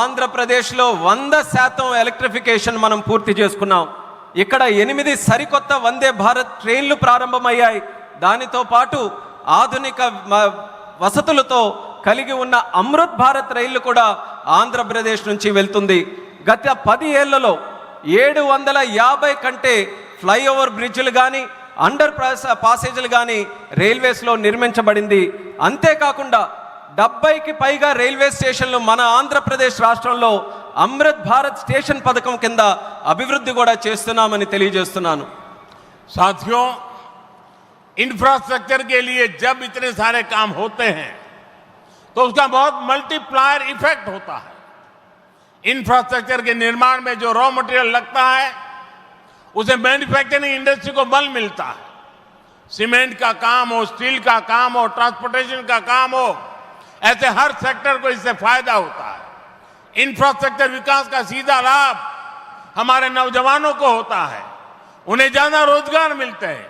ఆంధ్రప్రదేశ్లో 100% ఎలక్ట్రిఫికేషన్ మనం పూర్తి చేసుకున్నాం. ఇక్కడ 8 సరికొత్త వందే భారత్ ట్రైన్లు ప్రారంభమయ్యాయి. దానితో పాటు ఆధునిక వసతులతో కలిగి ఉన్న అమృత్ భారత్ రైళ్లు కూడా ఆంధ్రప్రదేశ్ నుంచి వెళ్తుంది. గత 10 ఏళ్లలో 750 కంటే ఫ్లైఓవర్ బ్రిడ్జ్లు కానీ అండర్ పాసేజీలు కానీ రైల్వేస్లో నిర్మించబడింది. అంతేకాకుండా 70కి పైగా రైల్వే స్టేషన్లు మన ఆంధ్రప్రదేశ్ రాష్ట్రంలో అమృత్ భారత్ స్టేషన్ పథకం కింద అభివృద్ధి కూడా చేస్తున్నామని తెలియజేస్తున్నాను. साथियों, इंफ्रास्ट्रक्चर के लिए जब इतने सारे काम होते हैं तो उसका बहुत मल्टीप्लायर इफेक्ट होता है। इंफ्रास्ट्रक्चर के निर्माण में जो रॉ मटेरियल लगता है उसे मैन्युफैक्चरिंग इंडस्ट्री को बल मिलता है। सीमेंट का काम हो, स्टील का काम हो, ट्रांसपोर्टेशन का काम हो, ऐसे हर सेक्टर को इससे फायदा होता है। इंफ्रास्ट्रक्चर विकास का सीधा लाभ हमारे नौजवानों को होता है, उन्हें ज्यादा रोजगार मिलते हैं।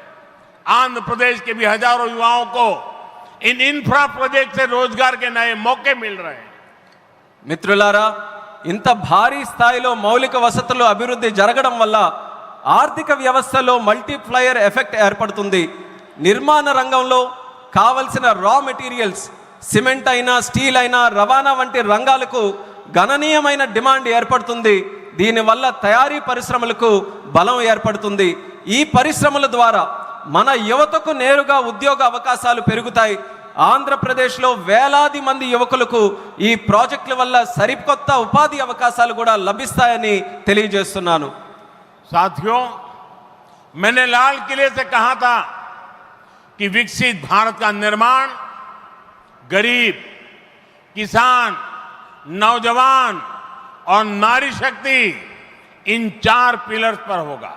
आंध्र प्रदेश के भी हजारों युवाओं को इन इंफ्रा प्रोजेक्ट से रोजगार के नए मौके मिल रहे हैं। మిత్రులారా, ఇంత భారీ స్థాయిలో మౌలిక వసతులు అభివృద్ధి జరగడం వల్ల ఆర్థిక వ్యవస్థలో మల్టీప్లయర్ ఎఫెక్ట్ ఏర్పడుతుంది. నిర్మాణ రంగంలో కావలసిన రా మెటీరియల్స్, సిమెంట్ అయినా, స్టీల్ అయినా, రవాణా వంటి రంగాలకు గణనీయమైన డిమాండ్ ఏర్పడుతుంది. దీనివల్ల తయారీ పరిశ్రమలకు బలం ఏర్పడుతుంది. ఈ పరిశ్రమల ద్వారా మన యువతకు నేరుగా ఉద్యోగ అవకాశాలు పెరుగుతాయి. ఆంధ్రప్రదేశ్లో వేలాది మంది యువకులకు ఈ ప్రాజెక్టుల వల్ల సరికొత్త ఉపాధి అవకాశాలు కూడా లభిస్తాయని తెలియజేస్తున్నాను. साथियों, मैंने लाल किले से कहा था कि विकसित भारत का निर्माण गरीब, किसान, नौजवान और नारी शक्ति इन 4 पिलर्स पर होगा।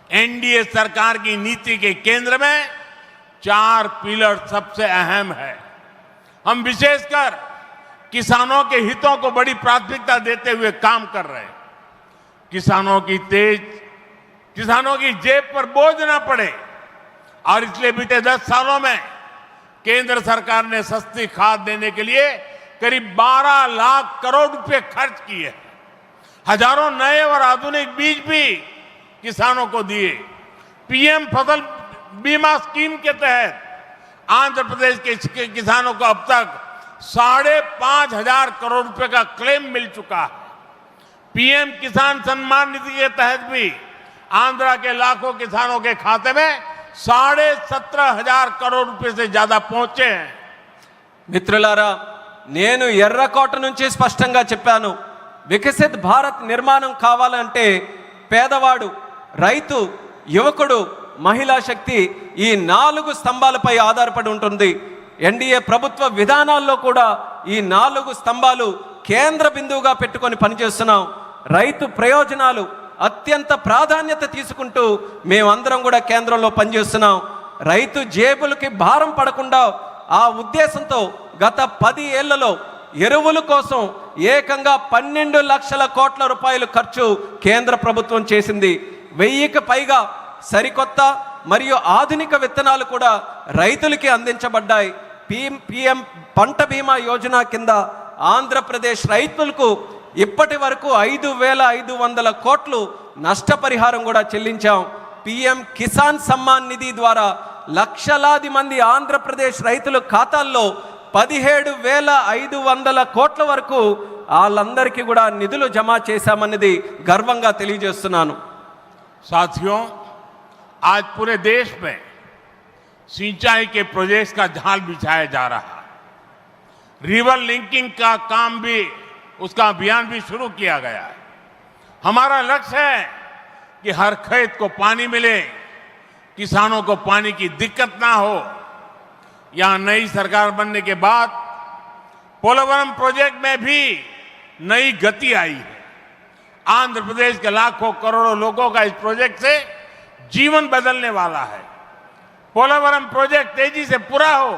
एनडीए सरकार की नीति के केंद्र में 4 पिलर सबसे अहम है। हम विशेषकर किसानों के हितों को बड़ी प्राथमिकता देते हुए काम कर रहे हैं। किसानों की जेब पर बोझ ना पड़े, और इसलिए बीते 10 सालों में केंद्र सरकार ने सस्ती खाद देने के लिए करीब 12 लाख करोड़ रुपए खर्च किए। हजारों नए और आधुनिक बीज भी किसानों को दिए। पीएम फसल बीमा स्कीम के तहत आंध्र प्रदेश के किसानों को अब तक 5,500 करोड़ रुपए का क्लेम मिल चुका है। पीएम किसान सम्मान निधि के तहत भी आंध्र के लाखों किसानों के खाते में 17,500 करोड़ रुपए से ज्यादा पहुंचे हैं। మిత్రులారా, నేను ఎర్రకోట నుంచి స్పష్టంగా చెప్పాను, వికసిత్ భారత్ నిర్మాణం కావాలంటే పేదవాడు, రైతు, యువకుడు, మహిళా శక్తి ఈ 4 స్తంభాలపై ఆధారపడి ఉంటుంది. ఎన్డీఏ ప్రభుత్వ విధానాల్లో కూడా ఈ 4 స్తంభాలు కేంద్ర బిందువుగా పెట్టుకొని పనిచేస్తున్నాం. రైతు ప్రయోజనాలు అత్యంత ప్రాధాన్యత తీసుకుంటూ మేమందరం కూడా కేంద్రంలో పనిచేస్తున్నాం. రైతు జేబులకి భారం పడకుండా ఆ ఉద్దేశంతో గత 10 ఏళ్లలో ఎరువుల కోసం ఏకంగా 12 లక్షల కోట్ల రూపాయలు ఖర్చు కేంద్ర ప్రభుత్వం చేసింది. 1000కి పైగా సరికొత్త మరియు ఆధునిక విత్తనాలు కూడా రైతులకి అందించబడ్డాయి. పిఎం పంట బీమా యోజన కింద ఆంధ్రప్రదేశ్ రైతులకు ఇప్పటి వరకు 5,500 కోట్లు నష్టపరిహారం కూడా చెల్లించాం. పిఎం కిసాన్ సమ్మాన్ నిధి ద్వారా లక్షలాది మంది ఆంధ్రప్రదేశ్ రైతుల ఖాతాల్లో 17,500 కోట్ల వరకు వాళ్ళందరికీ కూడా నిధులు జమ చేశామన్నది గర్వంగా తెలియజేస్తున్నాను. साथियों, आज पूरे देश में सिंचाई के प्रोजेक्ट्स का जाल बिछाया जा रहा है. रिवर लिंकिंग का काम भी, उसका अभियान भी शुरू किया गया है. हमारा लक्ष्य है कि हर खेत को पानी मिले, किसानों को पानी की दिक्कत ना हो. यहां नई सरकार बनने के बाद पोलवरम प्रोजेक्ट में भी नई गति आई है. आंध्र प्रदेश के लाखों करोड़ों लोगों का इस प्रोजेक्ट से जीवन बदलने वाला है. पोलवरम प्रोजेक्ट तेजी से पूरा हो,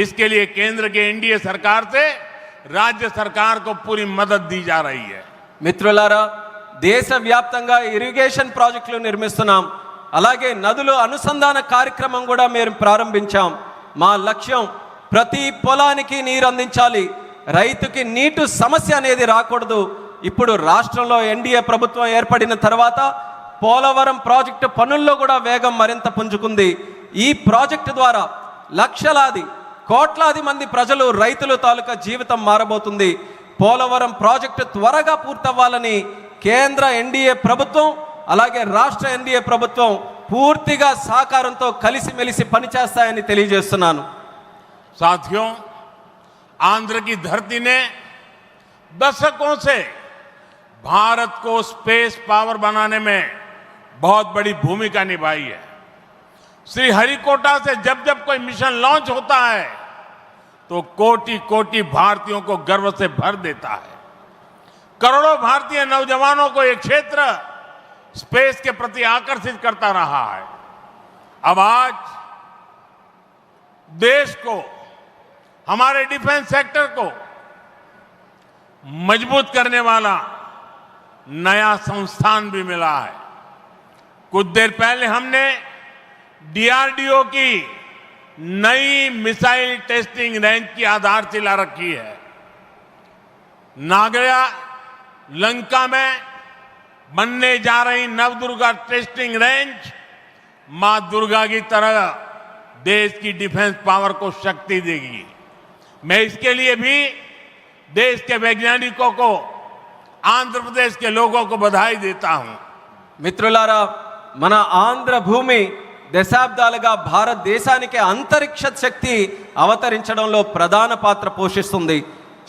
इसके लिए केंद्र के एनडीए सरकार से राज्य सरकार को पूरी मदद दी जा रही है. మిత్రులారా, దేశవ్యాప్తంగా ఇరిగేషన్ ప్రాజెక్టులు నిర్మిస్తున్నాం. అలాగే నదుల అనుసంధాన కార్యక్రమం కూడా మేము ప్రారంభించాం. మా లక్ష్యం ప్రతి పొలానికి నీరు అందించాలి. రైతుకి నీటి సమస్య అనేది రాకూడదు. ఇప్పుడు రాష్ట్రంలో ఎన్డీఏ ప్రభుత్వం ఏర్పడిన తర్వాత పోలవరం ప్రాజెక్టు పనుల్లో కూడా వేగం మరింత పుంజుకుంది. ఈ ప్రాజెక్టు ద్వారా లక్షలాది కోట్లాది మంది ప్రజలు, రైతుల తాలూకా జీవితం మారబోతుంది. పోలవరం ప్రాజెక్టు త్వరగా పూర్తవ్వాలని కేంద్ర ఎన్డీఏ ప్రభుత్వం అలాగే రాష్ట్ర ఎన్డీఏ ప్రభుత్వం పూర్తిగా సహకారంతో కలిసిమెలిసి పనిచేస్తాయని తెలియజేస్తున్నాను. साथियों, आंध्र की धरती ने दशकों से भारत को स्पेस पावर बनाने में बहुत बड़ी भूमिका निभाई है. श्रीहरिकोटा से जब जब कोई मिशन लॉन्च होता है तो कोटि कोटि भारतीयों को गर्व से भर देता है. करोड़ों भारतीय नौजवानों को यह क्षेत्र स्पेस के प्रति आकर्षित करता रहा है. अब आज देश को, हमारे डिफेंस सेक्टर को मजबूत करने वाला नया संस्थान भी मिला है. कुछ देर पहले हमने डीआरडीओ की नई मिसाइल टेस्टिंग रेंज की आधारशिला रखी है. नागया लंका में बनने जा रही नवदुर्गा टेस्टिंग रेंज मां दुर्गा की तरह देश की डिफेंस पावर को शक्ति देगी. मैं इसके लिए भी देश के वैज्ञानिकों को, आंध्र प्रदेश के लोगों को बधाई देता हूं. మిత్రులారా, మన ఆంధ్ర భూమి దశాబ్దాలుగా భారతదేశానికి అంతరిక్ష శక్తి అవతరించడంలో ప్రధాన పాత్ర పోషిస్తుంది.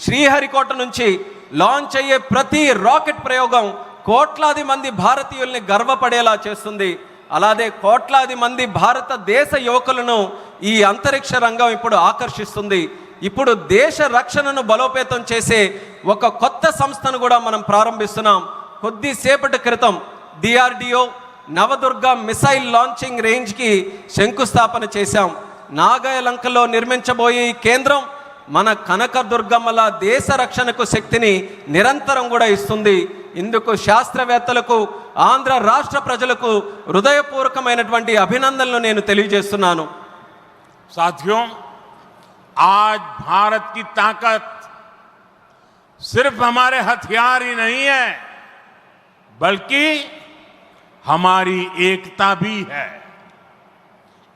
శ్రీహరికోట నుంచి లాంచ్ అయ్యే ప్రతి రాకెట్ ప్రయోగం కోట్లాది మంది భారతీయుల్ని గర్వపడేలా చేస్తుంది. అలాగే కోట్లాది మంది భారతదేశ యువకులను ఈ అంతరిక్ష రంగం ఇప్పుడు ఆకర్షిస్తుంది. ఇప్పుడు దేశ రక్షణను బలోపేతం చేసే ఒక కొత్త సంస్థను కూడా మనం ప్రారంభిస్తున్నాం. కొద్దిసేపటి క్రితం డిఆర్డిఓ నవదుర్గ మిసైల్ లాంచింగ్ రేంజ్కి శంకుస్థాపన చేశాం. నాగాయలంకలో నిర్మించబోయే ఈ కేంద్రం మన కనకదుర్గమ్మల దేశ రక్షణకు శక్తిని నిరంతరం కూడా ఇస్తుంది. ఇందుకు శాస్త్రవేత్తలకు, ఆంధ్ర రాష్ట్ర ప్రజలకు హృదయపూర్వకమైనటువంటి అభినందనలు నేను తెలియజేస్తున్నాను. साथियों, आज भारत की ताकत सिर्फ हमारे हथियार ही नहीं है, बल्कि हमारी एकता भी है.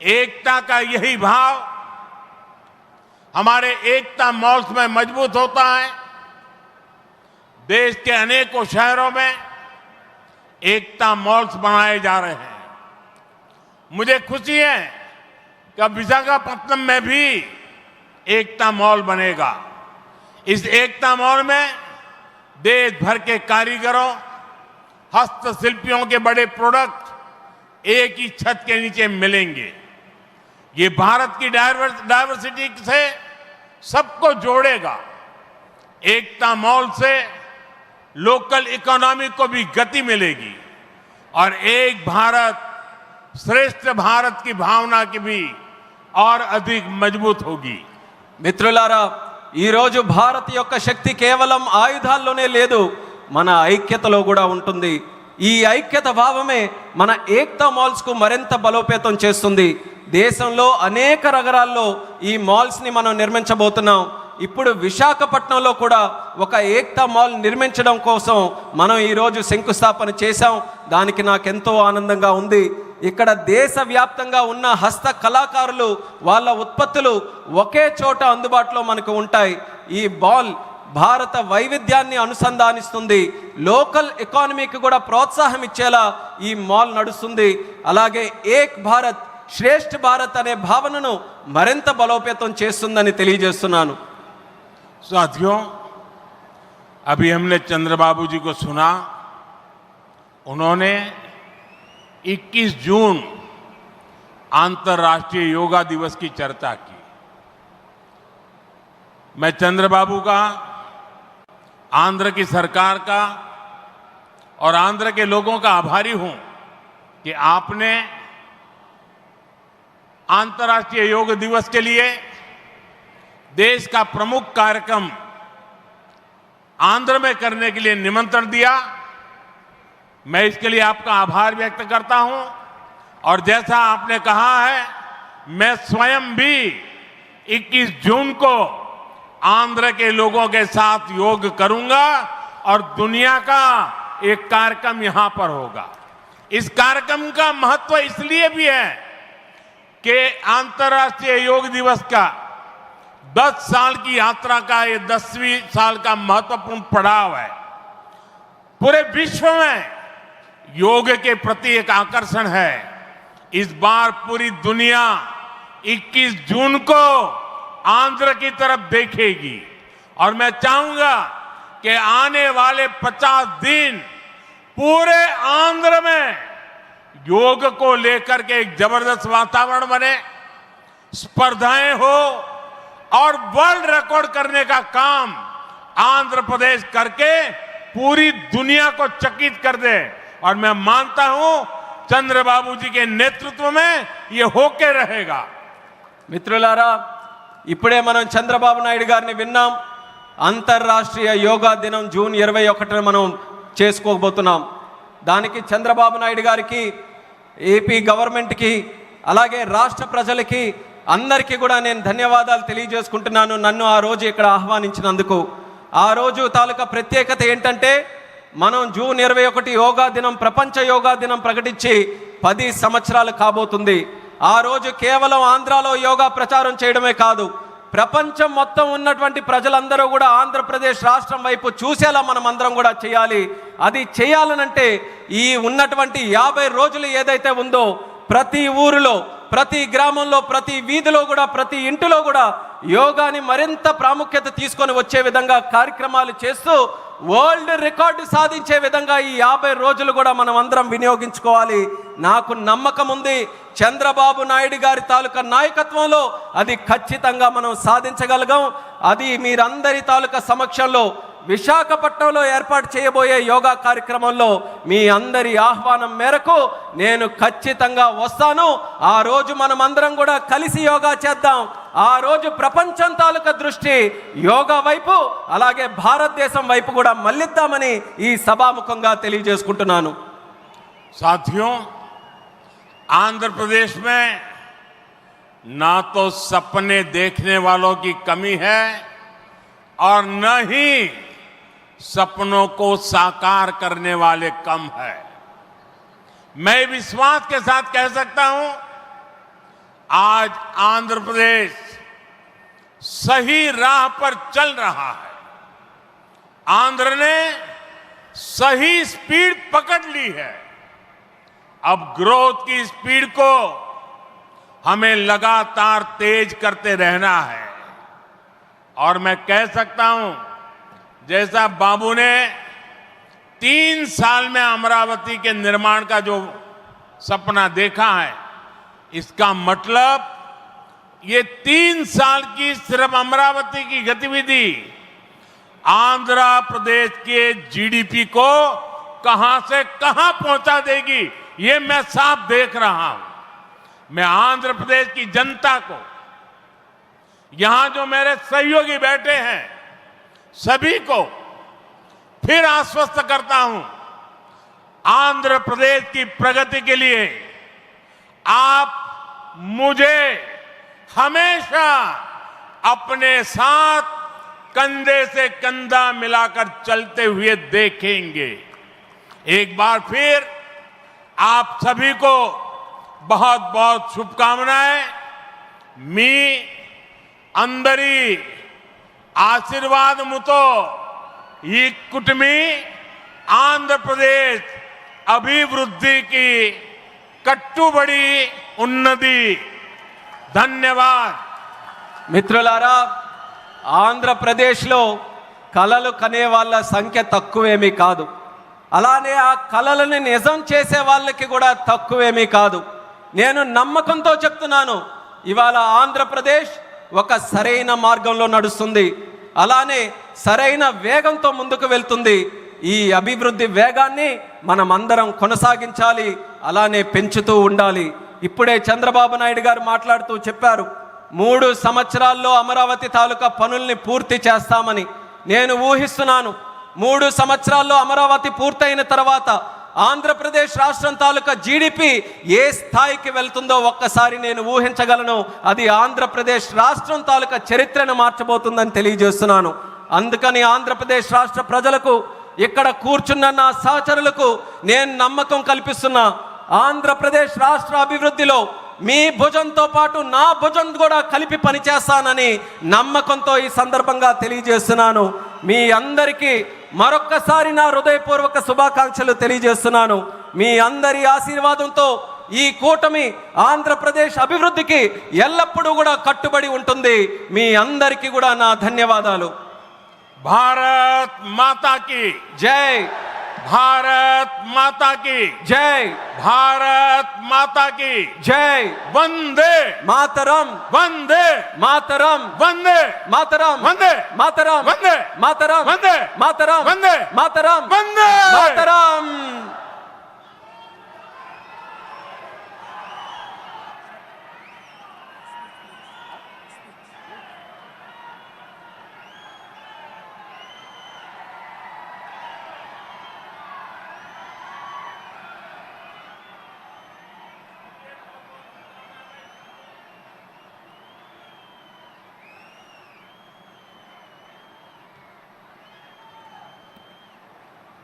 एकता का यही भाव हमारे एकता मॉल्स में मजबूत होता है. देश के अनेकों शहरों में एकता मॉल्स बनाए जा रहे हैं. मुझे खुशी है कि अब विशाखापत्तनम में भी एकता मॉल बनेगा. इस एकता मॉल में देश भर के कारीगरों, हस्तशिल्पियों के बड़े प्रोडक्ट एक ही छत के नीचे मिलेंगे। ये भारत की डायवर्सिटी से सबको जोड़ेगा। एकता मॉल से लोकल इकोनॉमी को भी गति मिलेगी और एक भारत श्रेष्ठ भारत की भावना की भी और अधिक मजबूत होगी। మిత్రులారా, ఈరోజు భారత్ యొక్క శక్తి కేవలం ఆయుధాల్లోనే లేదు, మన ఐక్యతలో కూడా ఉంటుంది. ఈ ఐక్యత భావమే మన ఏక్తా మాల్స్కు మరింత బలోపేతం చేస్తుంది. దేశంలో అనేక నగరాల్లో ఈ మాల్స్ని మనం నిర్మించబోతున్నాం. ఇప్పుడు విశాఖపట్నంలో కూడా ఒక ఏక్తా మాల్ నిర్మించడం కోసం మనం ఈరోజు శంకుస్థాపన చేశాం. దానికి నాకెంతో ఆనందంగా ఉంది. ఇక్కడ దేశవ్యాప్తంగా ఉన్న హస్త కళాకారులు వాళ్ళ ఉత్పత్తులు ఒకే చోట అందుబాటులో మనకు ఉంటాయి. ఈ మాల్ భారత వైవిధ్యాన్ని అనుసంధానిస్తుంది. లోకల్ ఎకానమీకి కూడా ప్రోత్సాహం ఇచ్చేలా ఈ మాల్ నడుస్తుంది. అలాగే ఏక్ భారత్ శ్రేష్ఠ భారత్ అనే భావనను మరింత బలోపేతం చేస్తుందని తెలియజేస్తున్నాను. साथियों, अभी हमने चंद्रबाबू जी को सुना. उन्होंने 21 जून अंतर्राष्ट्रीय योगा दिवस की चर्चा की. मैं चंद्रबाबू का, आंध्र की सरकार का और आंध्र के लोगों का आभारी हूं कि आपने अंतर्राष्ट्रीय योग दिवस के लिए देश का प्रमुख कार्यक्रम आंध्र में करने के लिए निमंत्रण दिया. मैं इसके लिए आपका आभार व्यक्त करता हूं और जैसा आपने कहा है, मैं स्वयं भी 21 जून को आंध्र के लोगों के साथ योग करूंगा और दुनिया का एक कार्यक्रम यहां पर होगा. इस कार्यक्रम का महत्व इसलिए भी है कि अंतर्राष्ट्रीय योग दिवस का 10 साल की यात्रा का ये 10वीं साल का महत्वपूर्ण पड़ाव है. पूरे विश्व में योग के प्रति एक आकर्षण है. इस बार पूरी दुनिया 21 जून को आंध्र की तरफ देखेगी और मैं चाहूंगा कि आने वाले 50 दिन पूरे आंध्र में योग को लेकर के एक जबरदस्त वातावरण बने, स्पर्धाएं हो और वर्ल्ड रिकॉर्ड करने का काम आंध्र प्रदेश करके पूरी दुनिया को चकित कर दे. और मैं मानता हूं चंद्रबाबू जी के नेतृत्व में ये होके रहेगा. మిత్రులారా, ఇప్పుడే మనం చంద్రబాబు నాయుడు గారిని విన్నాం. అంతర్రాష్ట్రీయ యోగా దినం జూన్ 21న మనం చేసుకోబోతున్నాం. దానికి చంద్రబాబు నాయుడు గారికి, ఏపీ గవర్నమెంట్కి, అలాగే రాష్ట్ర ప్రజలకి అందరికీ కూడా నేను ధన్యవాదాలు తెలియజేసుకుంటున్నాను నన్ను ఆ రోజు ఇక్కడ ఆహ్వానించినందుకు. ఆ రోజు తాలూకా ప్రత్యేకత ఏంటంటే, మనం జూన్ 21 యోగా దినం, ప్రపంచ యోగా దినం ప్రకటించి 10 సంవత్సరాలు కాబోతుంది. ఆ రోజు కేవలం ఆంధ్రాలో యోగా ప్రచారం చేయడమే కాదు, ప్రపంచం మొత్తం ఉన్నటువంటి ప్రజలందరూ కూడా ఆంధ్రప్రదేశ్ రాష్ట్రం వైపు చూసేలా మనం అందరం కూడా చేయాలి. అది చేయాలనంటే ఈ ఉన్నటువంటి 50 రోజులు ఏదైతే ఉందో, ప్రతి ఊరిలో, ప్రతి గ్రామంలో, ప్రతి వీధిలో కూడా, ప్రతి ఇంటిలో కూడా యోగాని మరింత ప్రాముఖ్యత తీసుకొని వచ్చే విధంగా కార్యక్రమాలు చేస్తూ వరల్డ్ రికార్డు సాధించే విధంగా ఈ 50 రోజులు కూడా మనం అందరం వినియోగించుకోవాలి. నాకు నమ్మకం ఉంది, చంద్రబాబు నాయుడు గారి తాలూకా నాయకత్వంలో అది ఖచ్చితంగా మనం సాధించగలగాం. అది మీరందరి తాలూకా సమక్షంలో విశాఖపట్నంలో ఏర్పాటు చేయబోయే యోగా కార్యక్రమంలో మీ అందరి ఆహ్వానం మేరకు నేను ఖచ్చితంగా వస్తాను. ఆ రోజు మనం అందరం కూడా కలిసి యోగా చేద్దాం. ఆ రోజు ప్రపంచం తాలూకా దృష్టి యోగా వైపు, అలాగే భారతదేశం వైపు కూడా మళ్ళిద్దామని ఈ సభాముఖంగా తెలియజేసుకుంటున్నాను. साथियों, आंध्र प्रदेश में ना तो सपने देखने वालों की कमी है और न ही सपनों को साकार करने वाले कम है. मैं विश्वास के साथ कह सकता हूं, आज आंध्र प्रदेश सही राह पर चल रहा है. आंध्र ने सही स्पीड पकड़ ली है. अब ग्रोथ की स्पीड को हमें लगातार तेज करते रहना है. और मैं कह सकता हूं जैसा बाबू ने 3 साल में अमरावती के निर्माण का जो सपना देखा है, इसका मतलब ये 3 साल की सिर्फ अमरावती की गतिविधि आंध्र प्रदेश के जीडीपी को कहां से कहां पहुंचा देगी, ये मैं साफ देख रहा हूं। मैं आंध्र प्रदेश की जनता को, यहां जो मेरे सहयोगी बैठे हैं, सभी को फिर आश्वस्त करता हूं, आंध्र प्रदेश की प्रगति के लिए आप मुझे हमेशा अपने साथ कंधे से कंधा मिलाकर चलते हुए देखेंगे। एक बार फिर आप सभी को बहुत बहुत शुभकामनाएं। मी अंदरी ఆశీర్వాదముతో ఈ కుటుంబీ ఆంధ్రప్రదేశ్ అభివృద్ధికి కట్టుబడి ఉన్నది. ధన్యవాద్. మిత్రులారా, ఆంధ్రప్రదేశ్లో కలలు కనే వాళ్ళ సంఖ్య తక్కువేమీ కాదు. అలానే ఆ కలలను నిజం చేసే వాళ్ళకి కూడా తక్కువేమీ కాదు. నేను నమ్మకంతో చెప్తున్నాను, ఇవాళ ఆంధ్రప్రదేశ్ ఒక సరైన మార్గంలో నడుస్తుంది. అలానే సరైన వేగంతో ముందుకు వెళ్తుంది. ఈ అభివృద్ధి వేగాన్ని మనం అందరం కొనసాగించాలి, అలానే పెంచుతూ ఉండాలి. ఇప్పుడే చంద్రబాబు నాయుడు గారు మాట్లాడుతూ చెప్పారు, 3 సంవత్సరాల్లో అమరావతి తాలూకా పనుల్ని పూర్తి చేస్తామని. నేను ఊహిస్తున్నాను, 3 సంవత్సరాల్లో అమరావతి పూర్తయిన తర్వాత ఆంధ్రప్రదేశ్ రాష్ట్రం తాలూకా జీడిపి ఏ స్థాయికి వెళ్తుందో ఒక్కసారి నేను ఊహించగలను. అది ఆంధ్రప్రదేశ్ రాష్ట్రం తాలూకా చరిత్రను మార్చబోతుందని తెలియజేస్తున్నాను. అందుకని ఆంధ్రప్రదేశ్ రాష్ట్ర ప్రజలకు, ఇక్కడ కూర్చున్న నా సహచరులకు నేను నమ్మకం కల్పిస్తున్నా, ఆంధ్రప్రదేశ్ రాష్ట్ర అభివృద్ధిలో మీ భుజంతో పాటు నా భుజం కూడా కలిపి పనిచేస్తానని నమ్మకంతో ఈ సందర్భంగా తెలియజేస్తున్నాను. మీ అందరికీ మరొక్కసారి నా హృదయపూర్వక శుభాకాంక్షలు తెలియజేస్తున్నాను. మీ అందరి ఆశీర్వాదంతో ఈ కూటమి ఆంధ్రప్రదేశ్ అభివృద్ధికి ఎల్లప్పుడూ కూడా కట్టుబడి ఉంటుంది. మీ అందరికీ కూడా నా ధన్యవాదాలు. भारत माता की జై. भारत माता की జై. भारत माता की జై. वंदे మాతరం. वंदे మాతరం. वंदे మాతరం. वंदे మాతరం. वंदे మాతరం. वंदे మాతరం. वंदे మాతరం. वंदे మాతరం.